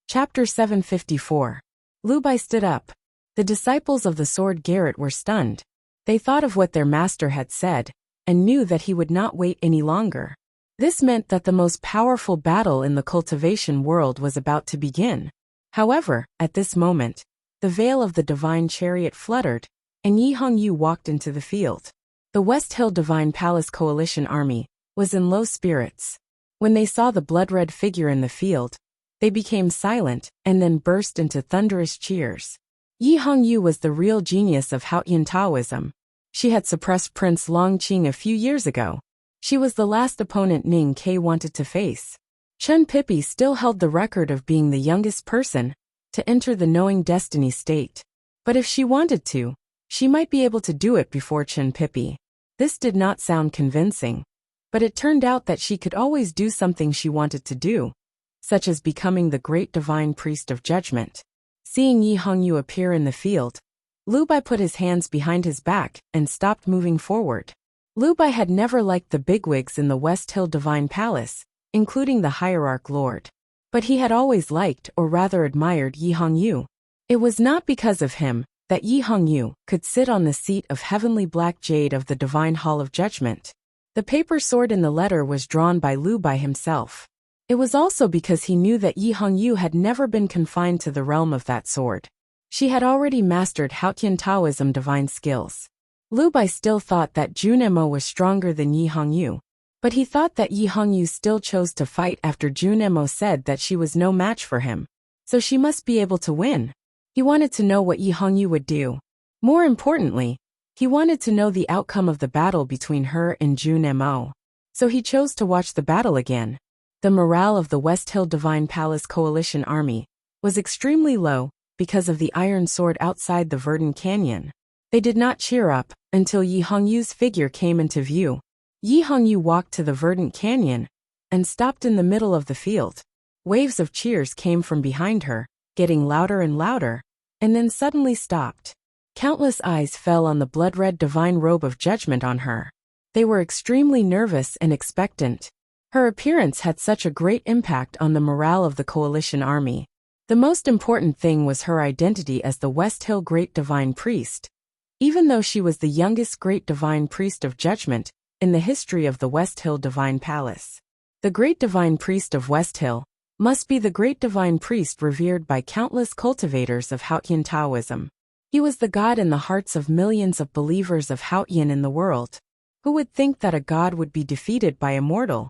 Chapter 754. Lu Bai stood up. The disciples of the sword Garrett were stunned. They thought of what their master had said, and knew that he would not wait any longer. This meant that the most powerful battle in the cultivation world was about to begin. However, at this moment, the veil of the divine chariot fluttered, and Yi Hongyu walked into the field. The West Hill Divine Palace Coalition army was in low spirits. When they saw the blood-red figure in the field, they became silent and then burst into thunderous cheers. Yi Hongyu was the real genius of Haotian Taoism. She had suppressed Prince Long Qing a few years ago. She was the last opponent Ning Ke wanted to face. Chen Pippi still held the record of being the youngest person to enter the knowing destiny state. But if she wanted to, she might be able to do it before Chen Pippi. This did not sound convincing, but it turned out that she could always do something she wanted to do, such as becoming the great divine priest of judgment. Seeing Yi Hongyu appear in the field, Lu Bai put his hands behind his back and stopped moving forward. Lu Bai had never liked the bigwigs in the West Hill Divine Palace, including the hierarch lord. But he had always liked or rather admired Yi Hongyu. It was not because of him that Yi Hongyu could sit on the seat of heavenly black jade of the divine hall of judgment. The paper sword in the letter was drawn by Lu Bai himself. It was also because he knew that Yi Hongyu had never been confined to the realm of that sword. She had already mastered Haotian Taoism divine skills. Lu Bai still thought that Junemo was stronger than Yi Hongyu, but he thought that Yi Hongyu still chose to fight after Junemo said that she was no match for him. So she must be able to win. He wanted to know what Yi Hongyu would do. More importantly, he wanted to know the outcome of the battle between her and Junemo. So he chose to watch the battle again. The morale of the West Hill Divine Palace Coalition Army was extremely low because of the iron sword outside the Verdant Canyon. They did not cheer up until Yi Hongyu's figure came into view. Yi Hongyu walked to the Verdant Canyon and stopped in the middle of the field. Waves of cheers came from behind her, getting louder and louder, and then suddenly stopped. Countless eyes fell on the blood-red divine robe of judgment on her. They were extremely nervous and expectant. Her appearance had such a great impact on the morale of the coalition army. The most important thing was her identity as the West Hill Great Divine Priest. Even though she was the youngest Great Divine Priest of Judgment in the history of the West Hill Divine Palace. The Great Divine Priest of West Hill must be the Great Divine Priest revered by countless cultivators of Haotian Taoism. He was the god in the hearts of millions of believers of Haotian in the world. Who would think that a god would be defeated by a mortal?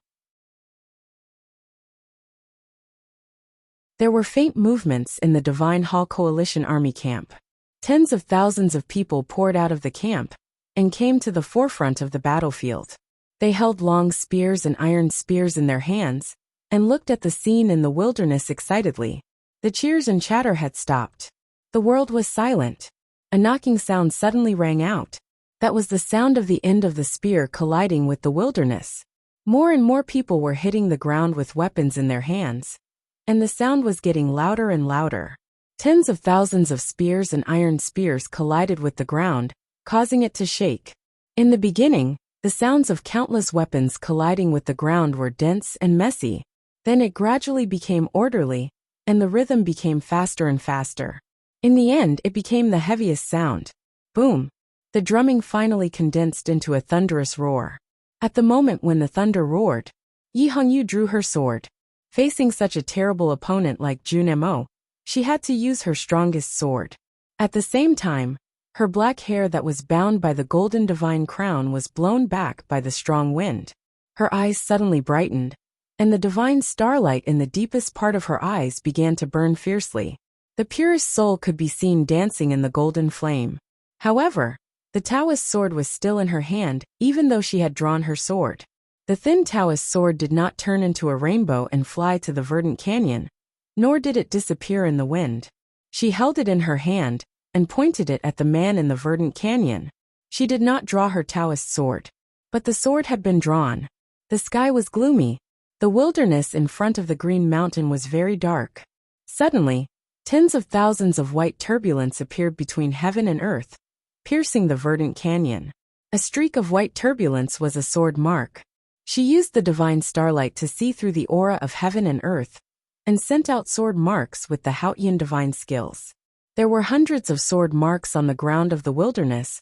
There were faint movements in the Divine Hall Coalition Army camp. Tens of thousands of people poured out of the camp and came to the forefront of the battlefield. They held long spears and iron spears in their hands and looked at the scene in the wilderness excitedly. The cheers and chatter had stopped. The world was silent. A knocking sound suddenly rang out. That was the sound of the end of the spear colliding with the wilderness. More and more people were hitting the ground with weapons in their hands, and the sound was getting louder and louder. Tens of thousands of spears and iron spears collided with the ground, causing it to shake. In the beginning, the sounds of countless weapons colliding with the ground were dense and messy. Then it gradually became orderly, and the rhythm became faster and faster. In the end, it became the heaviest sound. Boom! The drumming finally condensed into a thunderous roar. At the moment when the thunder roared, Yi Hongyu drew her sword. Facing such a terrible opponent like Junemo, she had to use her strongest sword. At the same time, her black hair that was bound by the golden divine crown was blown back by the strong wind. Her eyes suddenly brightened, and the divine starlight in the deepest part of her eyes began to burn fiercely. The purest soul could be seen dancing in the golden flame. However, the Taoist sword was still in her hand, even though she had drawn her sword. The thin Taoist sword did not turn into a rainbow and fly to the verdant canyon, nor did it disappear in the wind. She held it in her hand and pointed it at the man in the verdant canyon. She did not draw her Taoist sword, but the sword had been drawn. The sky was gloomy. The wilderness in front of the green mountain was very dark. Suddenly, tens of thousands of white turbulence appeared between heaven and earth, piercing the verdant canyon. A streak of white turbulence was a sword mark. She used the divine starlight to see through the aura of heaven and earth, and sent out sword marks with the Haotian divine skills. There were hundreds of sword marks on the ground of the wilderness,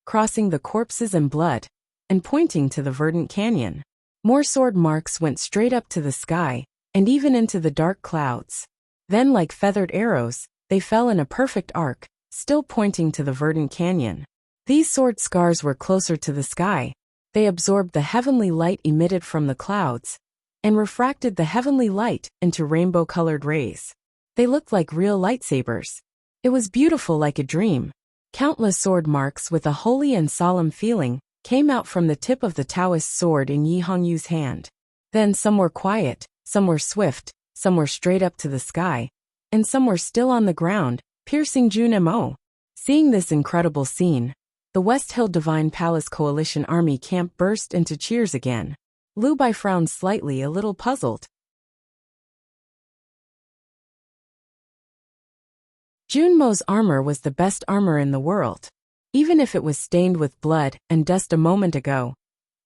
crossing the corpses and blood, and pointing to the verdant canyon. More sword marks went straight up to the sky, and even into the dark clouds. Then, like feathered arrows, they fell in a perfect arc, still pointing to the verdant canyon. These sword scars were closer to the sky. They absorbed the heavenly light emitted from the clouds, and refracted the heavenly light into rainbow-colored rays. They looked like real lightsabers. It was beautiful like a dream. Countless sword marks with a holy and solemn feeling came out from the tip of the Taoist sword in Yi Hongyu's hand. Then some were quiet, some were swift, some were straight up to the sky, and some were still on the ground, piercing Junemo. Seeing this incredible scene, the West Hill Divine Palace Coalition Army camp burst into cheers again. Lu Bai frowned slightly, a little puzzled. Junmo's armor was the best armor in the world. Even if it was stained with blood and dust a moment ago,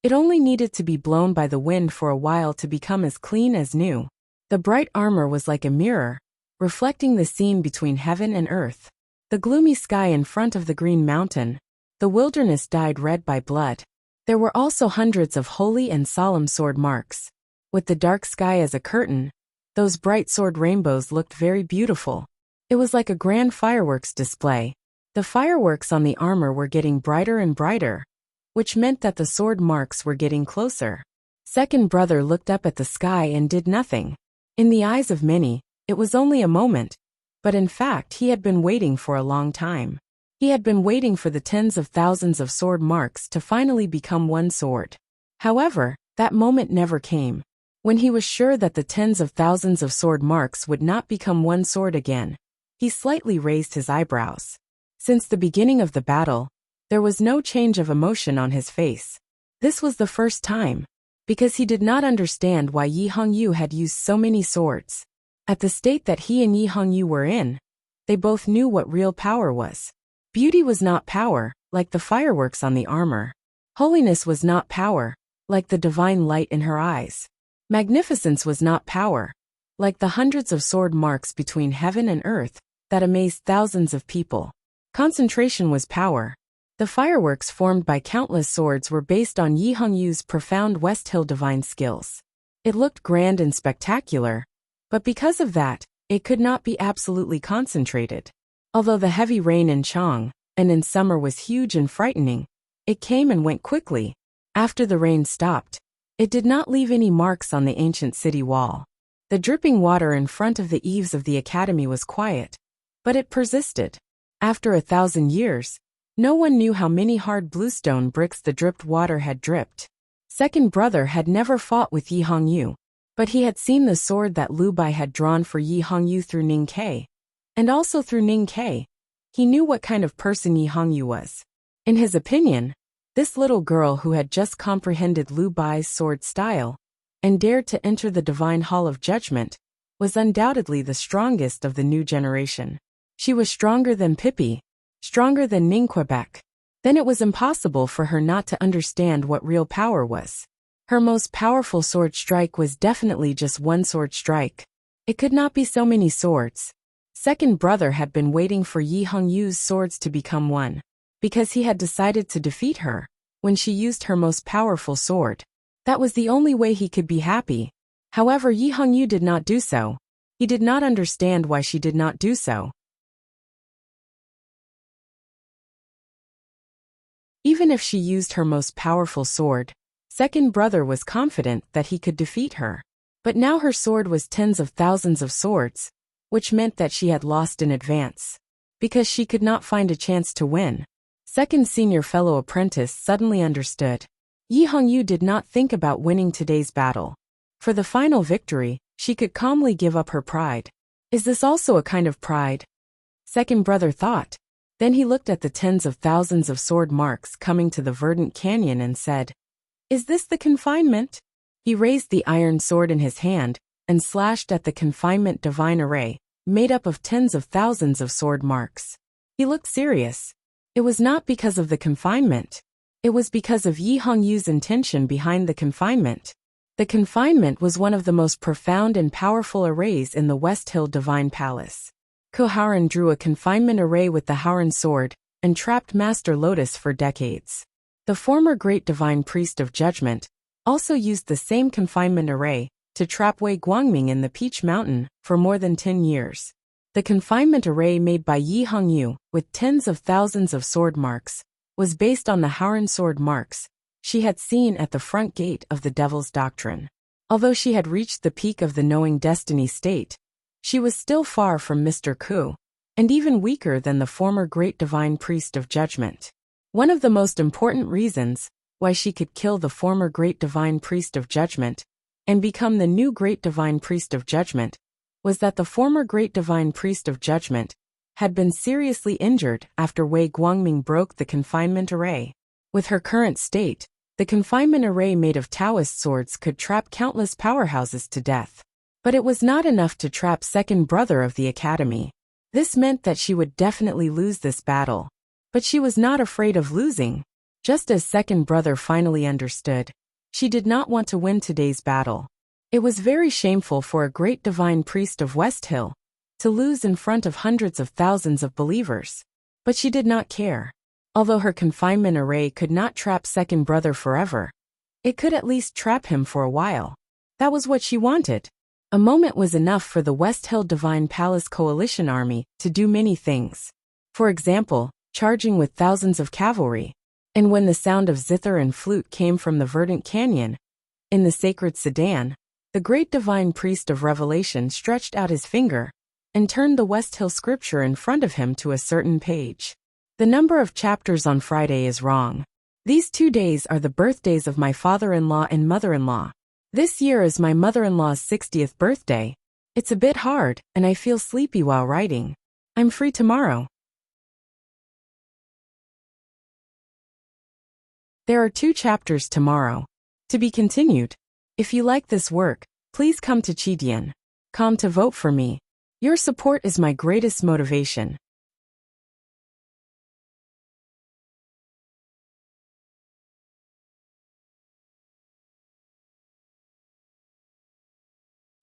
it only needed to be blown by the wind for a while to become as clean as new. The bright armor was like a mirror, reflecting the scene between heaven and earth. The gloomy sky in front of the green mountain, the wilderness dyed red by blood. There were also hundreds of holy and solemn sword marks. With the dark sky as a curtain, those bright sword rainbows looked very beautiful. It was like a grand fireworks display. The fireworks on the armor were getting brighter and brighter, which meant that the sword marks were getting closer. Second brother looked up at the sky and did nothing. In the eyes of many, it was only a moment, but in fact he had been waiting for a long time. He had been waiting for the tens of thousands of sword marks to finally become one sword. However, that moment never came. When he was sure that the tens of thousands of sword marks would not become one sword again, he slightly raised his eyebrows. Since the beginning of the battle, there was no change of emotion on his face. This was the first time, because he did not understand why Yi Hongyu had used so many swords. At the state that he and Yi Hongyu were in, they both knew what real power was. Beauty was not power, like the fireworks on the armor. Holiness was not power, like the divine light in her eyes. Magnificence was not power, like the hundreds of sword marks between heaven and earth that amazed thousands of people. Concentration was power. The fireworks formed by countless swords were based on Yi Hongyu's profound West Hill divine skills. It looked grand and spectacular, but because of that, it could not be absolutely concentrated. Although the heavy rain in Chang and in summer was huge and frightening, it came and went quickly. After the rain stopped, it did not leave any marks on the ancient city wall. The dripping water in front of the eaves of the academy was quiet, but it persisted. After 1,000 years, no one knew how many hard bluestone bricks the dripped water had dripped. Second brother had never fought with Yi Hongyu, but he had seen the sword that Liu Bai had drawn for Yi Hongyu through Ning Ke. And also through Ning Ke, he knew what kind of person Yi Hongyu was. In his opinion, this little girl who had just comprehended Liu Bai's sword style and dared to enter the divine hall of judgment was undoubtedly the strongest of the new generation. She was stronger than Pippi, stronger than Ning Quebec. Then it was impossible for her not to understand what real power was. Her most powerful sword strike was definitely just one sword strike. It could not be so many swords. Second brother had been waiting for Yi Hongyu's swords to become one, because he had decided to defeat her when she used her most powerful sword. That was the only way he could be happy. However, Yi Hongyu did not do so. He did not understand why she did not do so. Even if she used her most powerful sword, second brother was confident that he could defeat her. But now her sword was tens of thousands of swords, which meant that she had lost in advance. Because she could not find a chance to win. Second senior fellow apprentice suddenly understood. Yi Hongyu did not think about winning today's battle. For the final victory, she could calmly give up her pride. Is this also a kind of pride? Second brother thought. Then he looked at the tens of thousands of sword marks coming to the verdant canyon and said, "Is this the confinement?" He raised the iron sword in his hand and slashed at the confinement divine array, made up of tens of thousands of sword marks. He looked serious. It was not because of the confinement. It was because of Yi Hongyu's intention behind the confinement. The confinement was one of the most profound and powerful arrays in the West Hill Divine Palace. Koharan drew a confinement array with the Haoran sword and trapped Master Lotus for decades. The former Great Divine Priest of Judgment also used the same confinement array to trap Wei Guangming in the Peach Mountain for more than 10 years. The confinement array made by Yi Hongyu, with tens of thousands of sword marks, was based on the Haoran sword marks she had seen at the front gate of the Devil's Doctrine. Although she had reached the peak of the knowing destiny state, she was still far from Mr. Ku, and even weaker than the former Great Divine Priest of Judgment. One of the most important reasons why she could kill the former Great Divine Priest of Judgment and become the new Great Divine Priest of Judgment was that the former Great Divine Priest of Judgment had been seriously injured after Wei Guangming broke the confinement array. With her current state, the confinement array made of Taoist swords could trap countless powerhouses to death. But it was not enough to trap second brother of the academy. This meant that she would definitely lose this battle. But she was not afraid of losing. Just as second brother finally understood, she did not want to win today's battle. It was very shameful for a great divine priest of West Hill to lose in front of hundreds of thousands of believers. But she did not care. Although her confinement array could not trap second brother forever, it could at least trap him for a while. That was what she wanted. A moment was enough for the West Hill Divine Palace Coalition Army to do many things. For example, charging with thousands of cavalry. And when the sound of zither and flute came from the verdant canyon, in the sacred sedan, the great divine priest of Revelation stretched out his finger and turned the West Hill scripture in front of him to a certain page. The number of chapters on Friday is wrong. These 2 days are the birthdays of my father-in-law and mother-in-law. This year is my mother-in-law's 60th birthday. It's a bit hard, and I feel sleepy while writing. I'm free tomorrow. There are 2 chapters tomorrow. To be continued. If you like this work, please come to Chidian.com to vote for me. Your support is my greatest motivation.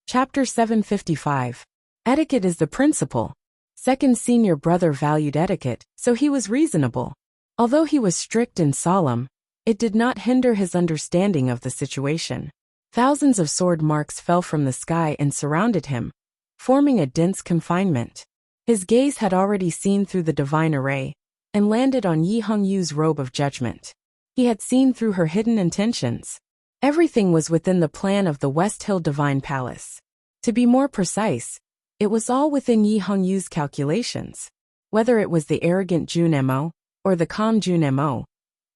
Chapter 755. Etiquette is the principle. Second senior brother valued etiquette, so he was reasonable. Although he was strict and solemn, it did not hinder his understanding of the situation. Thousands of sword marks fell from the sky and surrounded him, forming a dense confinement. His gaze had already seen through the divine array and landed on Yi Hongyu's robe of judgment. He had seen through her hidden intentions. Everything was within the plan of the West Hill Divine Palace. To be more precise, it was all within Yi Hongyu's calculations. Whether it was the arrogant Jun Mo or the calm Jun Mo,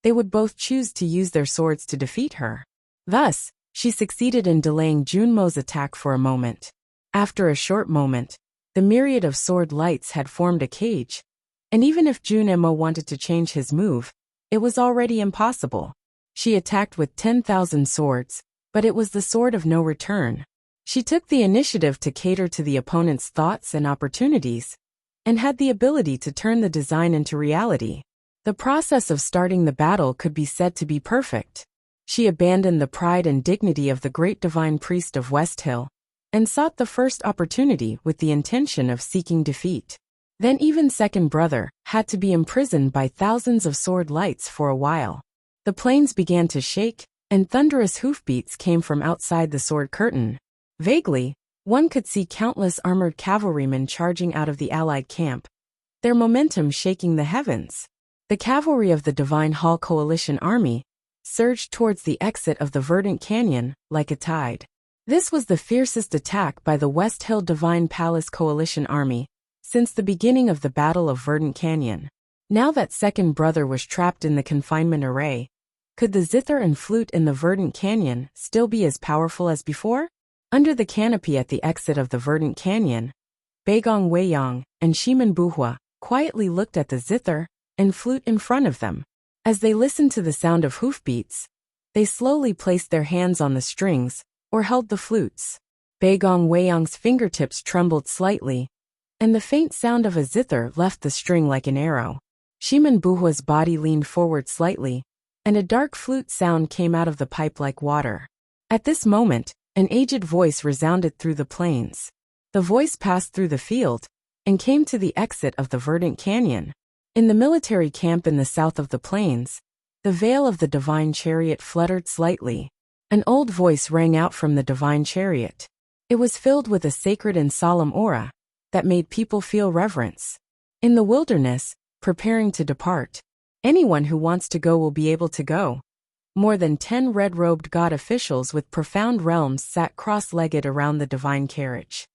they would both choose to use their swords to defeat her. Thus, she succeeded in delaying Jun Mo's attack for a moment. After a short moment, the myriad of sword lights had formed a cage, and even if Jun Mo wanted to change his move, it was already impossible. She attacked with 10,000 swords, but it was the sword of no return. She took the initiative to cater to the opponent's thoughts and opportunities, and had the ability to turn the design into reality. The process of starting the battle could be said to be perfect. She abandoned the pride and dignity of the great divine priest of West Hill, and sought the first opportunity with the intention of seeking defeat. Then even second brother had to be imprisoned by thousands of sword lights for a while. The plains began to shake, and thunderous hoofbeats came from outside the sword curtain. Vaguely, one could see countless armored cavalrymen charging out of the Allied camp, their momentum shaking the heavens. The cavalry of the Divine Hall Coalition Army surged towards the exit of the verdant canyon like a tide. This was the fiercest attack by the West Hill Divine Palace Coalition Army since the beginning of the Battle of Verdant Canyon. Now that second brother was trapped in the confinement array, could the zither and flute in the verdant canyon still be as powerful as before? Under the canopy at the exit of the verdant canyon, Beigong Weiyang and Shimen Buhua quietly looked at the zither and flute in front of them. As they listened to the sound of hoofbeats, they slowly placed their hands on the strings or held the flutes. Beigong Weiyang's fingertips trembled slightly, and the faint sound of a zither left the string like an arrow. Shimen Buhua's body leaned forward slightly, and a dark flute sound came out of the pipe like water. At this moment, an aged voice resounded through the plains. The voice passed through the field and came to the exit of the verdant canyon. In the military camp in the south of the plains, the veil of the divine chariot fluttered slightly. An old voice rang out from the divine chariot. It was filled with a sacred and solemn aura that made people feel reverence. In the wilderness, preparing to depart, anyone who wants to go will be able to go. More than 10 red-robed god officials with profound realms sat cross-legged around the divine carriage.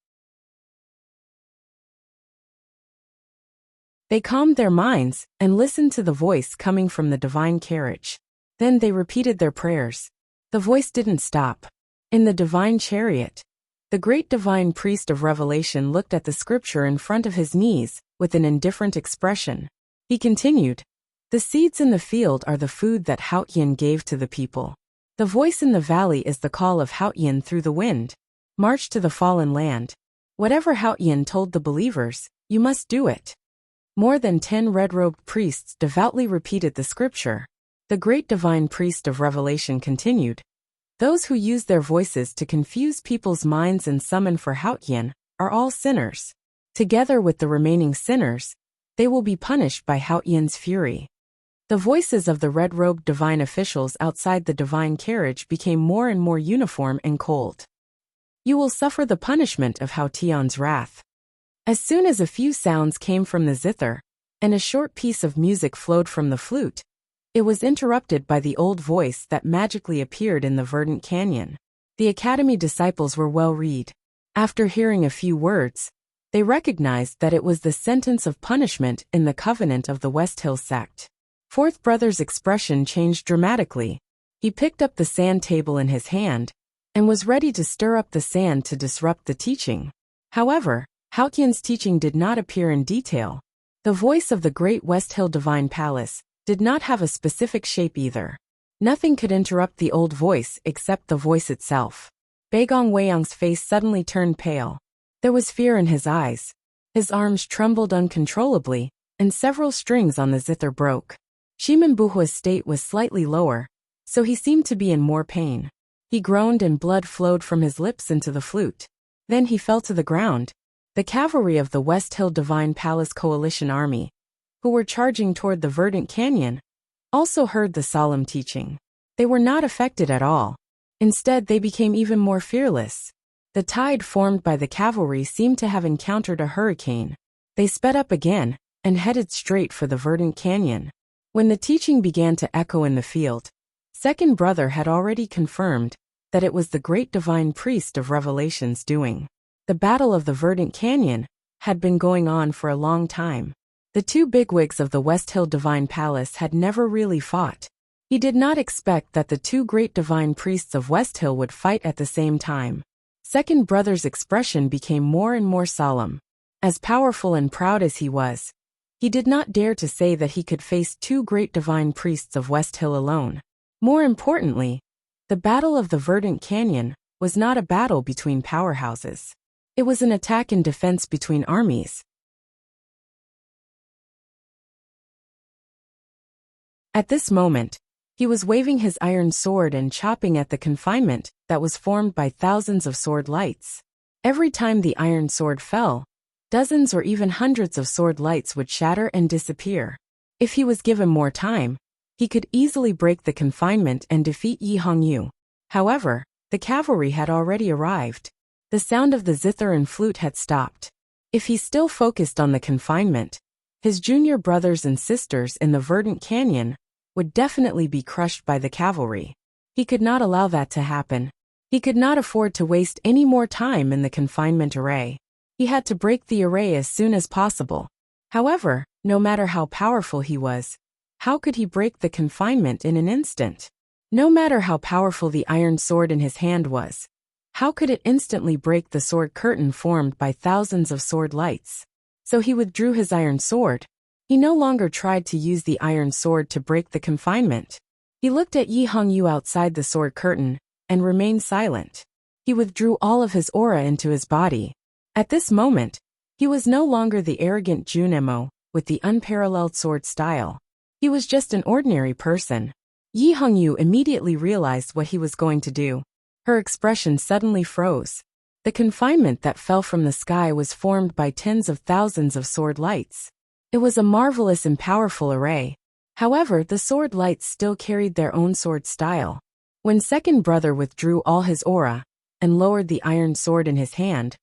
They calmed their minds and listened to the voice coming from the divine carriage. Then they repeated their prayers. The voice didn't stop. In the divine chariot, the great divine priest of Revelation looked at the scripture in front of his knees with an indifferent expression. He continued, "The seeds in the field are the food that Haoyin gave to the people. The voice in the valley is the call of Haoyin through the wind. March to the fallen land. Whatever Haoyin told the believers, you must do it." More than 10 red-robed priests devoutly repeated the scripture. The great divine priest of Revelation continued, "Those who use their voices to confuse people's minds and summon for Haoyin are all sinners. Together with the remaining sinners, they will be punished by Hao Yan's fury. The voices of the red-robed divine officials outside the divine carriage became more and more uniform and cold. You will suffer the punishment of Hao Tian's wrath. As soon as a few sounds came from the zither, and a short piece of music flowed from the flute, it was interrupted by the old voice that magically appeared in the verdant canyon. The academy disciples were well read. After hearing a few words, they recognized that it was the sentence of punishment in the covenant of the West Hill sect. Fourth brother's expression changed dramatically. He picked up the sand table in his hand and was ready to stir up the sand to disrupt the teaching. However, Hao Qian's teaching did not appear in detail. The voice of the great West Hill Divine Palace did not have a specific shape either. Nothing could interrupt the old voice except the voice itself. Beigong Weiyang's face suddenly turned pale. There was fear in his eyes. His arms trembled uncontrollably, and several strings on the zither broke. Shimen Buhua's state was slightly lower, so he seemed to be in more pain. He groaned and blood flowed from his lips into the flute. Then he fell to the ground. The cavalry of the West Hill Divine Palace Coalition Army, who were charging toward the verdant canyon, also heard the solemn teaching. They were not affected at all. Instead, they became even more fearless. The tide formed by the cavalry seemed to have encountered a hurricane. They sped up again and headed straight for the verdant canyon. When the teaching began to echo in the field, second brother had already confirmed that it was the great divine priest of Revelation's doing. The battle of the verdant canyon had been going on for a long time. The two bigwigs of the West Hill Divine Palace had never really fought. He did not expect that the two great divine priests of West Hill would fight at the same time. Second brother's expression became more and more solemn. As powerful and proud as he was, he did not dare to say that he could face two great divine priests of West Hill alone. More importantly, the Battle of the Verdant Canyon was not a battle between powerhouses. It was an attack and defense between armies. At this moment, he was waving his iron sword and chopping at the confinement that was formed by thousands of sword lights. Every time the iron sword fell, dozens or even hundreds of sword lights would shatter and disappear. If he was given more time, he could easily break the confinement and defeat Yi Hongyu. However, the cavalry had already arrived. The sound of the zither and flute had stopped. If he still focused on the confinement, his junior brothers and sisters in the verdant canyon would definitely be crushed by the cavalry. He could not allow that to happen. He could not afford to waste any more time in the confinement array. He had to break the array as soon as possible. However, no matter how powerful he was, how could he break the confinement in an instant? No matter how powerful the iron sword in his hand was, how could it instantly break the sword curtain formed by thousands of sword lights? So he withdrew his iron sword. He no longer tried to use the iron sword to break the confinement. He looked at Yi Hongyu outside the sword curtain and remained silent. He withdrew all of his aura into his body. At this moment, he was no longer the arrogant Junemo with the unparalleled sword style. He was just an ordinary person. Yi Hongyu immediately realized what he was going to do. Her expression suddenly froze. The confinement that fell from the sky was formed by tens of thousands of sword lights. It was a marvelous and powerful array. However, the sword lights still carried their own sword style. When second brother withdrew all his aura and lowered the iron sword in his hand,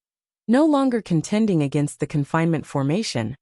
no longer contending against the confinement formation,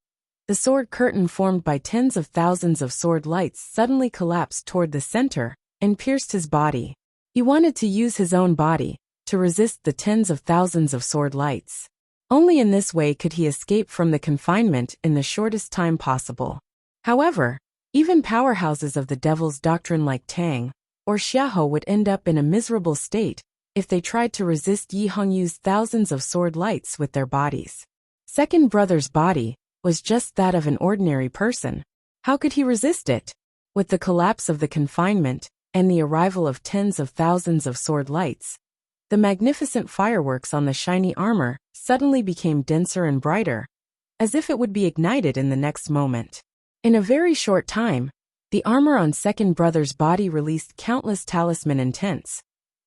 the sword curtain formed by tens of thousands of sword lights suddenly collapsed toward the center and pierced his body. He wanted to use his own body to resist the tens of thousands of sword lights. Only in this way could he escape from the confinement in the shortest time possible. However, even powerhouses of the devil's doctrine like Tang or Xiahou would end up in a miserable state if they tried to resist Yi Hongyu's thousands of sword lights with their bodies. Second brother's body was just that of an ordinary person. How could he resist it? With the collapse of the confinement and the arrival of tens of thousands of sword lights, the magnificent fireworks on the shiny armor suddenly became denser and brighter, as if it would be ignited in the next moment. In a very short time, the armor on second brother's body released countless talisman intents,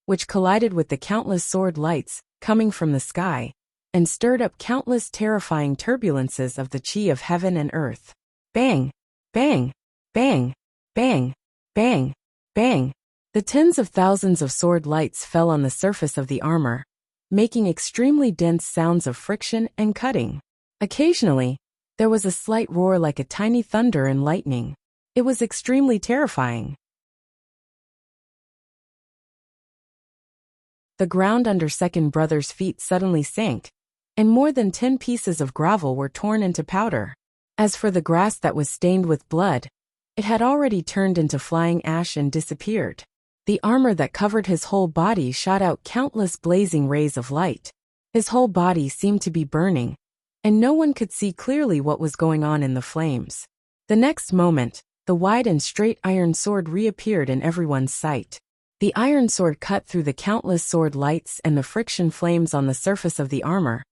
which collided with the countless sword lights coming from the sky and stirred up countless terrifying turbulences of the chi of heaven and earth. Bang! Bang! Bang! Bang! Bang! Bang! The tens of thousands of sword lights fell on the surface of the armor, making extremely dense sounds of friction and cutting. Occasionally, there was a slight roar like a tiny thunder and lightning. It was extremely terrifying. The ground under second brother's feet suddenly sank, and more than 10 pieces of gravel were torn into powder. As for the grass that was stained with blood, it had already turned into flying ash and disappeared. The armor that covered his whole body shot out countless blazing rays of light. His whole body seemed to be burning, and no one could see clearly what was going on in the flames. The next moment, the wide and straight iron sword reappeared in everyone's sight. The iron sword cut through the countless sword lights and the friction flames on the surface of the armor,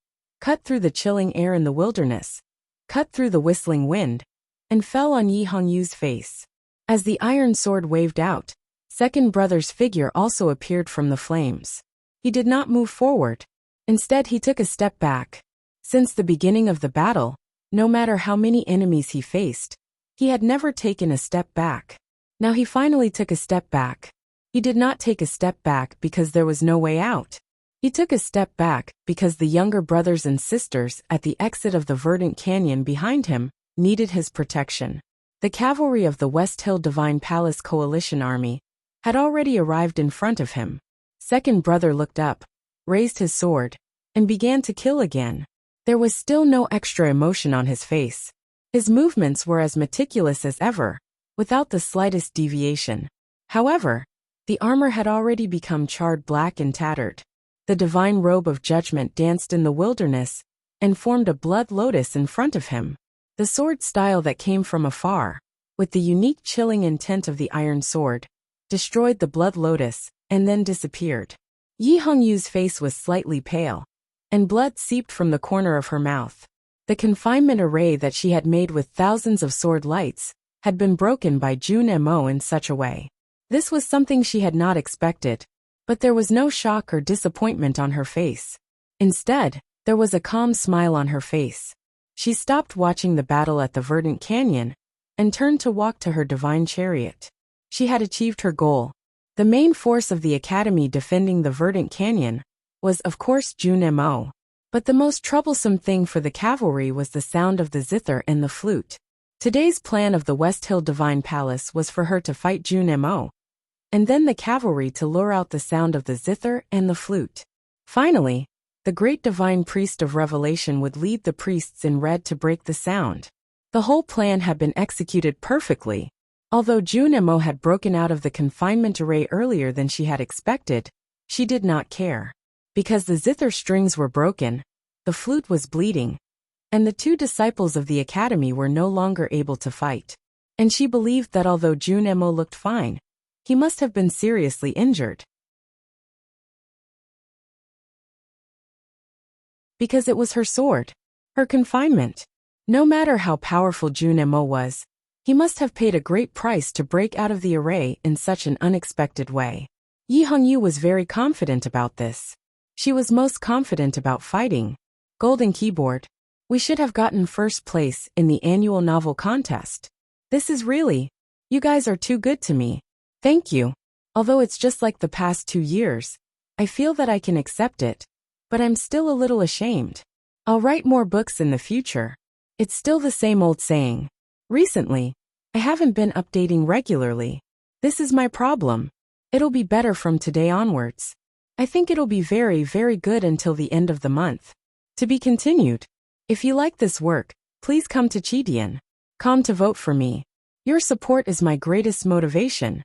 cut through the chilling air in the wilderness, cut through the whistling wind, and fell on Yi Hongyu's face. As the iron sword waved out, second brother's figure also appeared from the flames. He did not move forward. Instead, he took a step back. Since the beginning of the battle, no matter how many enemies he faced, he had never taken a step back. Now he finally took a step back. He did not take a step back because there was no way out. He took a step back because the younger brothers and sisters at the exit of the verdant canyon behind him needed his protection. The cavalry of the West Hill Divine Palace Coalition Army had already arrived in front of him. Second brother looked up, raised his sword, and began to kill again. There was still no extra emotion on his face. His movements were as meticulous as ever, without the slightest deviation. However, the armor had already become charred black and tattered. The divine robe of judgment danced in the wilderness and formed a blood lotus in front of him. The sword style that came from afar, with the unique chilling intent of the iron sword, destroyed the blood lotus and then disappeared. Yi Hongyu's face was slightly pale, and blood seeped from the corner of her mouth. The confinement array that she had made with thousands of sword lights had been broken by Jun Mo in such a way. This was something she had not expected, but there was no shock or disappointment on her face. Instead, there was a calm smile on her face. She stopped watching the battle at the verdant canyon and turned to walk to her divine chariot. She had achieved her goal. The main force of the academy defending the verdant canyon was, of course, Jun Mo. But the most troublesome thing for the cavalry was the sound of the zither and the flute. Today's plan of the West Hill Divine Palace was for her to fight Jun Mo, and then the cavalry to lure out the sound of the zither and the flute. Finally, the great divine priest of revelation would lead the priests in red to break the sound. The whole plan had been executed perfectly. Although Jun Mo had broken out of the confinement array earlier than she had expected, she did not care. Because the zither strings were broken, the flute was bleeding, and the two disciples of the academy were no longer able to fight. And she believed that although Jun Mo looked fine, he must have been seriously injured. Because it was her sword, her confinement. No matter how powerful Jun Mo was, he must have paid a great price to break out of the array in such an unexpected way. Yi Hongyu was very confident about this. She was most confident about fighting. Golden keyboard. We should have gotten first place in the annual novel contest. This is really, you guys are too good to me. Thank you. Although it's just like the past 2 years, I feel that I can accept it, but I'm still a little ashamed. I'll write more books in the future. It's still the same old saying. Recently, I haven't been updating regularly. This is my problem. It'll be better from today onwards. I think it'll be very, very good until the end of the month. To be continued. If you like this work, please come to Chidian.com to vote for me. Your support is my greatest motivation.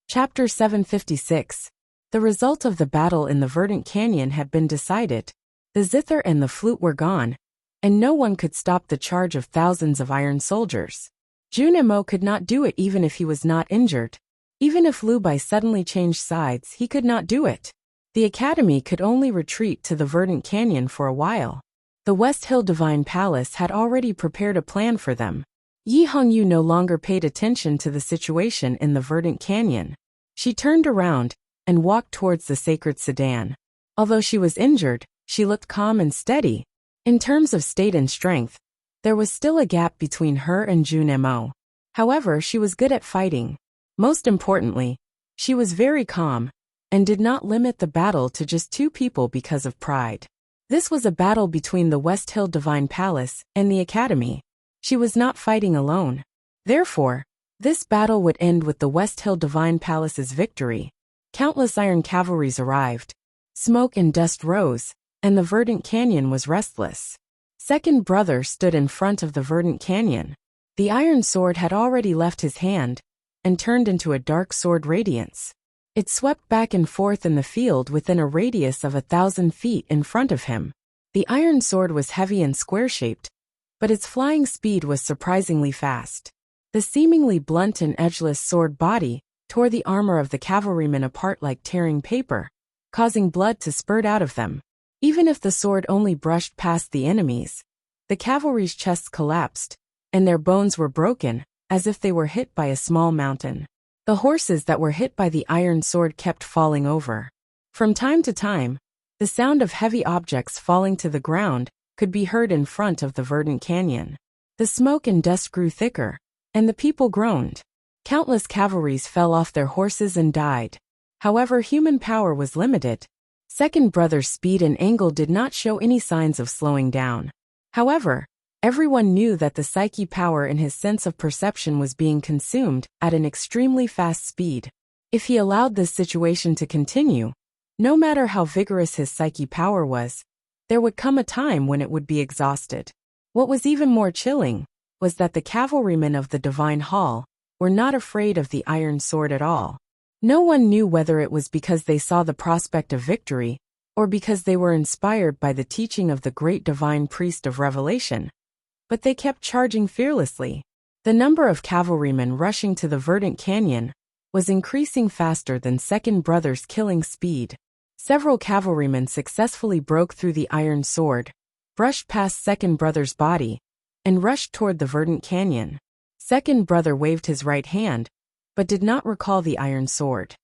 Chapter 756. The result of the battle in the verdant canyon had been decided. The zither and the flute were gone, and no one could stop the charge of thousands of iron soldiers. Jun Mo could not do it even if he was not injured. Even if Lu Bai suddenly changed sides, he could not do it. The academy could only retreat to the verdant canyon for a while. The West Hill Divine Palace had already prepared a plan for them. Yi Hongyu no longer paid attention to the situation in the verdant canyon. She turned around and walked towards the sacred sedan. Although she was injured, she looked calm and steady. In terms of state and strength, there was still a gap between her and Jun Mo. However, she was good at fighting. Most importantly, she was very calm and did not limit the battle to just two people because of pride. This was a battle between the West Hill Divine Palace and the Academy. She was not fighting alone. Therefore, this battle would end with the West Hill Divine Palace's victory. Countless iron cavalries arrived. Smoke and dust rose, and the verdant canyon was restless. Second brother stood in front of the verdant canyon. The iron sword had already left his hand and turned into a dark sword radiance. It swept back and forth in the field within a radius of 1,000 feet in front of him. The iron sword was heavy and square-shaped, but its flying speed was surprisingly fast. The seemingly blunt and edgeless sword body tore the armor of the cavalrymen apart like tearing paper, causing blood to spurt out of them. Even if the sword only brushed past the enemies, the cavalry's chests collapsed, and their bones were broken, as if they were hit by a small mountain. The horses that were hit by the iron sword kept falling over. From time to time, the sound of heavy objects falling to the ground could be heard in front of the verdant canyon. The smoke and dust grew thicker, and the people groaned. Countless cavalries fell off their horses and died. However, human power was limited. Second brother's speed and angle did not show any signs of slowing down. However, everyone knew that the psyche power in his sense of perception was being consumed at an extremely fast speed. If he allowed this situation to continue, no matter how vigorous his psyche power was, there would come a time when it would be exhausted. What was even more chilling was that the cavalrymen of the Divine Hall were not afraid of the iron sword at all. No one knew whether it was because they saw the prospect of victory or because they were inspired by the teaching of the great divine priest of revelation. But they kept charging fearlessly. The number of cavalrymen rushing to the verdant canyon was increasing faster than second brother's killing speed. Several cavalrymen successfully broke through the iron sword, brushed past second brother's body, and rushed toward the verdant canyon. Second brother waved his right hand, but did not recall the iron sword.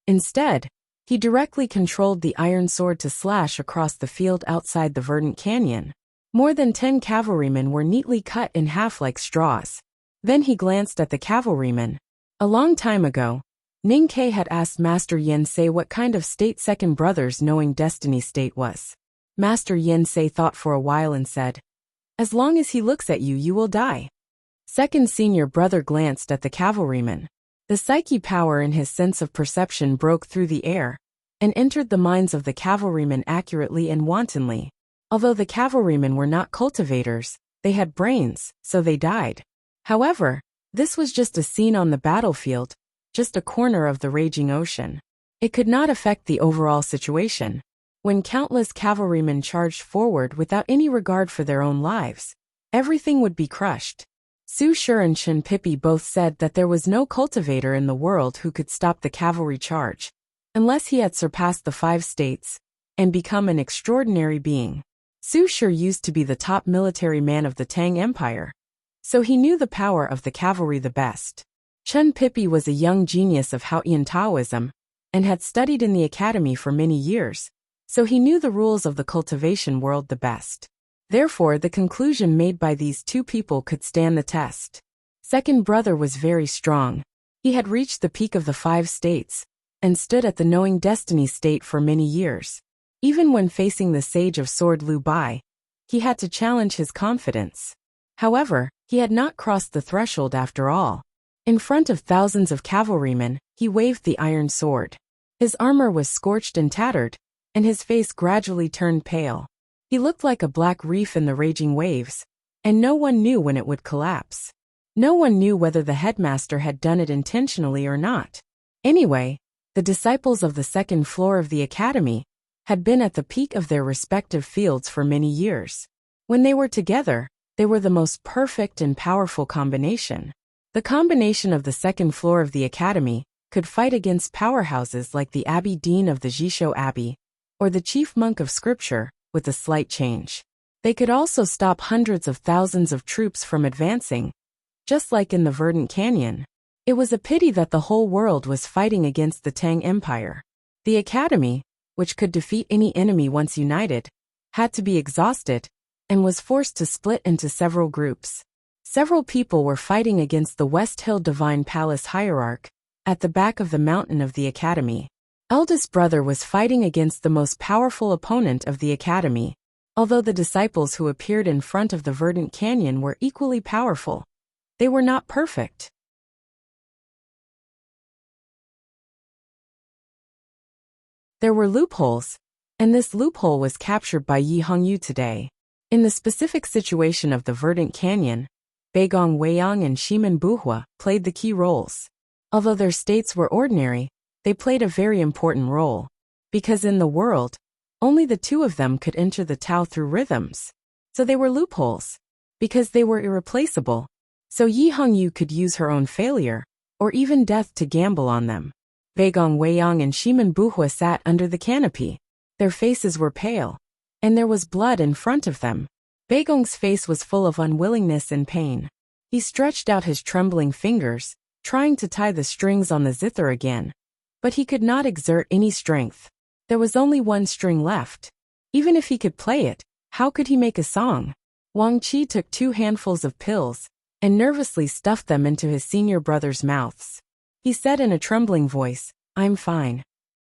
Instead, he directly controlled the iron sword to slash across the field outside the verdant canyon. More than 10 cavalrymen were neatly cut in half like straws. Then he glanced at the cavalrymen. A long time ago, Ning Ke had asked Master Yen Sei what kind of state second brother's knowing destiny state was. Master Yen Sei thought for a while and said, "As long as he looks at you, you will die." Second senior brother glanced at the cavalryman. The psyche power in his sense of perception broke through the air and entered the minds of the cavalrymen accurately and wantonly. Although the cavalrymen were not cultivators, they had brains, so they died. However, this was just a scene on the battlefield, just a corner of the raging ocean. It could not affect the overall situation. When countless cavalrymen charged forward without any regard for their own lives, everything would be crushed. Su Shi and Chen Pippi both said that there was no cultivator in the world who could stop the cavalry charge, unless he had surpassed the 5 states and become an extraordinary being. Su Shi used to be the top military man of the Tang Empire, so he knew the power of the cavalry the best. Chen Pippi was a young genius of Haotian Taoism and had studied in the academy for many years, so he knew the rules of the cultivation world the best. Therefore, the conclusion made by these two people could stand the test. Second brother was very strong. He had reached the peak of the 5 states and stood at the knowing destiny state for many years. Even when facing the sage of sword Liu Bai, he had to challenge his confidence. However, he had not crossed the threshold after all. In front of thousands of cavalrymen, he waved the iron sword. His armor was scorched and tattered, and his face gradually turned pale. He looked like a black reef in the raging waves, and no one knew when it would collapse. No one knew whether the headmaster had done it intentionally or not. Anyway, the disciples of the second floor of the academy had been at the peak of their respective fields for many years. When they were together, they were the most perfect and powerful combination. The combination of the second floor of the academy could fight against powerhouses like the Abbey Dean of the Jisho Abbey, or the chief monk of scripture, with a slight change. They could also stop hundreds of thousands of troops from advancing, just like in the Verdant Canyon. It was a pity that the whole world was fighting against the Tang Empire. The Academy, which could defeat any enemy once united, had to be exhausted, and was forced to split into several groups. Several people were fighting against the West Hill Divine Palace Hierarch, at the back of the mountain of the Academy. Eldest brother was fighting against the most powerful opponent of the Academy, although the disciples who appeared in front of the Verdant Canyon were equally powerful. They were not perfect. There were loopholes, and this loophole was captured by Yi Hongyu today. In the specific situation of the Verdant Canyon, Beigong Weiyang and Shimen Buhua played the key roles. Although their states were ordinary, they played a very important role. Because in the world, only the two of them could enter the Tao through rhythms. So they were loopholes. Because they were irreplaceable. So Yi Hongyu could use her own failure, or even death to gamble on them. Beigong Weiyang and Shimen Buhua sat under the canopy. Their faces were pale, and there was blood in front of them. Beigong's face was full of unwillingness and pain. He stretched out his trembling fingers, trying to tie the strings on the zither again. But he could not exert any strength. There was only one string left. Even if he could play it, how could he make a song? Wang Qi took 2 handfuls of pills, and nervously stuffed them into his senior brother's mouths. He said in a trembling voice, "I'm fine."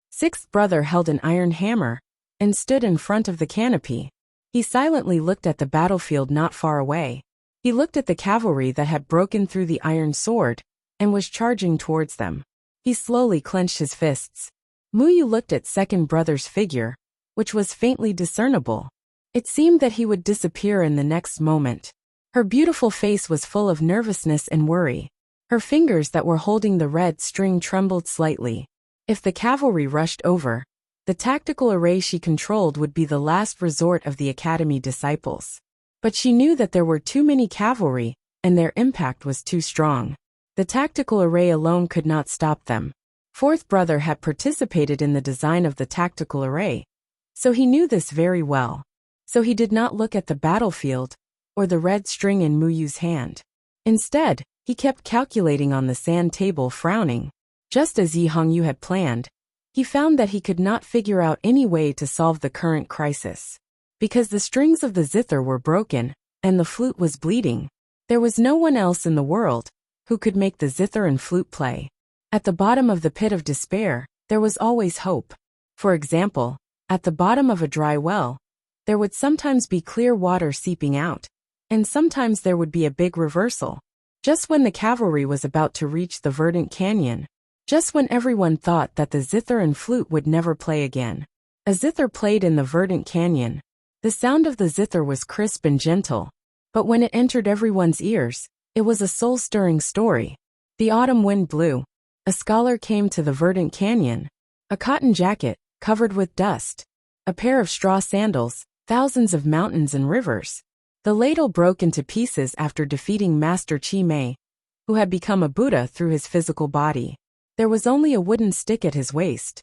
Sixth brother held an iron hammer, and stood in front of the canopy. He silently looked at the battlefield not far away. He looked at the cavalry that had broken through the iron sword, and was charging towards them. He slowly clenched his fists. Muyu looked at second brother's figure, which was faintly discernible. It seemed that he would disappear in the next moment. Her beautiful face was full of nervousness and worry. Her fingers that were holding the red string trembled slightly. If the cavalry rushed over, the tactical array she controlled would be the last resort of the Academy disciples. But she knew that there were too many cavalry, and their impact was too strong. The tactical array alone could not stop them. Fourth brother had participated in the design of the tactical array, so he knew this very well. So he did not look at the battlefield, or the red string in Muyu's hand. Instead, he kept calculating on the sand table, frowning. Just as Yi Hongyu had planned, he found that he could not figure out any way to solve the current crisis. Because the strings of the zither were broken, and the flute was bleeding, there was no one else in the world who could make the zither and flute play. At the bottom of the pit of despair, there was always hope. For example, at the bottom of a dry well, there would sometimes be clear water seeping out, and sometimes there would be a big reversal. Just when the cavalry was about to reach the Verdant Canyon, just when everyone thought that the zither and flute would never play again, a zither played in the Verdant Canyon. The sound of the zither was crisp and gentle, but when it entered everyone's ears, it was a soul-stirring story. The autumn wind blew. A scholar came to the Verdant Canyon. A cotton jacket, covered with dust. A pair of straw sandals, thousands of mountains and rivers. The ladle broke into pieces after defeating Master Chi Mei, who had become a Buddha through his physical body. There was only a wooden stick at his waist.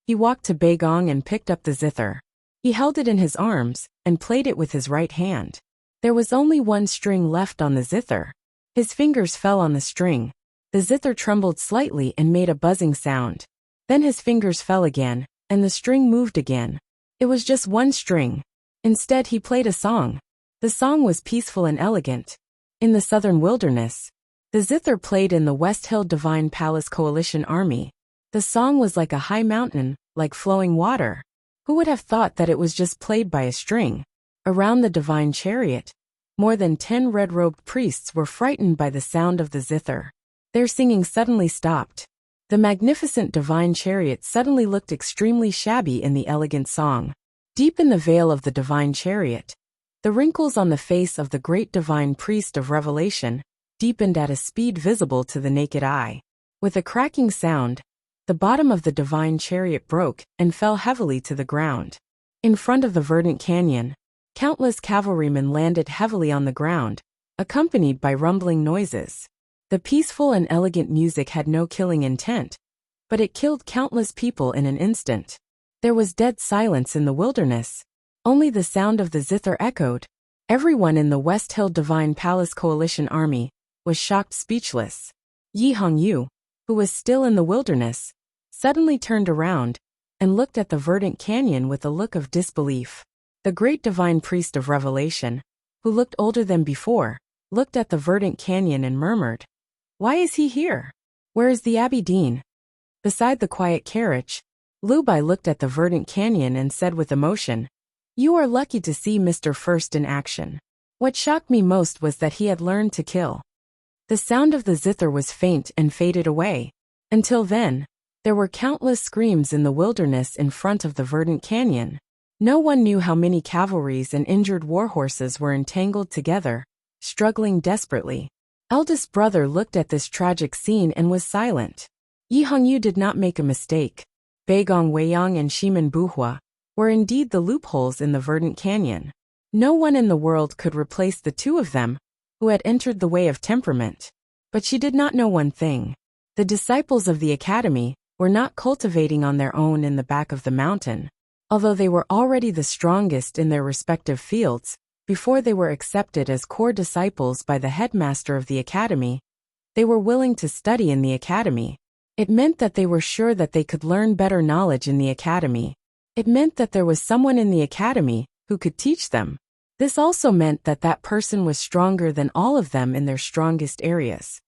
He walked to Beigong and picked up the zither. He held it in his arms, and played it with his right hand. There was only one string left on the zither. His fingers fell on the string. The zither trembled slightly and made a buzzing sound. Then his fingers fell again, and the string moved again. It was just one string. Instead, he played a song. The song was peaceful and elegant. In the southern wilderness, the zither played in the West Hill Divine Palace Coalition Army. The song was like a high mountain, like flowing water. Who would have thought that it was just played by a string? Around the divine chariot, more than 10 red-robed priests were frightened by the sound of the zither. Their singing suddenly stopped. The magnificent divine chariot suddenly looked extremely shabby in the elegant song. Deep in the veil of the divine chariot, the wrinkles on the face of the great divine priest of Revelation deepened at a speed visible to the naked eye. With a cracking sound, the bottom of the divine chariot broke and fell heavily to the ground. In front of the Verdant Canyon, countless cavalrymen landed heavily on the ground, accompanied by rumbling noises. The peaceful and elegant music had no killing intent, but it killed countless people in an instant. There was dead silence in the wilderness. Only the sound of the zither echoed. Everyone in the West Hill Divine Palace Coalition Army was shocked speechless. Yi Hongyu, who was still in the wilderness, suddenly turned around and looked at the verdant canyon with a look of disbelief. The great divine priest of revelation, who looked older than before, looked at the verdant canyon and murmured, "Why is he here? Where is the Abbey Dean?" Beside the quiet carriage, Lu Bai looked at the verdant canyon and said with emotion, "You are lucky to see Mr. First in action. What shocked me most was that he had learned to kill." The sound of the zither was faint and faded away. Until then, there were countless screams in the wilderness in front of the verdant canyon. No one knew how many cavalries and injured warhorses were entangled together, struggling desperately. Eldest brother looked at this tragic scene and was silent. Yi Hongyu did not make a mistake. Beigong Weiyang and Shimen Buhua were indeed the loopholes in the verdant canyon. No one in the world could replace the two of them, who had entered the way of temperament. But she did not know one thing. The disciples of the academy were not cultivating on their own in the back of the mountain. Although they were already the strongest in their respective fields, before they were accepted as core disciples by the headmaster of the academy, they were willing to study in the academy. It meant that they were sure that they could learn better knowledge in the academy. It meant that there was someone in the academy who could teach them. This also meant that that person was stronger than all of them in their strongest areas.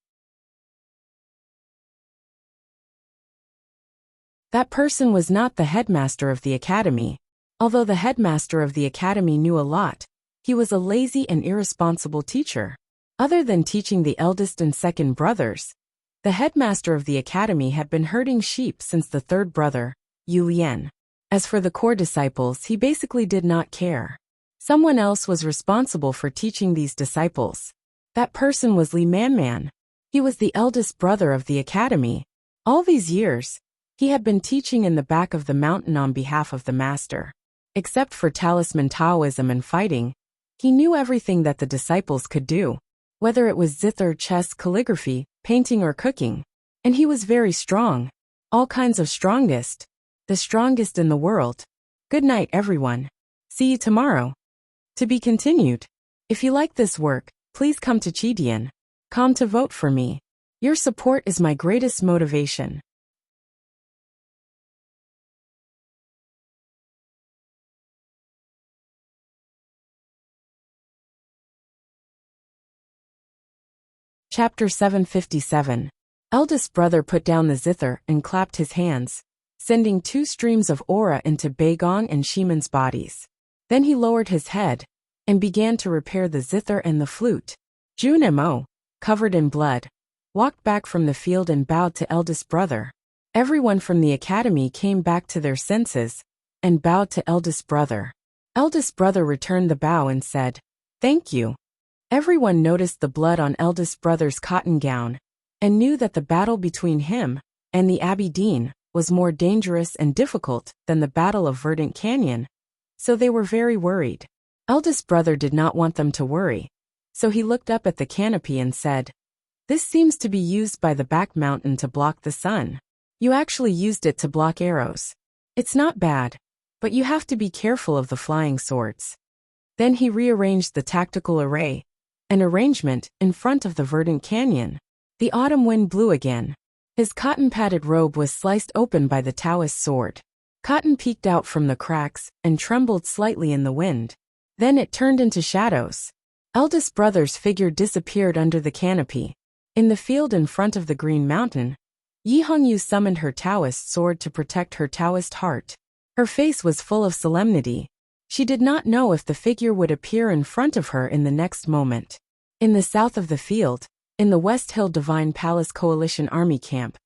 That person was not the headmaster of the academy. Although the headmaster of the academy knew a lot, he was a lazy and irresponsible teacher. Other than teaching the eldest and second brothers, the headmaster of the academy had been herding sheep since the third brother, Yu Lian. As for the core disciples, he basically did not care. Someone else was responsible for teaching these disciples. That person was Li Manman. He was the eldest brother of the academy. All these years, he had been teaching in the back of the mountain on behalf of the master. Except for talisman Taoism and fighting, he knew everything that the disciples could do, whether it was zither, chess, calligraphy, painting or cooking. And he was very strong. All kinds of strongest. The strongest in the world. Good night, everyone. See you tomorrow. To be continued. If you like this work, please come to Chidian.com to vote for me. Your support is my greatest motivation. Chapter 757. Eldest brother put down the zither and clapped his hands, sending 2 streams of aura into Beigong and Shimen's bodies. Then he lowered his head and began to repair the zither and the flute. Jun Mo, covered in blood, walked back from the field and bowed to eldest brother. Everyone from the academy came back to their senses and bowed to eldest brother. Eldest brother returned the bow and said, "Thank you." Everyone noticed the blood on eldest brother's cotton gown and knew that the battle between him and the Abbey Dean was more dangerous and difficult than the Battle of Verdant Canyon, so they were very worried. Eldest brother did not want them to worry, so he looked up at the canopy and said, "This seems to be used by the back mountain to block the sun. You actually used it to block arrows. It's not bad, but you have to be careful of the flying swords." Then he rearranged the tactical array, an arrangement in front of the verdant canyon. The autumn wind blew again. His cotton-padded robe was sliced open by the Taoist sword. Cotton peeked out from the cracks and trembled slightly in the wind. Then it turned into shadows. Eldest brother's figure disappeared under the canopy. In the field in front of the Green Mountain, Yi Hongyu summoned her Taoist sword to protect her Taoist heart. Her face was full of solemnity. She did not know if the figure would appear in front of her in the next moment. In the south of the field, in the West Hill Divine Palace Coalition Army camp,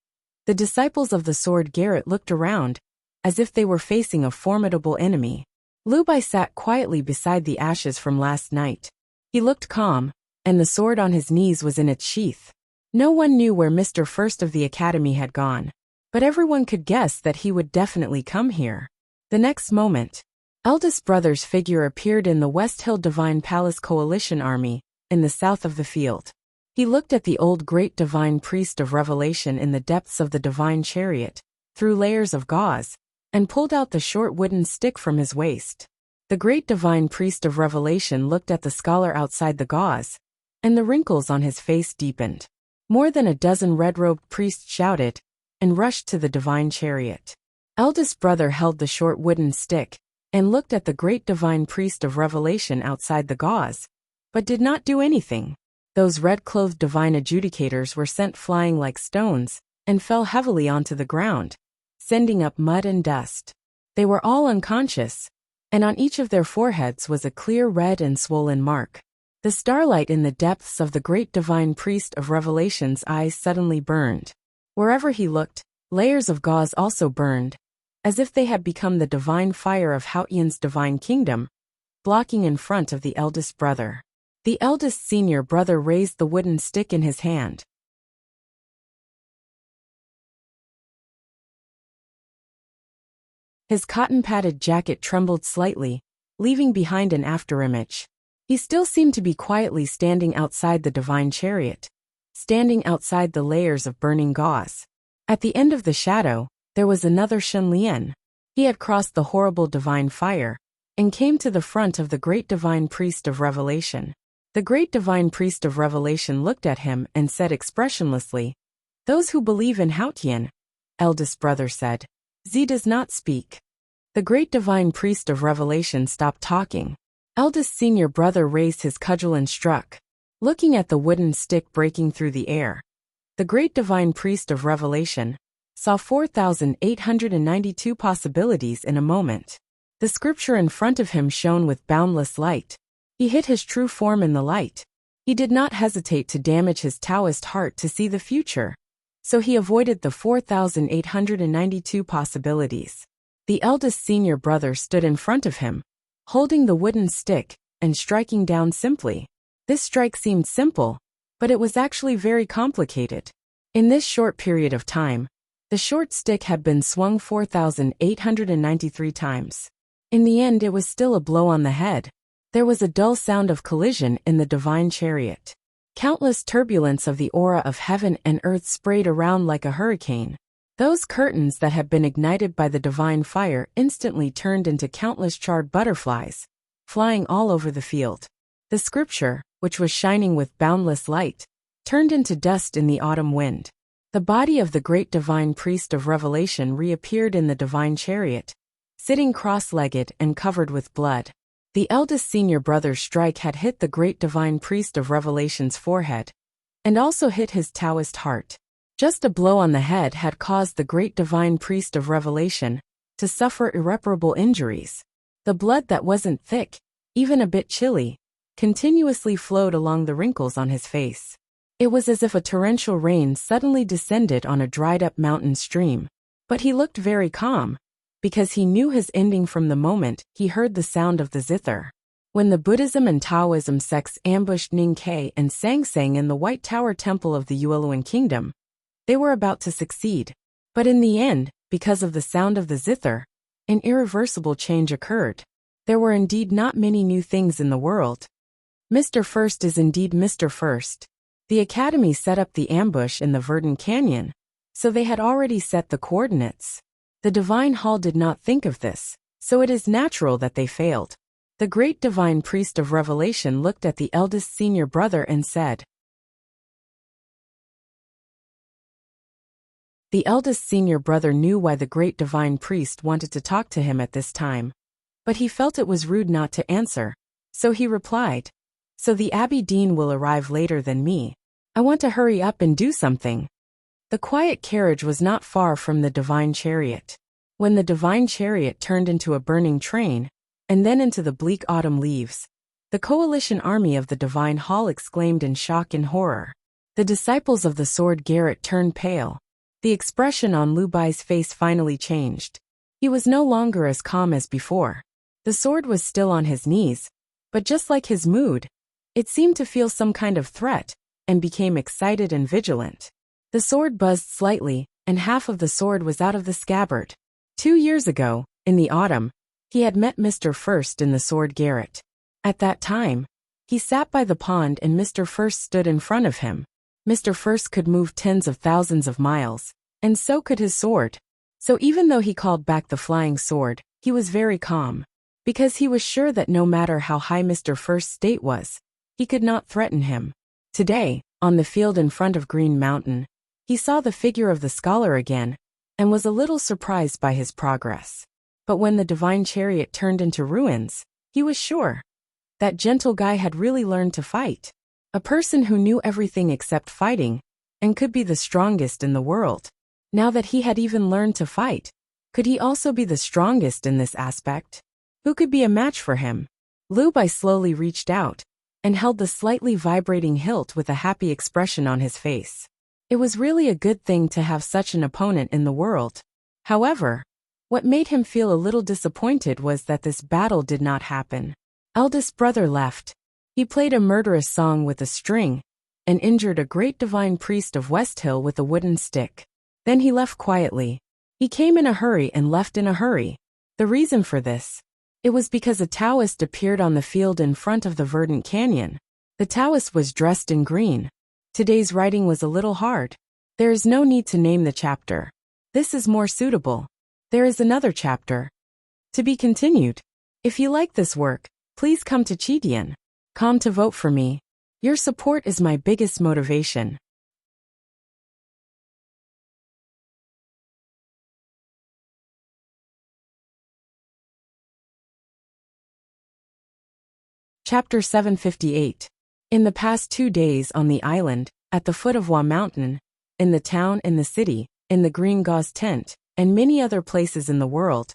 the disciples of the sword Garrett looked around, as if they were facing a formidable enemy. Lu Bai sat quietly beside the ashes from last night. He looked calm, and the sword on his knees was in its sheath. No one knew where Mr. First of the Academy had gone, but everyone could guess that he would definitely come here. The next moment, eldest brother's figure appeared in the West Hill Divine Palace Coalition Army, in the south of the field. He looked at the old great divine priest of revelation in the depths of the divine chariot, through layers of gauze, and pulled out the short wooden stick from his waist. The great divine priest of Revelation looked at the scholar outside the gauze, and the wrinkles on his face deepened. More than a dozen red-robed priests shouted, and rushed to the divine chariot. Eldest brother held the short wooden stick, and looked at the great divine priest of Revelation outside the gauze, but did not do anything. Those red-clothed divine adjudicators were sent flying like stones, and fell heavily onto the ground, sending up mud and dust. They were all unconscious, and on each of their foreheads was a clear red and swollen mark. The starlight in the depths of the great divine priest of Revelation's eyes suddenly burned. Wherever he looked, layers of gauze also burned, as if they had become the divine fire of Hautian's divine kingdom, blocking in front of the eldest brother. The eldest senior brother raised the wooden stick in his hand. His cotton-padded jacket trembled slightly, leaving behind an afterimage. He still seemed to be quietly standing outside the divine chariot, standing outside the layers of burning gauze. At the end of the shadow, there was another Shen Lian. He had crossed the horrible divine fire, and came to the front of the great divine priest of Revelation. The great divine priest of Revelation looked at him and said expressionlessly, "Those who believe in Hautian," eldest brother said. "Z does not speak." The great divine priest of Revelation stopped talking. Eldest senior brother raised his cudgel and struck, looking at the wooden stick breaking through the air. The great divine priest of Revelation saw 4,892 possibilities in a moment. The scripture in front of him shone with boundless light. He hid his true form in the light. He did not hesitate to damage his Taoist heart to see the future, so he avoided the 4,892 possibilities. The eldest senior brother stood in front of him, holding the wooden stick, and striking down simply. This strike seemed simple, but it was actually very complicated. In this short period of time, the short stick had been swung 4,893 times. In the end, it was still a blow on the head. There was a dull sound of collision in the divine chariot. Countless turbulence of the aura of heaven and earth sprayed around like a hurricane. Those curtains that had been ignited by the divine fire instantly turned into countless charred butterflies, flying all over the field. The scripture, which was shining with boundless light, turned into dust in the autumn wind. The body of the great divine priest of Revelation reappeared in the divine chariot, sitting cross-legged and covered with blood. The eldest senior brother's strike had hit the great divine priest of Revelation's forehead, and also hit his Taoist heart. Just a blow on the head had caused the great divine priest of Revelation to suffer irreparable injuries. The blood that wasn't thick, even a bit chilly, continuously flowed along the wrinkles on his face. It was as if a torrential rain suddenly descended on a dried-up mountain stream. But he looked very calm, because he knew his ending from the moment he heard the sound of the zither. When the Buddhism and Taoism sects ambushed Ning Kai and Sang Sang in the White Tower Temple of the Yueluan Kingdom, they were about to succeed. But in the end, because of the sound of the zither, an irreversible change occurred. There were indeed not many new things in the world. Mr. First is indeed Mr. First. The Academy set up the ambush in the Verdant Canyon, so they had already set the coordinates. The Divine Hall did not think of this, so it is natural that they failed. The great divine priest of Revelation looked at the eldest senior brother and said, The eldest senior brother knew why the great divine priest wanted to talk to him at this time, but he felt it was rude not to answer, so he replied, "So the Abbey Dean will arrive later than me. I want to hurry up and do something." The quiet carriage was not far from the divine chariot. When the divine chariot turned into a burning train, and then into the bleak autumn leaves, the coalition army of the divine hall exclaimed in shock and horror. The disciples of the sword Garrett turned pale. The expression on Lu Bai's face finally changed. He was no longer as calm as before. The sword was still on his knees, but just like his mood, it seemed to feel some kind of threat, and became excited and vigilant. The sword buzzed slightly, and half of the sword was out of the scabbard. 2 years ago, in the autumn, he had met Mr. First in the sword Garrett. At that time, he sat by the pond and Mr. First stood in front of him. Mr. First could move tens of thousands of miles, and so could his sword. So even though he called back the flying sword, he was very calm. Because he was sure that no matter how high Mr. First State was, he could not threaten him. Today, on the field in front of Green Mountain, he saw the figure of the scholar again, and was a little surprised by his progress. But when the divine chariot turned into ruins, he was sure that gentle guy had really learned to fight. A person who knew everything except fighting, and could be the strongest in the world. Now that he had even learned to fight, could he also be the strongest in this aspect? Who could be a match for him? Lu Bai slowly reached out, and held the slightly vibrating hilt with a happy expression on his face. It was really a good thing to have such an opponent in the world. However, what made him feel a little disappointed was that this battle did not happen. Eldest brother left. He played a murderous song with a string, and injured a great divine priest of West Hill with a wooden stick. Then he left quietly. He came in a hurry and left in a hurry. The reason for this? It was because a Taoist appeared on the field in front of the verdant canyon. The Taoist was dressed in green. Today's writing was a little hard. There is no need to name the chapter. This is more suitable. There is another chapter. To be continued. If you like this work, please come to Chidian.com to vote for me. Your support is my biggest motivation. Chapter 758. In the past 2 days on the island, at the foot of Wa Mountain, in the town, in the city, in the green gauze tent, and many other places in the world,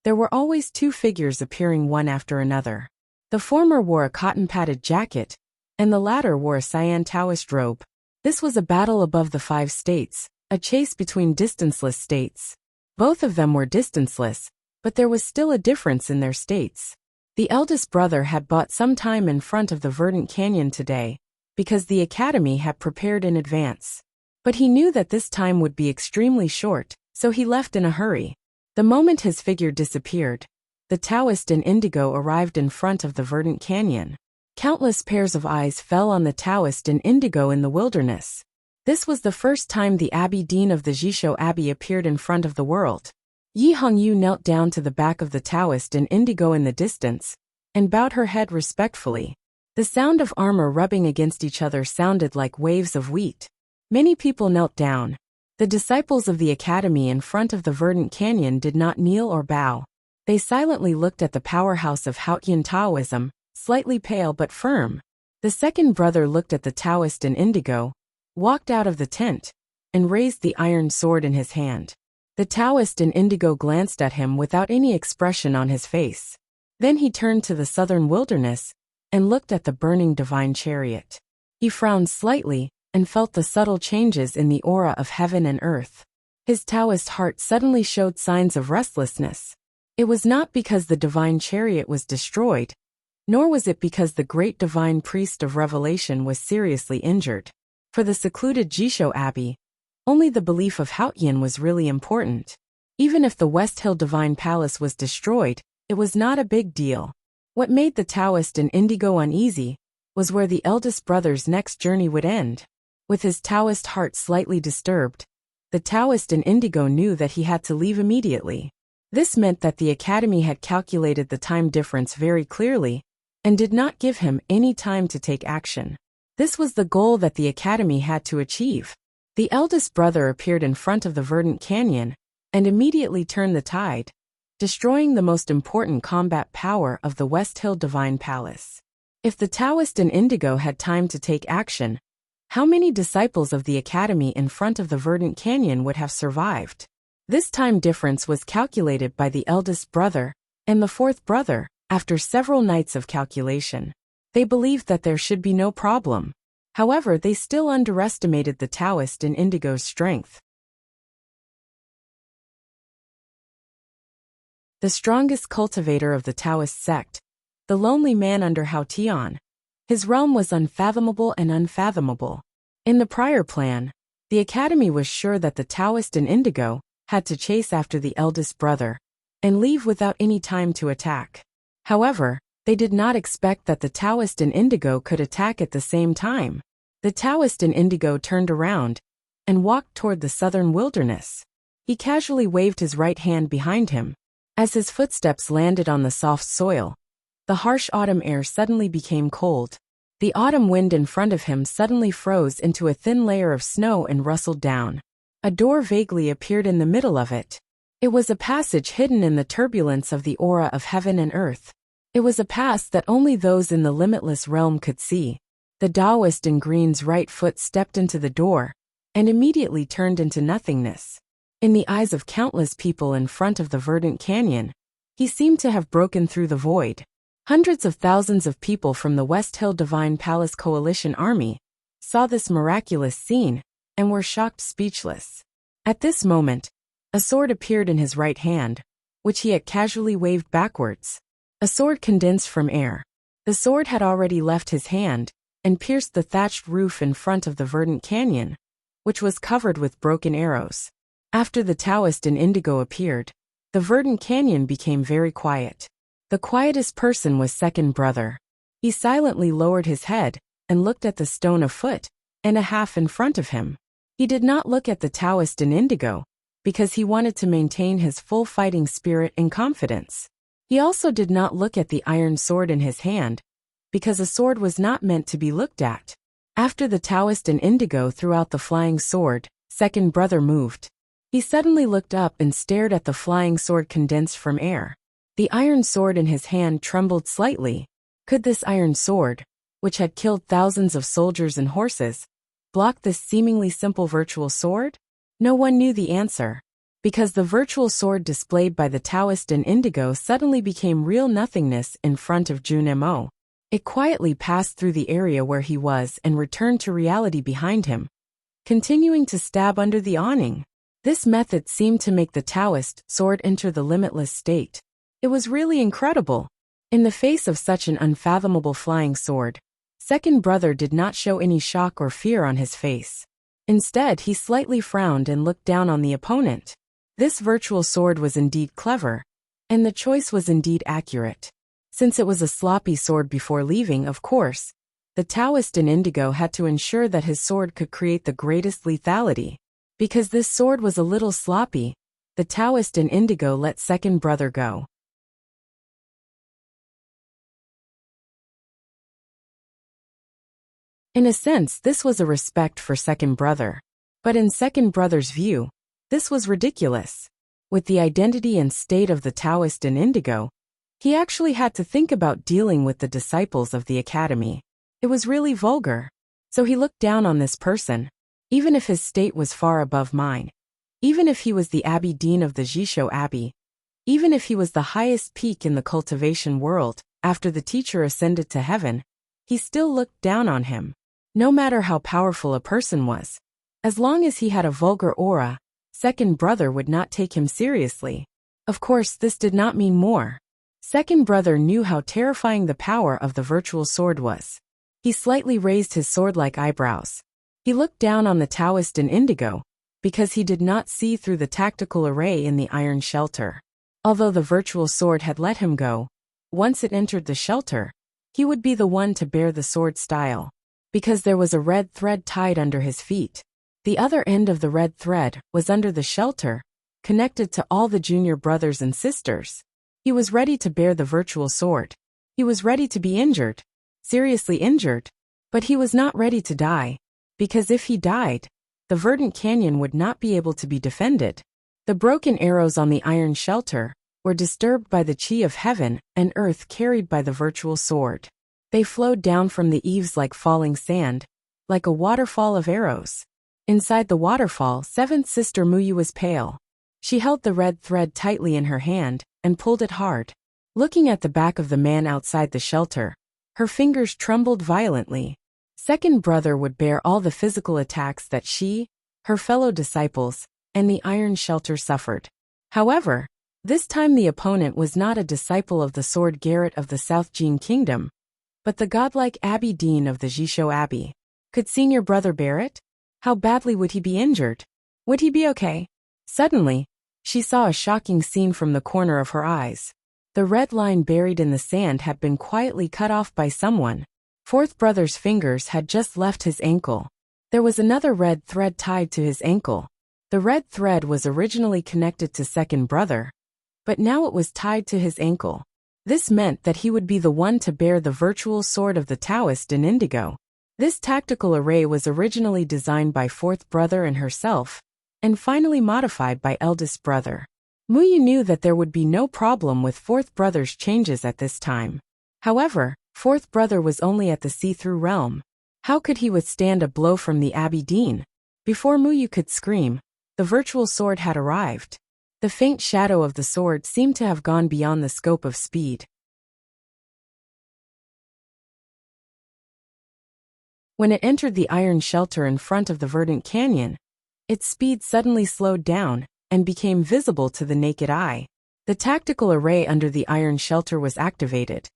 there were always 2 figures appearing one after another. The former wore a cotton-padded jacket, and the latter wore a cyan Taoist robe. This was a battle above the 5 states, a chase between distanceless states. Both of them were distanceless, but there was still a difference in their states. The eldest brother had bought some time in front of the verdant canyon today, because the academy had prepared in advance. But he knew that this time would be extremely short, so he left in a hurry. The moment his figure disappeared, the Taoist in indigo arrived in front of the verdant canyon. Countless pairs of eyes fell on the Taoist in indigo in the wilderness. This was the first time the Abbey Dean of the Jisho Abbey appeared in front of the world. Yi Hongyu knelt down to the back of the Taoist in indigo in the distance, and bowed her head respectfully. The sound of armor rubbing against each other sounded like waves of wheat. Many people knelt down. The disciples of the academy in front of the verdant canyon did not kneel or bow. They silently looked at the powerhouse of Haotian Taoism, slightly pale but firm. The second brother looked at the Taoist in indigo, walked out of the tent, and raised the iron sword in his hand. The Taoist in indigo glanced at him without any expression on his face. Then he turned to the southern wilderness, and looked at the burning divine chariot. He frowned slightly, and felt the subtle changes in the aura of heaven and earth. His Taoist heart suddenly showed signs of restlessness. It was not because the divine chariot was destroyed, nor was it because the great divine priest of revelation was seriously injured. For the secluded Jisho Abbey, only the belief of Haotian was really important. Even if the West Hill Divine Palace was destroyed, it was not a big deal. What made the Taoist in indigo uneasy was where the eldest brother's next journey would end. With his Taoist heart slightly disturbed, the Taoist in indigo knew that he had to leave immediately. This meant that the academy had calculated the time difference very clearly, and did not give him any time to take action. This was the goal that the academy had to achieve. The eldest brother appeared in front of the verdant canyon, and immediately turned the tide, destroying the most important combat power of the West Hill Divine Palace. If the Taoist in indigo had time to take action, how many disciples of the academy in front of the verdant canyon would have survived? This time difference was calculated by the eldest brother and the fourth brother after several nights of calculation. They believed that there should be no problem. However, they still underestimated the Taoist in indigo's strength. The strongest cultivator of the Taoist sect, the lonely man under Haotian. His realm was unfathomable and unfathomable. In the prior plan, the academy was sure that the Taoist in indigo had to chase after the eldest brother and leave without any time to attack. However, they did not expect that the Taoist in indigo could attack at the same time. The Taoist in indigo turned around and walked toward the southern wilderness. He casually waved his right hand behind him. As his footsteps landed on the soft soil, the harsh autumn air suddenly became cold. The autumn wind in front of him suddenly froze into a thin layer of snow and rustled down. A door vaguely appeared in the middle of it. It was a passage hidden in the turbulence of the aura of heaven and earth. It was a path that only those in the limitless realm could see. The Taoist in green's right foot stepped into the door, and immediately turned into nothingness. In the eyes of countless people in front of the verdant canyon, he seemed to have broken through the void. Hundreds of thousands of people from the West Hill Divine Palace Coalition Army saw this miraculous scene and were shocked speechless. At this moment, a sword appeared in his right hand, which he had casually waved backwards. A sword condensed from air. The sword had already left his hand and pierced the thatched roof in front of the verdant canyon, which was covered with broken arrows. After the Taoist in indigo appeared, the verdant canyon became very quiet. The quietest person was second brother. He silently lowered his head and looked at the stone a foot and a half in front of him. He did not look at the Taoist in indigo, because he wanted to maintain his full fighting spirit and confidence. He also did not look at the iron sword in his hand, because a sword was not meant to be looked at. After the Taoist in indigo threw out the flying sword, second brother moved. He suddenly looked up and stared at the flying sword condensed from air. The iron sword in his hand trembled slightly. Could this iron sword, which had killed thousands of soldiers and horses, block this seemingly simple virtual sword? No one knew the answer, because the virtual sword displayed by the Taoist in indigo suddenly became real nothingness in front of Jun Mo. It quietly passed through the area where he was and returned to reality behind him, continuing to stab under the awning. This method seemed to make the Taoist sword enter the limitless state. It was really incredible. In the face of such an unfathomable flying sword, second brother did not show any shock or fear on his face. Instead, he slightly frowned and looked down on the opponent. This virtual sword was indeed clever, and the choice was indeed accurate. Since it was a sloppy sword before leaving, of course, the Taoist in indigo had to ensure that his sword could create the greatest lethality. Because this sword was a little sloppy, the Taoist in indigo let second brother go. In a sense, this was a respect for second brother. But in second brother's view, this was ridiculous. With the identity and state of the Taoist in indigo, he actually had to think about dealing with the disciples of the academy. It was really vulgar. So he looked down on this person, even if his state was far above mine. Even if he was the Abbey Dean of the Jisho Abbey. Even if he was the highest peak in the cultivation world, after the teacher ascended to heaven, he still looked down on him. No matter how powerful a person was, as long as he had a vulgar aura, second brother would not take him seriously. Of course, this did not mean more. Second brother knew how terrifying the power of the virtual sword was. He slightly raised his sword-like eyebrows. He looked down on the Taoist in indigo, because he did not see through the tactical array in the iron shelter. Although the virtual sword had let him go, once it entered the shelter, he would be the one to bear the sword style. Because there was a red thread tied under his feet. The other end of the red thread was under the shelter, connected to all the junior brothers and sisters. He was ready to bear the virtual sword. He was ready to be injured, seriously injured. But he was not ready to die, because if he died, the verdant canyon would not be able to be defended. The broken arrows on the iron shelter were disturbed by the chi of heaven and earth carried by the virtual sword. They flowed down from the eaves like falling sand, like a waterfall of arrows. Inside the waterfall, seventh sister Muyu was pale. She held the red thread tightly in her hand and pulled it hard. Looking at the back of the man outside the shelter, her fingers trembled violently. Second brother would bear all the physical attacks that she, her fellow disciples, and the iron shelter suffered. However, this time the opponent was not a disciple of the sword Garrett of the South Jin Kingdom, but the godlike Abbey Dean of the Jisho Abbey. Could senior brother bear it? How badly would he be injured? Would he be okay? Suddenly, she saw a shocking scene from the corner of her eyes. The red line buried in the sand had been quietly cut off by someone. Fourth brother's fingers had just left his ankle. There was another red thread tied to his ankle. The red thread was originally connected to second brother, but now it was tied to his ankle. This meant that he would be the one to bear the virtual sword of the Taoist in indigo. This tactical array was originally designed by fourth brother and herself, and finally modified by eldest brother. Muyu knew that there would be no problem with fourth brother's changes at this time. However, fourth brother was only at the see-through realm. How could he withstand a blow from the Abbey Dean? Before Muyu could scream, the virtual sword had arrived. The faint shadow of the sword seemed to have gone beyond the scope of speed. When it entered the iron shelter in front of the verdant canyon, its speed suddenly slowed down and became visible to the naked eye. The tactical array under the iron shelter was activated,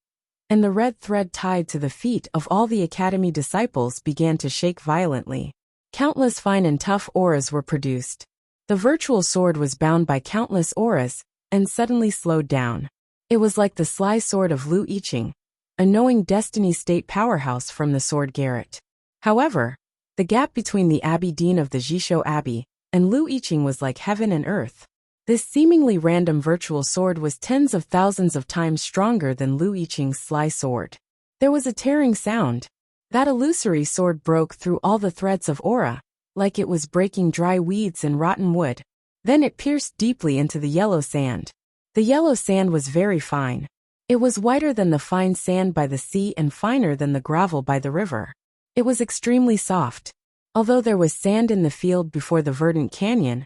and the red thread tied to the feet of all the academy disciples began to shake violently. Countless fine and tough auras were produced. The virtual sword was bound by countless auras and suddenly slowed down. It was like the sly sword of Lu Yiqing, a knowing destiny state powerhouse from the sword garret. However, the gap between the Abbey Dean of the Jishou Abbey and Lu Yiqing was like heaven and earth. This seemingly random virtual sword was tens of thousands of times stronger than Lu Yiqing's sly sword. There was a tearing sound. That illusory sword broke through all the threads of aura, like it was breaking dry weeds and rotten wood. Then it pierced deeply into the yellow sand. The yellow sand was very fine. It was whiter than the fine sand by the sea and finer than the gravel by the river. It was extremely soft. Although there was sand in the field before the verdant canyon,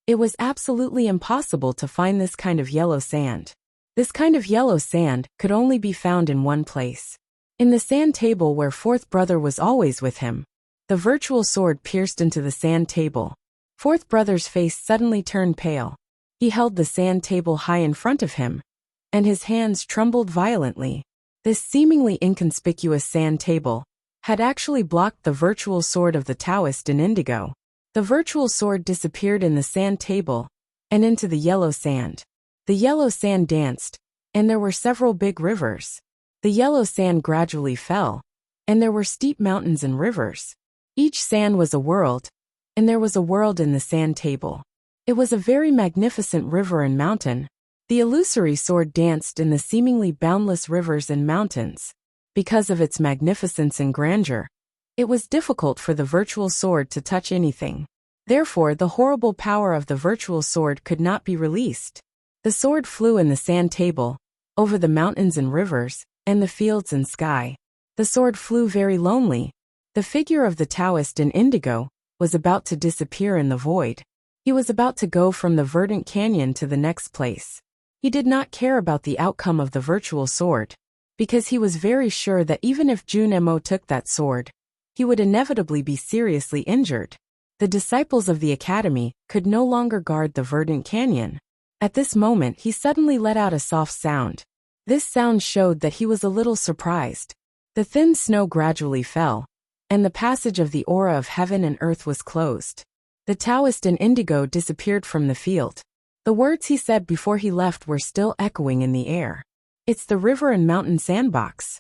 it was absolutely impossible to find this kind of yellow sand. This kind of yellow sand could only be found in one place. In the sand table where fourth brother was always with him. The virtual sword pierced into the sand table. Fourth brother's face suddenly turned pale. He held the sand table high in front of him, and his hands trembled violently. This seemingly inconspicuous sand table had actually blocked the virtual sword of the Taoist in indigo. The virtual sword disappeared in the sand table and into the yellow sand. The yellow sand danced, and there were several big rivers. The yellow sand gradually fell, and there were steep mountains and rivers. Each sand was a world, and there was a world in the sand table. It was a very magnificent river and mountain. The illusory sword danced in the seemingly boundless rivers and mountains. Because of its magnificence and grandeur, it was difficult for the virtual sword to touch anything. Therefore, the horrible power of the virtual sword could not be released. The sword flew in the sand table, over the mountains and rivers, and the fields and sky. The sword flew very lonely. The figure of the Taoist in indigo was about to disappear in the void. He was about to go from the verdant canyon to the next place. He did not care about the outcome of the virtual sword, because he was very sure that even if Jun Mo took that sword, he would inevitably be seriously injured. The disciples of the academy could no longer guard the verdant canyon. At this moment he suddenly let out a soft sound. This sound showed that he was a little surprised. The thin snow gradually fell, and the passage of the aura of heaven and earth was closed. The Taoist in indigo disappeared from the field. The words he said before he left were still echoing in the air. It's the river and mountain sandbox.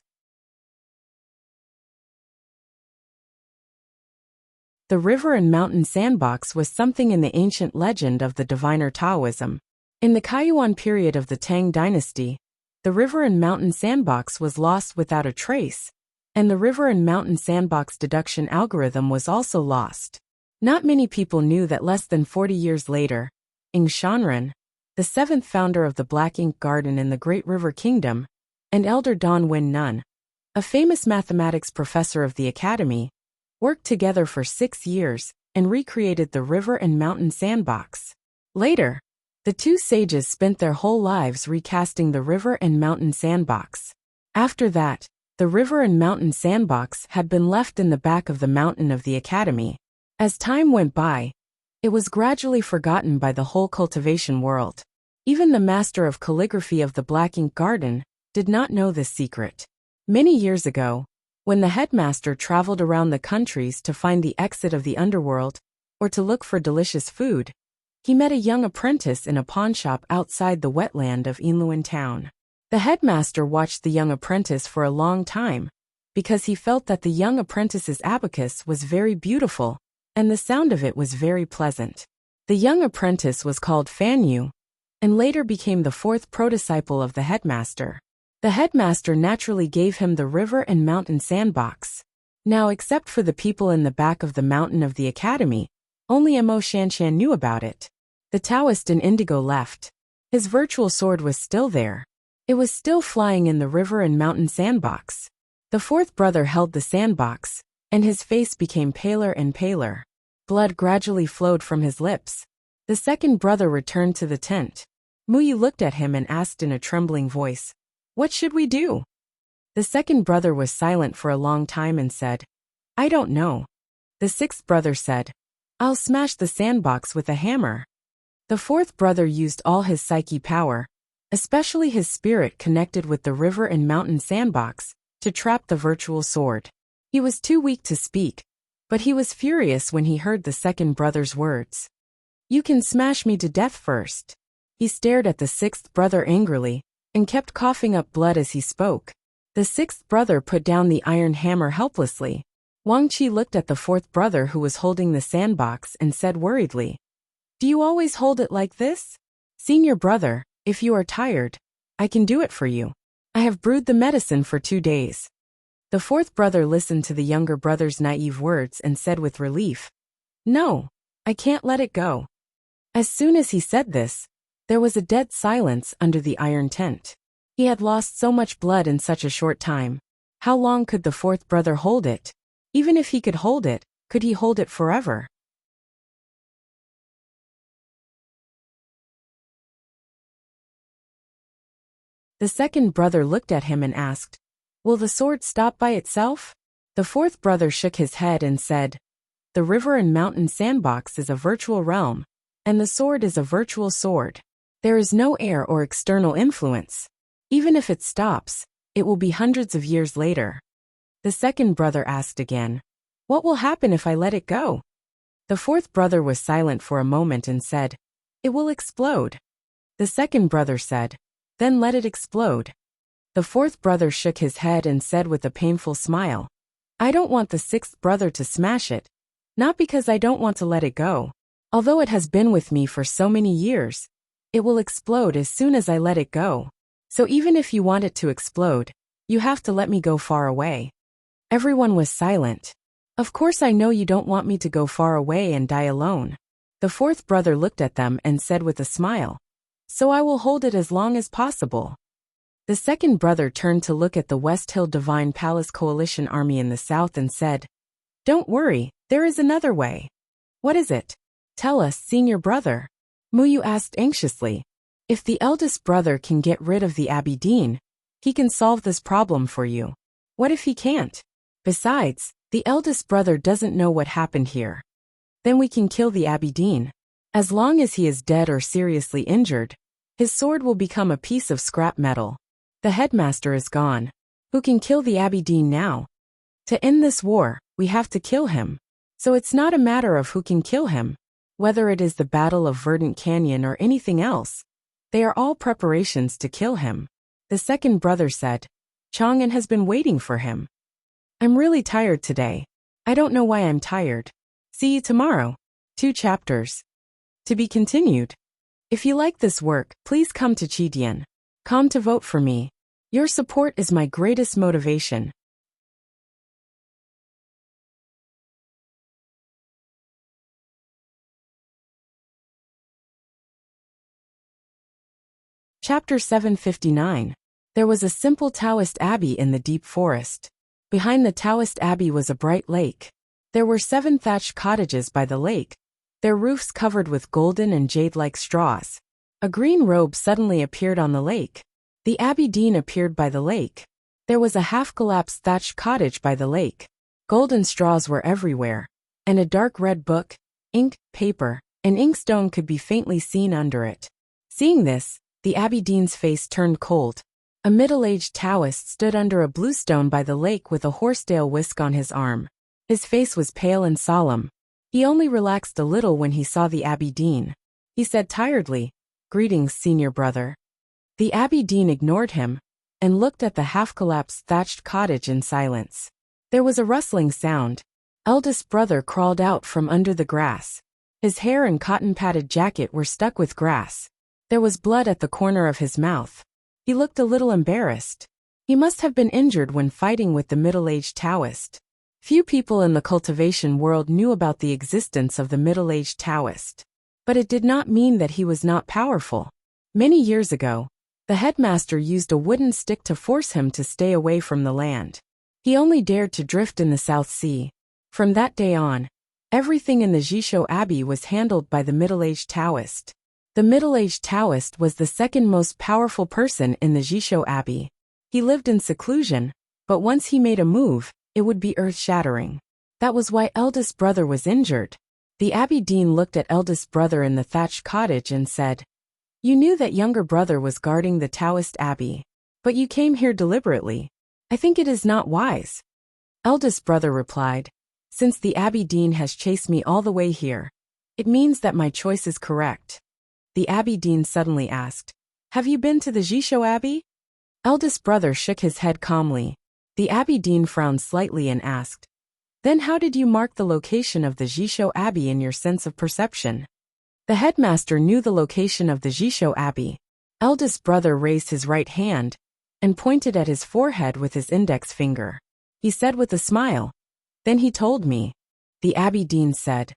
The river and mountain sandbox was something in the ancient legend of the diviner Taoism. In the Kaiyuan period of the Tang dynasty, the river and mountain sandbox was lost without a trace, and the river and mountain sandbox deduction algorithm was also lost. Not many people knew that less than 40 years later, Ing Shanren, the seventh founder of the Black Ink Garden in the Great River Kingdom, and Elder Don Wen Nun, a famous mathematics professor of the academy, worked together for 6 years and recreated the river and mountain sandbox. Later, the two sages spent their whole lives recasting the river and mountain sandbox. After that, the river and mountain sandbox had been left in the back of the mountain of the academy. As time went by, it was gradually forgotten by the whole cultivation world. Even the master of calligraphy of the Black Ink Garden did not know this secret. Many years ago, when the headmaster traveled around the countries to find the exit of the underworld, or to look for delicious food, he met a young apprentice in a pawnshop outside the wetland of Inluan town. The headmaster watched the young apprentice for a long time, because he felt that the young apprentice's abacus was very beautiful, and the sound of it was very pleasant. The young apprentice was called Fan Yu, and later became the fourth pro-disciple of the headmaster. The headmaster naturally gave him the river and mountain sandbox. Now, except for the people in the back of the mountain of the academy, only Mo Shanshan knew about it. The Taoist in indigo left. His virtual sword was still there. It was still flying in the river and mountain sandbox. The fourth brother held the sandbox, and his face became paler and paler. Blood gradually flowed from his lips. The second brother returned to the tent. Muyi looked at him and asked in a trembling voice, "What should we do?" The second brother was silent for a long time and said, "I don't know." The sixth brother said, "I'll smash the sandbox with a hammer." The fourth brother used all his psyche power, especially his spirit connected with the river and mountain sandbox, to trap the virtual sword. He was too weak to speak, but he was furious when he heard the second brother's words. "You can smash me to death first." He stared at the sixth brother angrily, and kept coughing up blood as he spoke. The sixth brother put down the iron hammer helplessly. Wang Qi looked at the fourth brother who was holding the sandbox and said worriedly, "Do you always hold it like this?" "Senior brother, if you are tired, I can do it for you. I have brewed the medicine for 2 days." The fourth brother listened to the younger brother's naive words and said with relief, "No, I can't let it go." As soon as he said this, there was a dead silence under the iron tent. He had lost so much blood in such a short time. How long could the fourth brother hold it? Even if he could hold it, could he hold it forever? The second brother looked at him and asked, "Will the sword stop by itself?" The fourth brother shook his head and said, "The river and mountain sandbox is a virtual realm, and the sword is a virtual sword. There is no air or external influence. Even if it stops, it will be hundreds of years later." The second brother asked again, "What will happen if I let it go?" The fourth brother was silent for a moment and said, "It will explode." The second brother said, "Then let it explode." The fourth brother shook his head and said with a painful smile, "I don't want the sixth brother to smash it, not because I don't want to let it go. Although it has been with me for so many years, it will explode as soon as I let it go. So even if you want it to explode, you have to let me go far away." Everyone was silent. "Of course I know you don't want me to go far away and die alone." The fourth brother looked at them and said with a smile, "So I will hold it as long as possible." The second brother turned to look at the West Hill Divine Palace Coalition army in the south and said, "Don't worry, there is another way." "What is it? Tell us, senior brother." Muyu asked anxiously. "If the eldest brother can get rid of the Abbey Dean, he can solve this problem for you. What if he can't? Besides, the eldest brother doesn't know what happened here. Then we can kill the Abbey Dean. As long as he is dead or seriously injured, his sword will become a piece of scrap metal. The headmaster is gone. Who can kill the Abbey Dean now? To end this war, we have to kill him. So it's not a matter of who can kill him. Whether it is the Battle of Verdant Canyon or anything else, they are all preparations to kill him." The second brother said, "Chang'an has been waiting for him. I'm really tired today. I don't know why I'm tired. See you tomorrow." 2 chapters. To be continued. If you like this work, please come to Chidian.com to vote for me. Your support is my greatest motivation. Chapter 759. There was a simple Taoist abbey in the deep forest. Behind the Taoist abbey was a bright lake. There were 7 thatched cottages by the lake, their roofs covered with golden and jade-like straws. A green robe suddenly appeared on the lake. The Abbey Dean appeared by the lake. There was a half-collapsed thatched cottage by the lake. Golden straws were everywhere, and a dark red book, ink, paper, and inkstone could be faintly seen under it. Seeing this, the Abbey Dean's face turned cold. A middle-aged Taoist stood under a blue stone by the lake with a horsetail whisk on his arm. His face was pale and solemn. He only relaxed a little when he saw the Abbey Dean. He said tiredly, "Greetings, senior brother." The Abbey Dean ignored him and looked at the half-collapsed thatched cottage in silence. There was a rustling sound. Eldest brother crawled out from under the grass. His hair and cotton-padded jacket were stuck with grass. There was blood at the corner of his mouth. He looked a little embarrassed. He must have been injured when fighting with the middle-aged Taoist. Few people in the cultivation world knew about the existence of the middle-aged Taoist. But it did not mean that he was not powerful. Many years ago, the headmaster used a wooden stick to force him to stay away from the land. He only dared to drift in the South Sea. From that day on, everything in the Jisho Abbey was handled by the middle-aged Taoist. The middle-aged Taoist was the second most powerful person in the Jisho Abbey. He lived in seclusion, but once he made a move, it would be earth-shattering. That was why eldest brother was injured. The Abbey Dean looked at eldest brother in the thatched cottage and said, "You knew that younger brother was guarding the Taoist Abbey, but you came here deliberately. I think it is not wise." Eldest brother replied, "Since the Abbey Dean has chased me all the way here, it means that my choice is correct." The Abbey Dean suddenly asked, "Have you been to the Jisho Abbey?" Eldest brother shook his head calmly. The Abbey Dean frowned slightly and asked, "Then how did you mark the location of the Jisho Abbey in your sense of perception?" The headmaster knew the location of the Jisho Abbey. Eldest brother raised his right hand and pointed at his forehead with his index finger. He said with a smile, "Then he told me." The Abbey Dean said,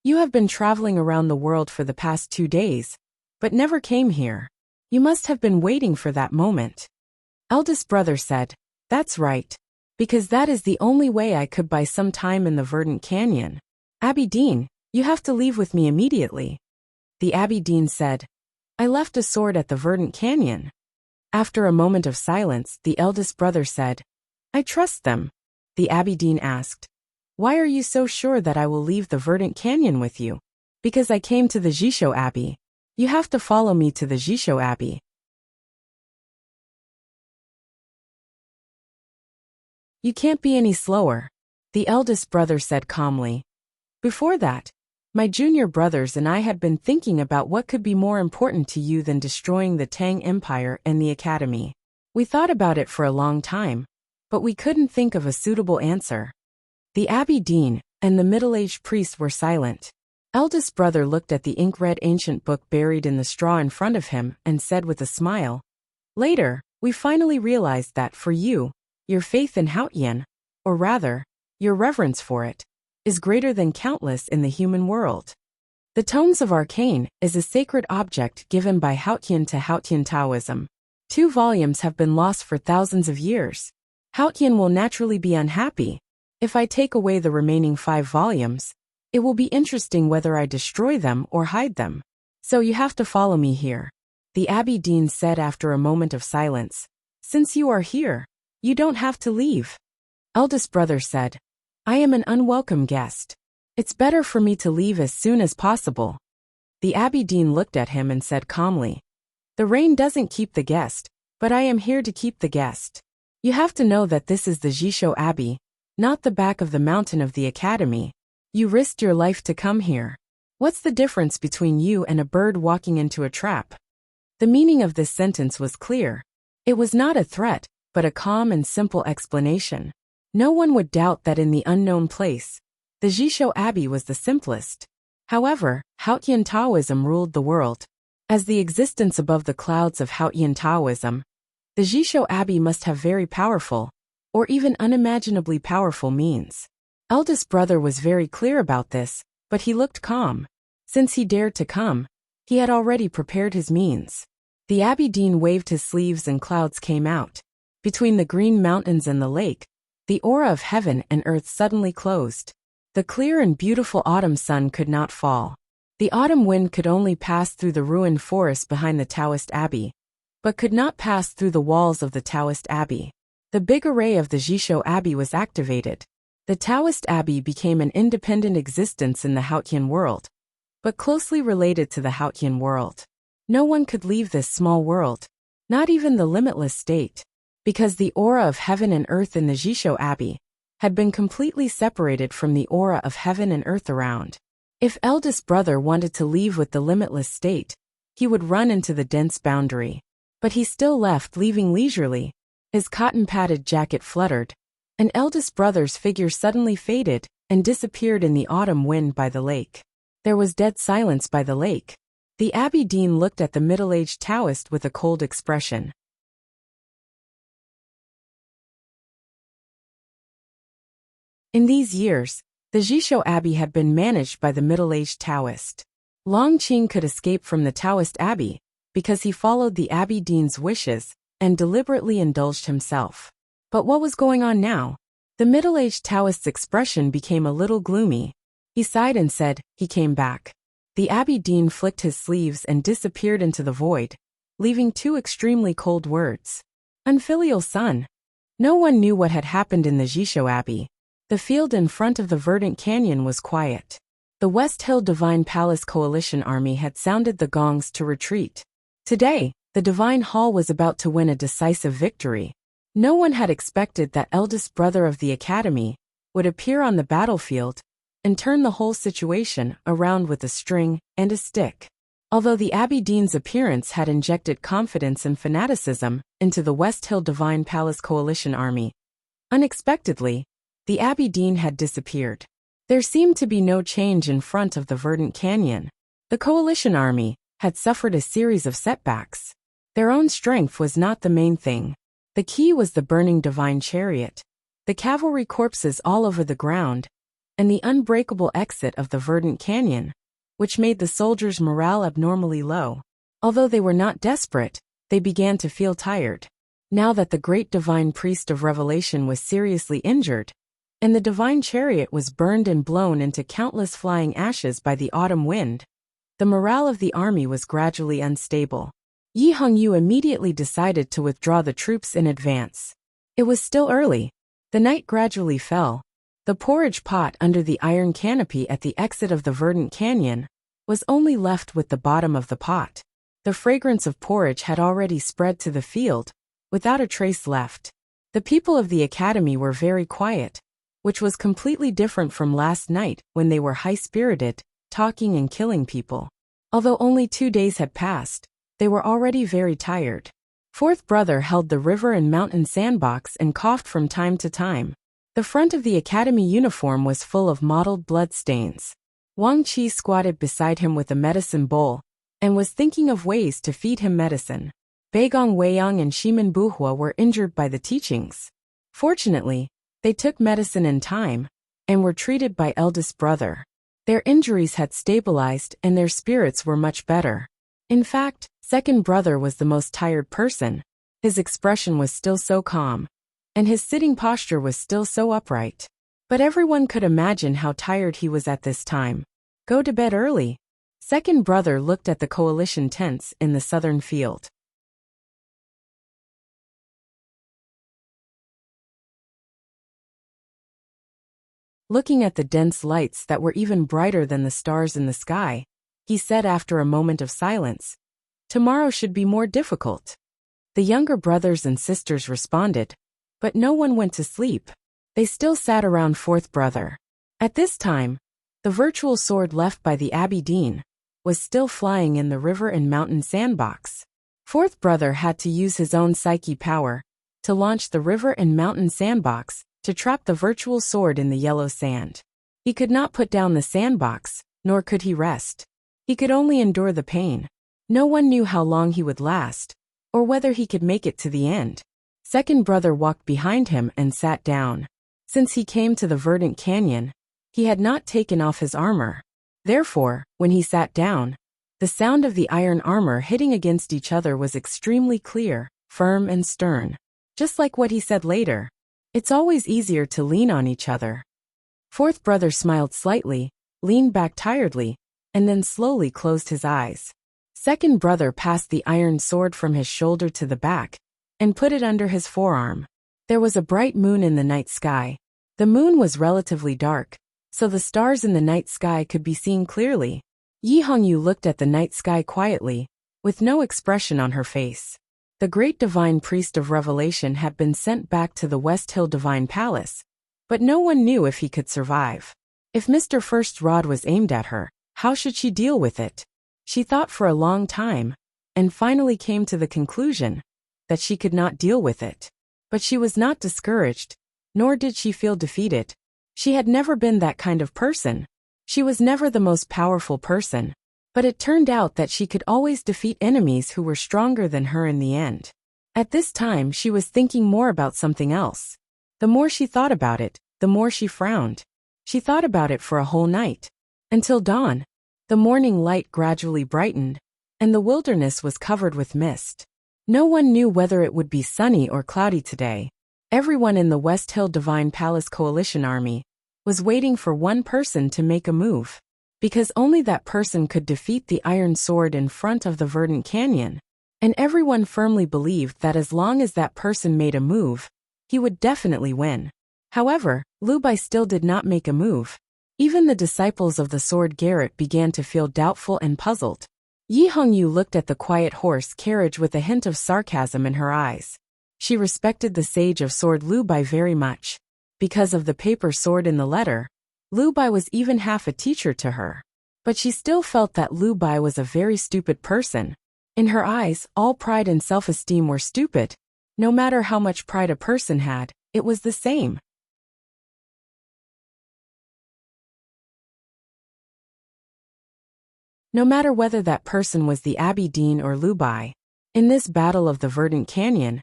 "You have been traveling around the world for the past 2 days, but never came here. You must have been waiting for that moment." Eldest brother said, "That's right, because that is the only way I could buy some time in the verdant canyon. Abbey Dean, you have to leave with me immediately." The Abbey Dean said, "I left a sword at the verdant canyon." After a moment of silence, the eldest brother said, "I trust them." The Abbey Dean asked, "Why are you so sure that I will leave the verdant canyon with you?" "Because I came to the Jisho Abbey. You have to follow me to the Jisho Abbey." "You can't be any slower," the eldest brother said calmly. "Before that, my junior brothers and I had been thinking about what could be more important to you than destroying the Tang Empire and the Academy. We thought about it for a long time, but we couldn't think of a suitable answer." The Abbey Dean and the middle-aged priest were silent. Eldest brother looked at the ink-red ancient book buried in the straw in front of him and said with a smile, "Later, we finally realized that for you, your faith in Haotian, or rather, your reverence for it, is greater than countless in the human world. The Tomes of Arcane is a sacred object given by Haotian to Haotian Taoism. 2 volumes have been lost for thousands of years. Haotian will naturally be unhappy. If I take away the remaining 5 volumes, it will be interesting whether I destroy them or hide them. So you have to follow me here." The Abbey Dean said after a moment of silence, "Since you are here, you don't have to leave." Eldest brother said, "I am an unwelcome guest. It's better for me to leave as soon as possible." The Abbey Dean looked at him and said calmly, "The rain doesn't keep the guest, but I am here to keep the guest. You have to know that this is the Jisho Abbey, not the back of the mountain of the Academy. You risked your life to come here. What's the difference between you and a bird walking into a trap?" The meaning of this sentence was clear. It was not a threat, but a calm and simple explanation. No one would doubt that in the unknown place, the Jisho Abbey was the simplest. However, Haotian Taoism ruled the world. As the existence above the clouds of Haotian Taoism, the Jisho Abbey must have very powerful, or even unimaginably powerful means. Eldest brother was very clear about this, but he looked calm. Since he dared to come, he had already prepared his means. The Abbey Dean waved his sleeves and clouds came out. Between the green mountains and the lake, the aura of heaven and earth suddenly closed. The clear and beautiful autumn sun could not fall. The autumn wind could only pass through the ruined forest behind the Taoist Abbey, but could not pass through the walls of the Taoist Abbey. The big array of the Jisho Abbey was activated. The Taoist Abbey became an independent existence in the Haotian world, but closely related to the Haotian world. No one could leave this small world, not even the limitless state, because the aura of heaven and earth in the Jisho Abbey had been completely separated from the aura of heaven and earth around. If eldest brother wanted to leave with the limitless state, he would run into the dense boundary. But he still left, leaving leisurely. His cotton-padded jacket fluttered, and eldest brother's figure suddenly faded and disappeared in the autumn wind by the lake. There was dead silence by the lake. The Abbey Dean looked at the middle-aged Taoist with a cold expression. In these years, the Jisho Abbey had been managed by the middle-aged Taoist. Long Qing could escape from the Taoist Abbey because he followed the Abbey Dean's wishes and deliberately indulged himself. But what was going on now? The middle-aged Taoist's expression became a little gloomy. He sighed and said, "He came back." The Abbey Dean flicked his sleeves and disappeared into the void, leaving two extremely cold words. Unfilial son. No one knew what had happened in the Jisho Abbey. The field in front of the verdant canyon was quiet. The West Hill Divine Palace Coalition Army had sounded the gongs to retreat. Today, the Divine Hall was about to win a decisive victory. No one had expected that eldest brother of the Academy would appear on the battlefield and turn the whole situation around with a string and a stick. Although the Abbey Dean's appearance had injected confidence and fanaticism into the West Hill Divine Palace Coalition Army, unexpectedly, the Abbey Dean had disappeared. There seemed to be no change in front of the verdant canyon. The coalition army had suffered a series of setbacks. Their own strength was not the main thing. The key was the burning divine chariot, the cavalry corpses all over the ground, and the unbreakable exit of the verdant canyon, which made the soldiers' morale abnormally low. Although they were not desperate, they began to feel tired. Now that the great divine priest of Revelation was seriously injured, and the divine chariot was burned and blown into countless flying ashes by the autumn wind, the morale of the army was gradually unstable. Yi Hongyu immediately decided to withdraw the troops in advance. It was still early. The night gradually fell. The porridge pot under the iron canopy at the exit of the verdant canyon was only left with the bottom of the pot. The fragrance of porridge had already spread to the field, without a trace left. The people of the academy were very quiet, which was completely different from last night when they were high-spirited, talking and killing people. Although only 2 days had passed, they were already very tired. Fourth brother held the river and mountain sandbox and coughed from time to time. The front of the academy uniform was full of mottled blood stains. Wang Qi squatted beside him with a medicine bowl and was thinking of ways to feed him medicine. Beigong Weiyang and Shimin Buhua were injured by the teachings. Fortunately, they took medicine in time and were treated by eldest brother. Their injuries had stabilized and their spirits were much better. In fact, second brother was the most tired person. His expression was still so calm, and his sitting posture was still so upright. But everyone could imagine how tired he was at this time. Go to bed early. Second brother looked at the coalition tents in the southern field. Looking at the dense lights that were even brighter than the stars in the sky, he said after a moment of silence, "Tomorrow should be more difficult." The younger brothers and sisters responded, but no one went to sleep. They still sat around fourth brother. At this time, the virtual sword left by the Abbey Dean was still flying in the river and mountain sandbox. Fourth brother had to use his own psyche power to launch the river and mountain sandbox to trap the virtual sword in the yellow sand. He could not put down the sandbox, nor could he rest. He could only endure the pain. No one knew how long he would last, or whether he could make it to the end. Second brother walked behind him and sat down. Since he came to the verdant canyon, he had not taken off his armor. Therefore, when he sat down, the sound of the iron armor hitting against each other was extremely clear, firm and stern. Just like what he said later, "It's always easier to lean on each other." Fourth brother smiled slightly, leaned back tiredly, and then slowly closed his eyes. Second brother passed the iron sword from his shoulder to the back and put it under his forearm. There was a bright moon in the night sky. The moon was relatively dark, so the stars in the night sky could be seen clearly. Yi Hongyu looked at the night sky quietly, with no expression on her face. The great divine priest of Revelation had been sent back to the West Hill Divine Palace, but no one knew if he could survive. If Mr. First Rod was aimed at her, how should she deal with it? She thought for a long time, and finally came to the conclusion that she could not deal with it. But she was not discouraged, nor did she feel defeated. She had never been that kind of person. She was never the most powerful person, but it turned out that she could always defeat enemies who were stronger than her in the end. At this time she was thinking more about something else. The more she thought about it, the more she frowned. She thought about it for a whole night. Until dawn. The morning light gradually brightened, and the wilderness was covered with mist. No one knew whether it would be sunny or cloudy today. Everyone in the West Hill Divine Palace Coalition Army was waiting for one person to make a move, because only that person could defeat the Iron Sword in front of the Verdant Canyon, and everyone firmly believed that as long as that person made a move, he would definitely win. However, Lu Bai still did not make a move. Even the disciples of the Sword Garret began to feel doubtful and puzzled. Yi Hongyu looked at the quiet horse carriage with a hint of sarcasm in her eyes. She respected the sage of sword Lu Bai very much. Because of the paper sword in the letter, Lu Bai was even half a teacher to her. But she still felt that Lu Bai was a very stupid person. In her eyes, all pride and self-esteem were stupid. No matter how much pride a person had, it was the same. No matter whether that person was the Abbey Dean or Lu Bai. In this battle of the Verdant Canyon,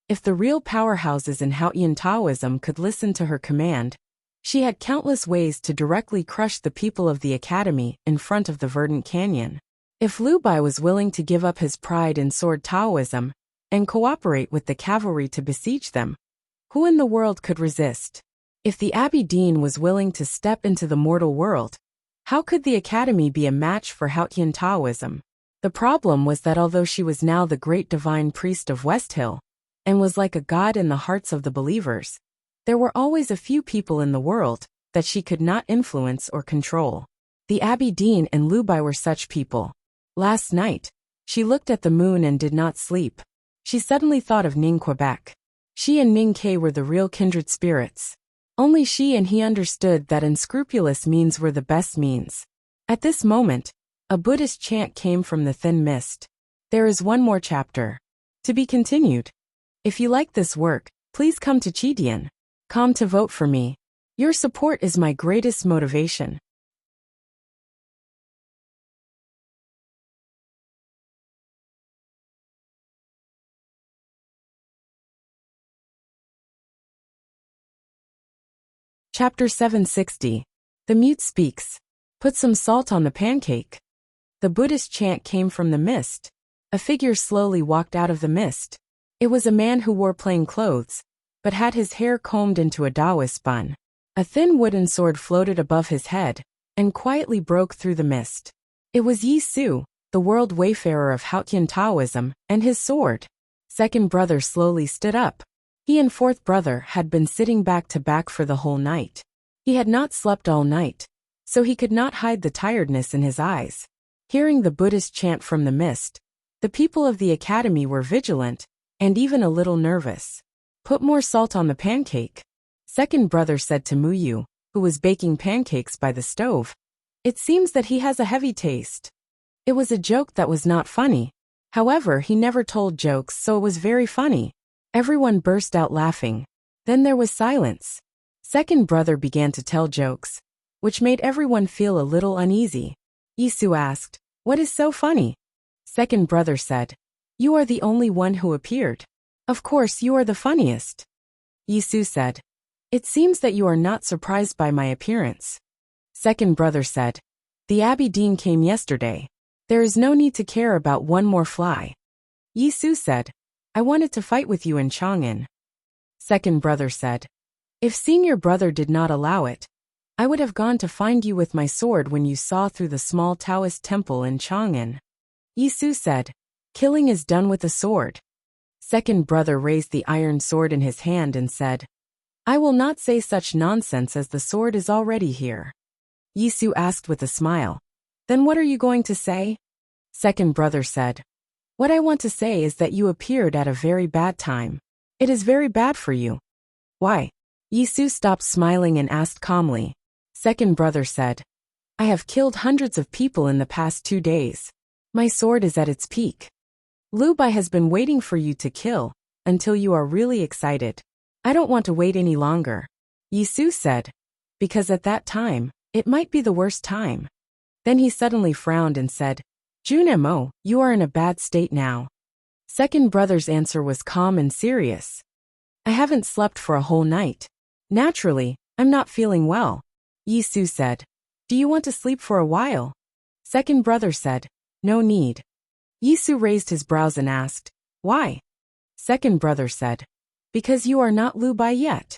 if the real powerhouses in Haotian Taoism could listen to her command, she had countless ways to directly crush the people of the academy in front of the Verdant Canyon. If Lu Bai was willing to give up his pride in sword Taoism and cooperate with the cavalry to besiege them, who in the world could resist? If the Abbey Dean was willing to step into the mortal world, how could the academy be a match for Haotian Taoism? The problem was that although she was now the great divine priest of West Hill, and was like a god in the hearts of the believers, there were always a few people in the world that she could not influence or control. The Abbey Dean and Lu Bai were such people. Last night, she looked at the moon and did not sleep. She suddenly thought of Ning Quebec. She and Ning K were the real kindred spirits. Only she and he understood that unscrupulous means were the best means. At this moment, a Buddhist chant came from the thin mist. There is one more chapter. To be continued. If you like this work, please come to Chidian.com to vote for me. Your support is my greatest motivation. Chapter 760. The Mute Speaks. Put some salt on the pancake. The Buddhist chant came from the mist. A figure slowly walked out of the mist. It was a man who wore plain clothes, but had his hair combed into a Taoist bun. A thin wooden sword floated above his head, and quietly broke through the mist. It was Yi Su, the world wayfarer of Haotian Taoism, and his sword. Second brother slowly stood up. He and fourth brother had been sitting back to back for the whole night. He had not slept all night, so he could not hide the tiredness in his eyes. Hearing the Buddhist chant from the mist, the people of the academy were vigilant, and even a little nervous. Put more salt on the pancake. Second brother said to Muyu, who was baking pancakes by the stove. It seems that he has a heavy taste. It was a joke that was not funny. However, he never told jokes, so it was very funny. Everyone burst out laughing. Then there was silence. Second brother began to tell jokes, which made everyone feel a little uneasy. Yisu asked, "What is so funny?" Second brother said, "You are the only one who appeared. Of course you are the funniest." Yisu said, "It seems that you are not surprised by my appearance." Second brother said, "The Abbey Dean came yesterday. There is no need to care about one more fly." Yisu said, "I wanted to fight with you in Chang'an." Second brother said, "If senior brother did not allow it, I would have gone to find you with my sword when you saw through the small Taoist temple in Chang'an." Yisu said, "Killing is done with a sword." Second brother raised the iron sword in his hand and said, "I will not say such nonsense as the sword is already here." Yisu asked with a smile, "Then what are you going to say?" Second brother said, "What I want to say is that you appeared at a very bad time. It is very bad for you." "Why?" Yisu stopped smiling and asked calmly. Second brother said, "I have killed hundreds of people in the past 2 days. My sword is at its peak. Lu Bai has been waiting for you to kill, until you are really excited. I don't want to wait any longer." Yisu said, "Because at that time, It might be the worst time. Then he suddenly frowned and said, Junemo, you are in a bad state now. Second brother's answer was calm and serious. I haven't slept for a whole night. Naturally, I'm not feeling well. Yisu said. Do you want to sleep for a while? Second brother said, no need. Yisu raised his brows and asked, why? Second brother said, because you are not Lu Bai yet.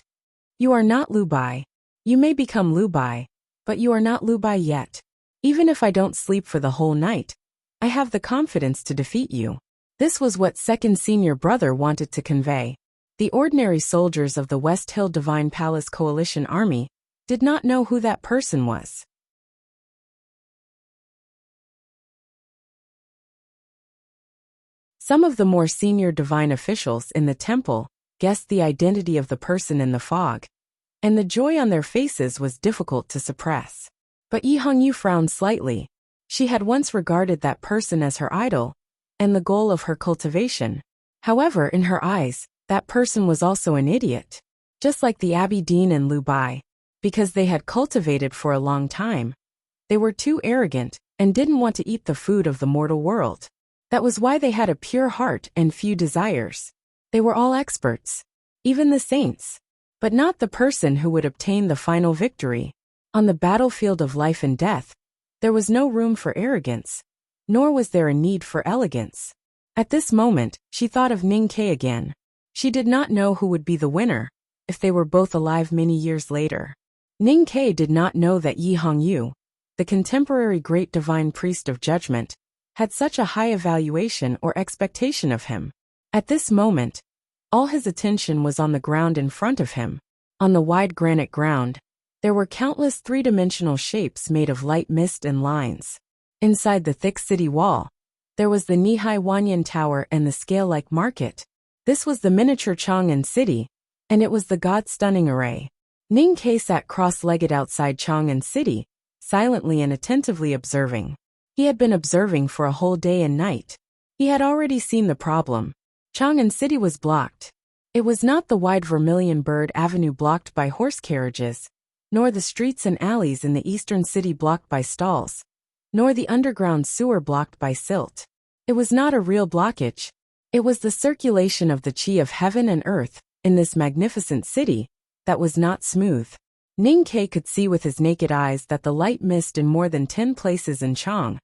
You are not Lu Bai. You may become Lu Bai, but you are not Lu Bai yet. Even if I don't sleep for the whole night, I have the confidence to defeat you. This was what second senior brother wanted to convey. The ordinary soldiers of the West Hill Divine Palace Coalition Army did not know who that person was. Some of the more senior divine officials in the temple guessed the identity of the person in the fog, and the joy on their faces was difficult to suppress. But Yi Hongyu frowned slightly. She had once regarded that person as her idol, and the goal of her cultivation. However, in her eyes, that person was also an idiot. Just like the Abbey Dean and Lu Bai, because they had cultivated for a long time. They were too arrogant, and didn't want to eat the food of the mortal world. That was why they had a pure heart and few desires. They were all experts, even the saints, but not the person who would obtain the final victory. On the battlefield of life and death, there was no room for arrogance, nor was there a need for elegance. At this moment, she thought of Ning Ke again. She did not know who would be the winner, if they were both alive many years later. Ning Ke did not know that Yi Hongyu, the contemporary great divine priest of judgment, had such a high evaluation or expectation of him. At this moment, all his attention was on the ground in front of him. On the wide granite ground, there were countless three-dimensional shapes made of light mist and lines. Inside the thick city wall, there was the knee-high Wanyan Tower and the scale-like market. This was the miniature Chang'an City, and it was the God-stunning array. Ning Ke sat cross-legged outside Chang'an City, silently and attentively observing. He had been observing for a whole day and night. He had already seen the problem. Chang'an City was blocked. It was not the wide Vermilion Bird Avenue blocked by horse carriages, nor the streets and alleys in the eastern city blocked by stalls, nor the underground sewer blocked by silt. It was not a real blockage. It was the circulation of the qi of heaven and earth in this magnificent city that was not smooth. Ning Ke could see with his naked eyes that the light mist in more than 10 places in Chang'an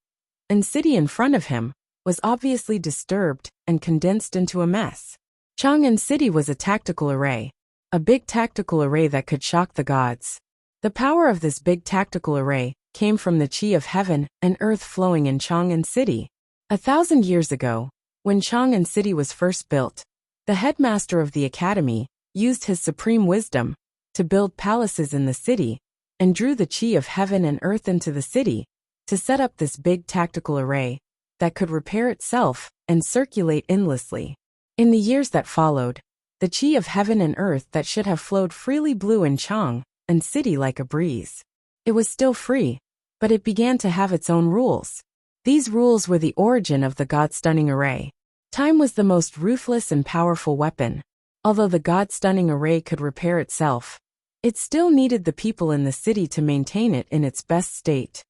City in front of him was obviously disturbed and condensed into a mess. Chang'an City was a tactical array, a big tactical array that could shock the gods. The power of this big tactical array came from the qi of heaven and earth flowing in Chang'an City. 1,000 years ago, when Chang'an City was first built, the headmaster of the academy used his supreme wisdom to build palaces in the city and drew the qi of heaven and earth into the city to set up this big tactical array that could repair itself and circulate endlessly. In the years that followed, the qi of heaven and earth that should have flowed freely blew in Chang'an City like a breeze. It was still free, but it began to have its own rules. These rules were the origin of the God-stunning array. Time was the most ruthless and powerful weapon. Although the God-stunning array could repair itself, it still needed the people in the city to maintain it in its best state.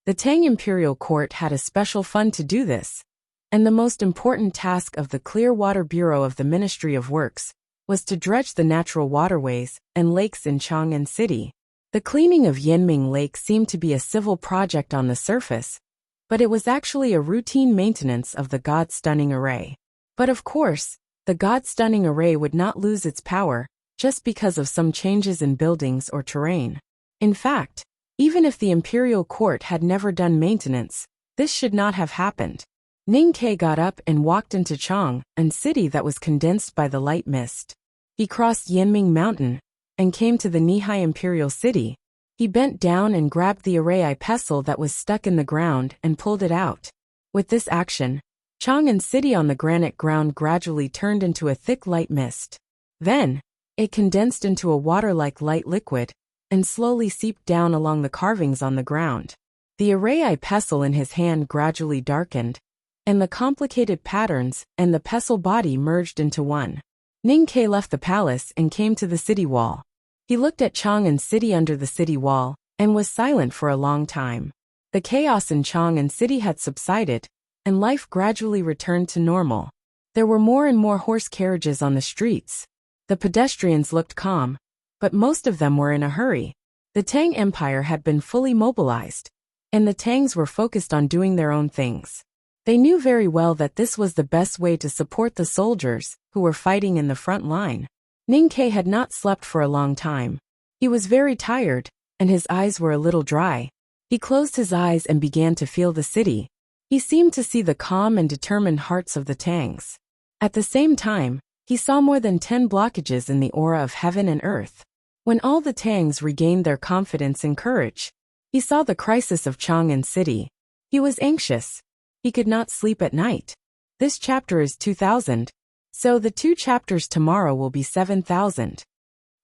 The Tang Imperial Court had a special fund to do this, and the most important task of the Clear Water Bureau of the Ministry of Works was to dredge the natural waterways and lakes in Chang'an City. The cleaning of Yanming Lake seemed to be a civil project on the surface, but it was actually a routine maintenance of the God-stunning array. But of course, the God-stunning array would not lose its power just because of some changes in buildings or terrain. In fact, even if the Imperial Court had never done maintenance, this should not have happened. Ning Ke got up and walked into Chang'an City that was condensed by the light mist. He crossed Yanming Mountain and came to the knee-high Imperial City. He bent down and grabbed the array pestle that was stuck in the ground and pulled it out. With this action, Chang'an City on the granite ground gradually turned into a thick light mist. Then, it condensed into a water-like light liquid and slowly seeped down along the carvings on the ground. The array pestle in his hand gradually darkened, and the complicated patterns and the pestle body merged into one. Ning Ke left the palace and came to the city wall. He looked at Chang'an City under the city wall and was silent for a long time. The chaos in Chang'an City had subsided, and life gradually returned to normal. There were more and more horse carriages on the streets. The pedestrians looked calm, but most of them were in a hurry. The Tang Empire had been fully mobilized, and the Tangs were focused on doing their own things. They knew very well that this was the best way to support the soldiers who were fighting in the front line. Ning Ke had not slept for a long time. He was very tired, and his eyes were a little dry. He closed his eyes and began to feel the city. He seemed to see the calm and determined hearts of the Tangs. At the same time, he saw more than 10 blockages in the aura of heaven and earth. When all the Tangs regained their confidence and courage, he saw the crisis of Chang'an City. He was anxious. He could not sleep at night. This chapter is 2000, so the 2 chapters tomorrow will be 7000.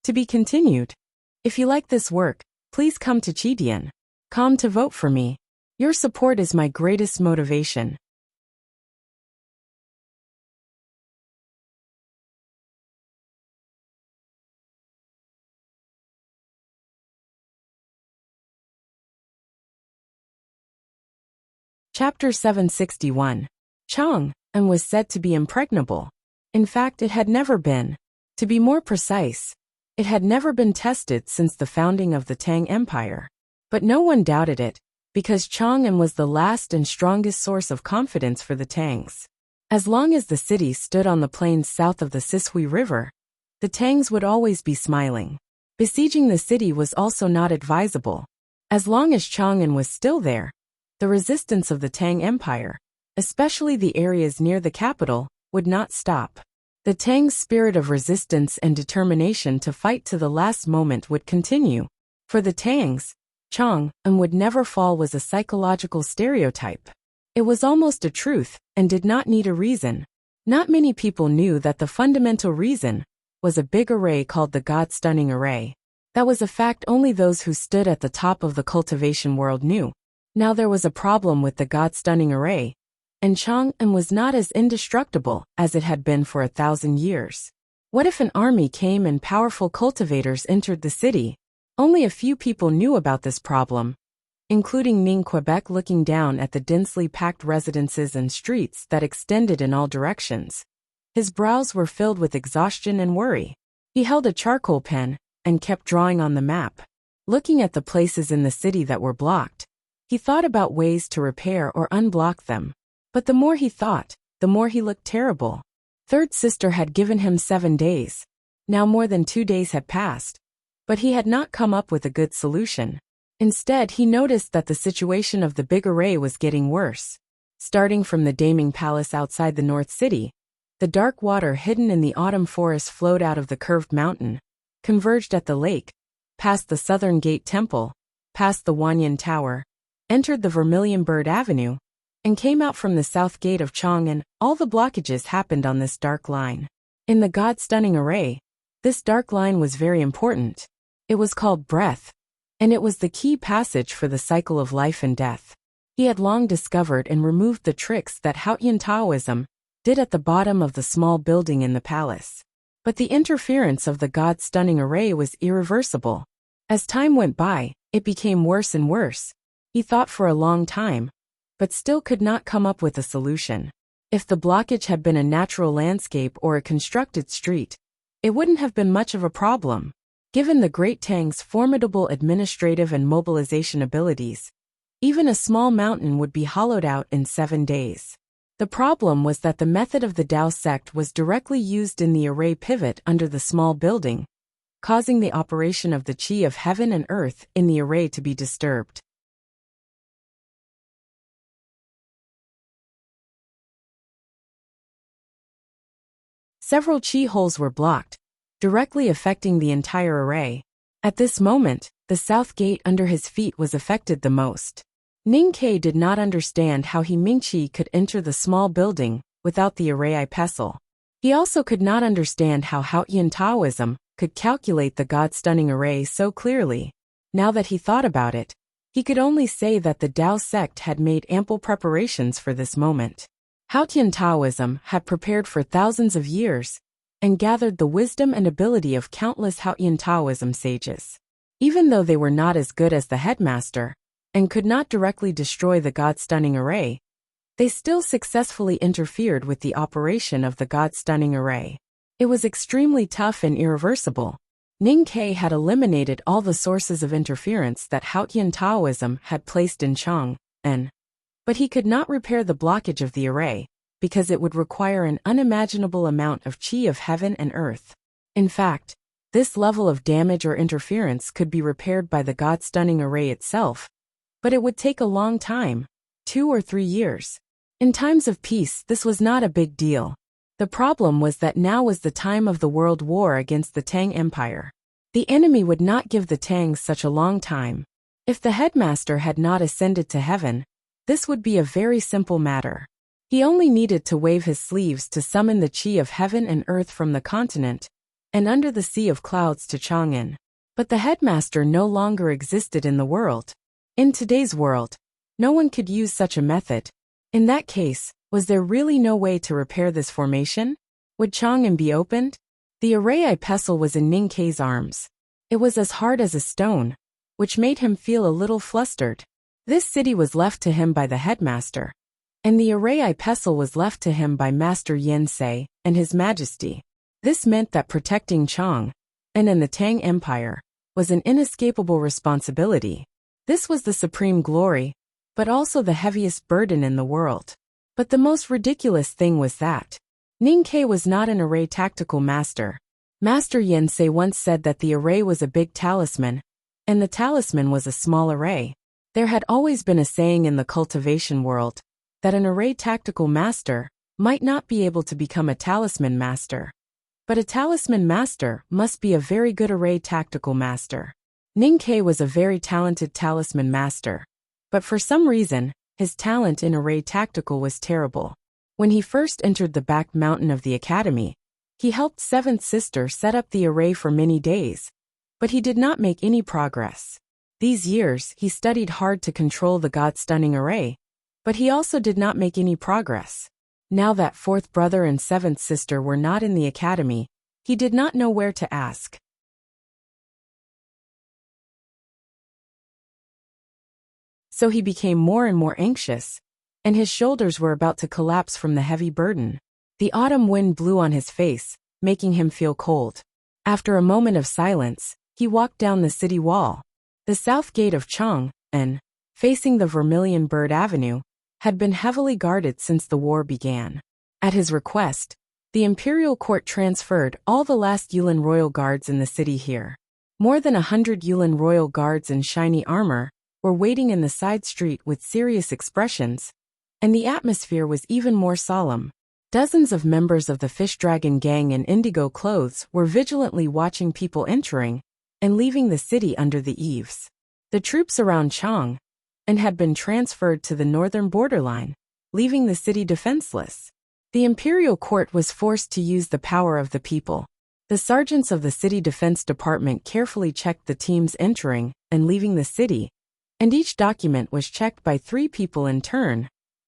To be continued. If you like this work, please come to Chidian.com to vote for me. Your support is my greatest motivation. Chapter 761. Chang'an was said to be impregnable. In fact, it had never been. To be more precise, it had never been tested since the founding of the Tang Empire. But no one doubted it, because Chang'an was the last and strongest source of confidence for the Tangs. As long as the city stood on the plains south of the Sishui River, the Tangs would always be smiling. Besieging the city was also not advisable. As long as Chang'an was still there, the resistance of the Tang Empire, especially the areas near the capital, would not stop. The Tang's spirit of resistance and determination to fight to the last moment would continue. For the Tangs, Chang'an would never fall was a psychological stereotype. It was almost a truth and did not need a reason. Not many people knew that the fundamental reason was a big array called the God-stunning array. That was a fact only those who stood at the top of the cultivation world knew. Now there was a problem with the God-stunning array, and Chang'an was not as indestructible as it had been for 1,000 years. What if an army came and powerful cultivators entered the city? Only a few people knew about this problem, including Ning Quebec, looking down at the densely packed residences and streets that extended in all directions. His brows were filled with exhaustion and worry. He held a charcoal pen and kept drawing on the map. Looking at the places in the city that were blocked, he thought about ways to repair or unblock them. But the more he thought, the more he looked terrible. Third Sister had given him 7 days. Now more than 2 days had passed. But he had not come up with a good solution. Instead, he noticed that the situation of the big array was getting worse. Starting from the Daming Palace outside the North City, the dark water hidden in the autumn forest flowed out of the curved mountain, converged at the lake, past the Southern Gate Temple, past the Wanyan Tower, entered the Vermilion Bird Avenue, and came out from the south gate of Chang'an. All the blockages happened on this dark line. In the God-stunning array, this dark line was very important. It was called breath, and it was the key passage for the cycle of life and death. He had long discovered and removed the tricks that Haotian Taoism did at the bottom of the small building in the palace. But the interference of the God-stunning array was irreversible. As time went by, it became worse and worse. He thought for a long time, but still could not come up with a solution. If the blockage had been a natural landscape or a constructed street, it wouldn't have been much of a problem. Given the Great Tang's formidable administrative and mobilization abilities, even a small mountain would be hollowed out in 7 days. The problem was that the method of the Tao sect was directly used in the array pivot under the small building, causing the operation of the chi of heaven and earth in the array to be disturbed. Several chi holes were blocked, directly affecting the entire array. At this moment, the south gate under his feet was affected the most. Ning Ke did not understand how he Mingqi could enter the small building without the array eye pestle. He also could not understand how Haotian Taoism could calculate the God-stunning array so clearly. Now that he thought about it, he could only say that the Tao sect had made ample preparations for this moment. Haotian Taoism had prepared for thousands of years, and gathered the wisdom and ability of countless Hautian Taoism sages. Even though they were not as good as the headmaster, and could not directly destroy the God-stunning array, they still successfully interfered with the operation of the God-stunning array. It was extremely tough and irreversible. Ning Ke had eliminated all the sources of interference that Hautian Taoism had placed in Chang'an, but he could not repair the blockage of the array, because it would require an unimaginable amount of qi of heaven and earth. In fact, this level of damage or interference could be repaired by the God-stunning array itself, but it would take a long time, 2 or 3 years. In times of peace, this was not a big deal. The problem was that now was the time of the world war against the Tang Empire. The enemy would not give the Tangs such a long time. If the headmaster had not ascended to heaven, this would be a very simple matter. He only needed to wave his sleeves to summon the qi of heaven and earth from the continent, and under the sea of clouds to Chang'an. But the headmaster no longer existed in the world. In today's world, no one could use such a method. In that case, was there really no way to repair this formation? Would Chang'an be opened? The array pestle was in Ning Ke's arms. It was as hard as a stone, which made him feel a little flustered. This city was left to him by the headmaster, and the array pestle was left to him by Master Yen Sei and His Majesty. This meant that protecting Chang'an and the Tang Empire was an inescapable responsibility. This was the supreme glory, but also the heaviest burden in the world. But the most ridiculous thing was that Ning Ke was not an array tactical master. Master Yen Sei once said that the array was a big talisman, and the talisman was a small array. There had always been a saying in the cultivation world that an array tactical master might not be able to become a talisman master. But a talisman master must be a very good array tactical master. Ning Ke was a very talented talisman master, but for some reason, his talent in array tactical was terrible. When he first entered the back mountain of the academy, he helped Seventh Sister set up the array for many days, but he did not make any progress. These years, he studied hard to control the God-stunning array, but he also did not make any progress. Now that fourth brother and seventh sister were not in the academy, he did not know where to ask. So he became more and more anxious, and his shoulders were about to collapse from the heavy burden. The autumn wind blew on his face, making him feel cold. After a moment of silence, he walked down the city wall. The south gate of Chang'an, facing the Vermilion Bird Avenue, had been heavily guarded since the war began. At his request, the imperial court transferred all the last Yulin royal guards in the city here. More than 100 Yulin royal guards in shiny armor were waiting in the side street with serious expressions, and the atmosphere was even more solemn. Dozens of members of the Fish Dragon gang in indigo clothes were vigilantly watching people entering and leaving the city under the eaves. The troops around Chang'an had been transferred to the northern borderline, leaving the city defenseless. The imperial court was forced to use the power of the people. The sergeants of the city defense department carefully checked the teams entering and leaving the city, and each document was checked by 3 people in turn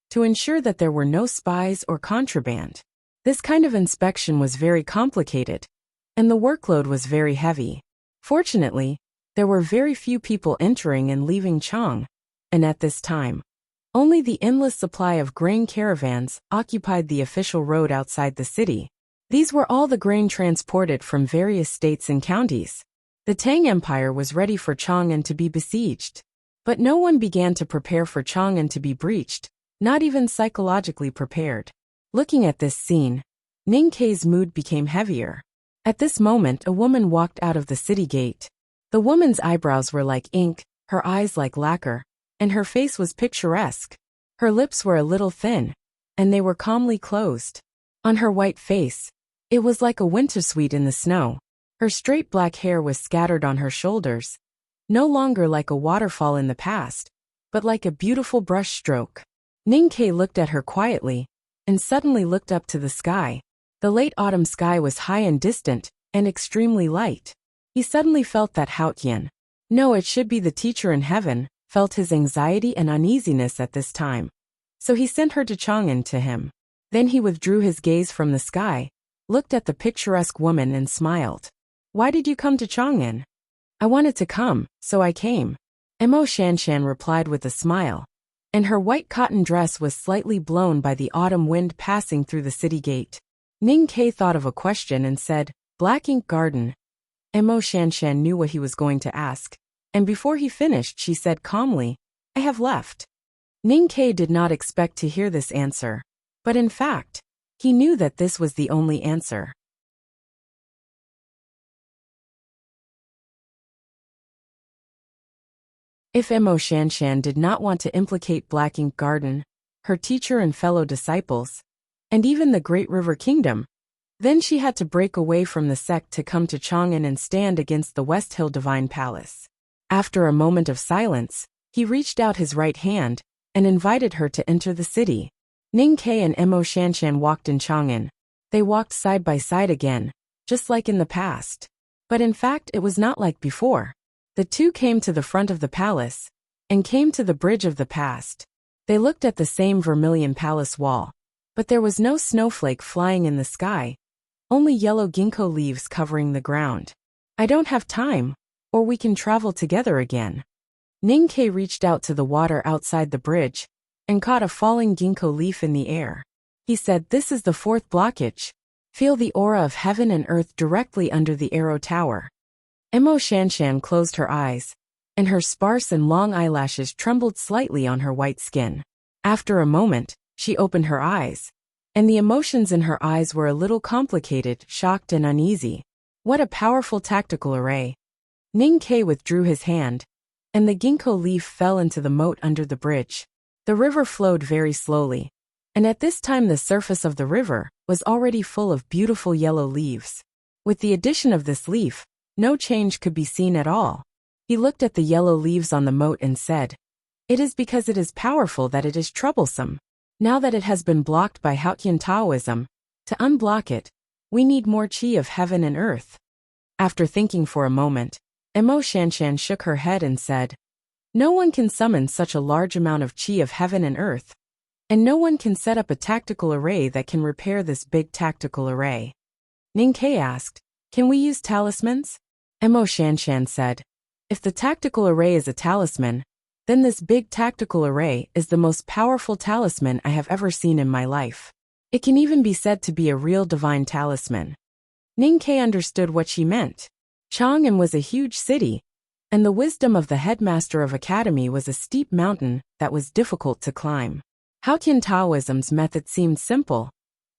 to ensure that there were no spies or contraband. This kind of inspection was very complicated, and the workload was very heavy. Fortunately, there were very few people entering and leaving Chang'an, and at this time, only the endless supply of grain caravans occupied the official road outside the city. These were all the grain transported from various states and counties. The Tang Empire was ready for Chang'an to be besieged. But no one began to prepare for Chang'an to be breached, not even psychologically prepared. Looking at this scene, Ning Ke's mood became heavier. At this moment, a woman walked out of the city gate. The woman's eyebrows were like ink, her eyes like lacquer, and her face was picturesque. Her lips were a little thin, and they were calmly closed. On her white face, it was like a winter sweet in the snow. Her straight black hair was scattered on her shoulders, no longer like a waterfall in the past, but like a beautiful brush stroke. Ning Ke looked at her quietly, and suddenly looked up to the sky. The late autumn sky was high and distant, and extremely light. He suddenly felt that Hautian, no, it should be the teacher in heaven, felt his anxiety and uneasiness at this time. So he sent her to Chang'an to him. Then he withdrew his gaze from the sky, looked at the picturesque woman and smiled. Why did you come to Chang'an? I wanted to come, so I came. Mo Shanshan replied with a smile, and her white cotton dress was slightly blown by the autumn wind passing through the city gate. Ning Ke thought of a question and said, Black Ink Garden. Mo Shanshan knew what he was going to ask, and before he finished she said calmly, I have left. Ning Ke did not expect to hear this answer, but in fact, he knew that this was the only answer. If Mo Shanshan did not want to implicate Black Ink Garden, her teacher and fellow disciples, and even the Great River Kingdom, then she had to break away from the sect to come to Chang'an and stand against the West Hill Divine Palace. After a moment of silence, he reached out his right hand and invited her to enter the city. Ning Ke and Mo Shanshan walked in Chang'an. They walked side by side again, just like in the past. But in fact it was not like before. The two came to the front of the palace, and came to the bridge of the past. They looked at the same vermilion palace wall, but there was no snowflake flying in the sky, only yellow ginkgo leaves covering the ground. I don't have time, or we can travel together again. Ning Ke reached out to the water outside the bridge, and caught a falling ginkgo leaf in the air. He said, This is the fourth blockage. Feel the aura of heaven and earth directly under the arrow tower. Mo Shanshan closed her eyes, and her sparse and long eyelashes trembled slightly on her white skin. After a moment, she opened her eyes, and the emotions in her eyes were a little complicated, shocked and uneasy. What a powerful tactical array. Ning Ke withdrew his hand, and the ginkgo leaf fell into the moat under the bridge. The river flowed very slowly, and at this time the surface of the river was already full of beautiful yellow leaves. With the addition of this leaf, no change could be seen at all. He looked at the yellow leaves on the moat and said, It is because it is powerful that it is troublesome. Now that it has been blocked by Haotian Taoism, to unblock it, we need more qi of heaven and earth. After thinking for a moment, Mo Shanshan shook her head and said, No one can summon such a large amount of qi of heaven and earth, and no one can set up a tactical array that can repair this big tactical array. Ning Ke asked, Can we use talismans? Mo Shanshan said, If the tactical array is a talisman, then this big tactical array is the most powerful talisman I have ever seen in my life. It can even be said to be a real divine talisman. Ning Ke understood what she meant. Chang'an was a huge city, and the wisdom of the headmaster of academy was a steep mountain that was difficult to climb. Haotian Taoism's method seemed simple,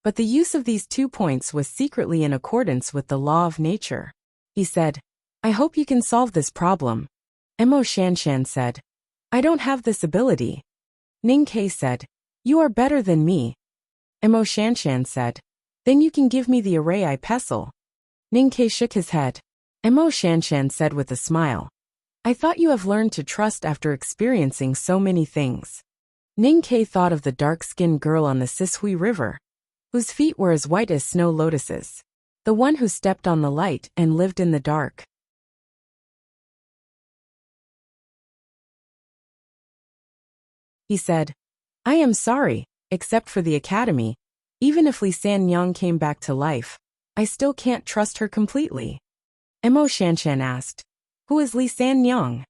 but the use of these 2 points was secretly in accordance with the law of nature. He said, I hope you can solve this problem. Mo Shanshan said, I don't have this ability. Ning Ke said, You are better than me. Mo Shanshan said, Then you can give me the array I pestle. Ning Ke shook his head. Mo Shanshan said with a smile, I thought you have learned to trust after experiencing so many things. Ning Ke thought of the dark-skinned girl on the Sishui River, whose feet were as white as snow lotuses, the one who stepped on the light and lived in the dark. He said, I am sorry, except for the academy, even if Li Sanyang came back to life, I still can't trust her completely. Mo Shanshan asked, Who is Li Sanyang?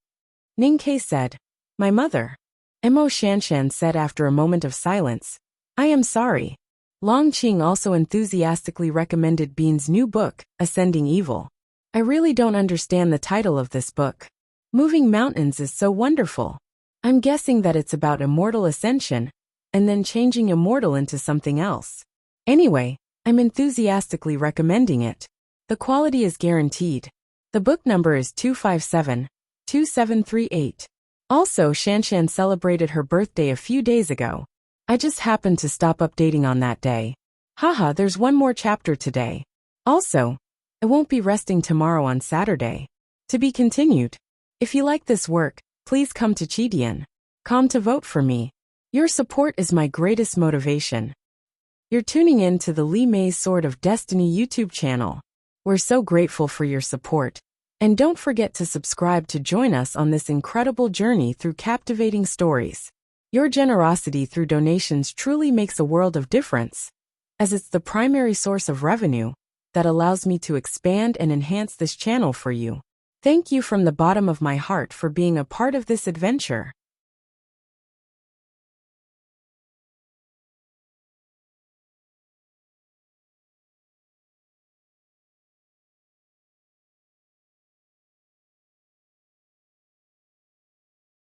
Ning Ke said, My mother. Mo Shanshan said after a moment of silence, I am sorry. Long Qing also enthusiastically recommended Bean's new book, Ascending Evil. I really don't understand the title of this book. Moving mountains is so wonderful. I'm guessing that it's about immortal ascension, and then changing immortal into something else. Anyway, I'm enthusiastically recommending it. The quality is guaranteed. The book number is 257-2738. Also, Shanshan celebrated her birthday a few days ago. I just happened to stop updating on that day. Haha, there's one more chapter today. Also, I won't be resting tomorrow on Saturday. To be continued. If you like this work, please come to Chidian.com to vote for me. Your support is my greatest motivation. You're tuning in to the Li Mei's Sword of Destiny YouTube channel. We're so grateful for your support. And don't forget to subscribe to join us on this incredible journey through captivating stories. Your generosity through donations truly makes a world of difference. as it's the primary source of revenue that allows me to expand and enhance this channel for you. Thank you from the bottom of my heart for being a part of this adventure.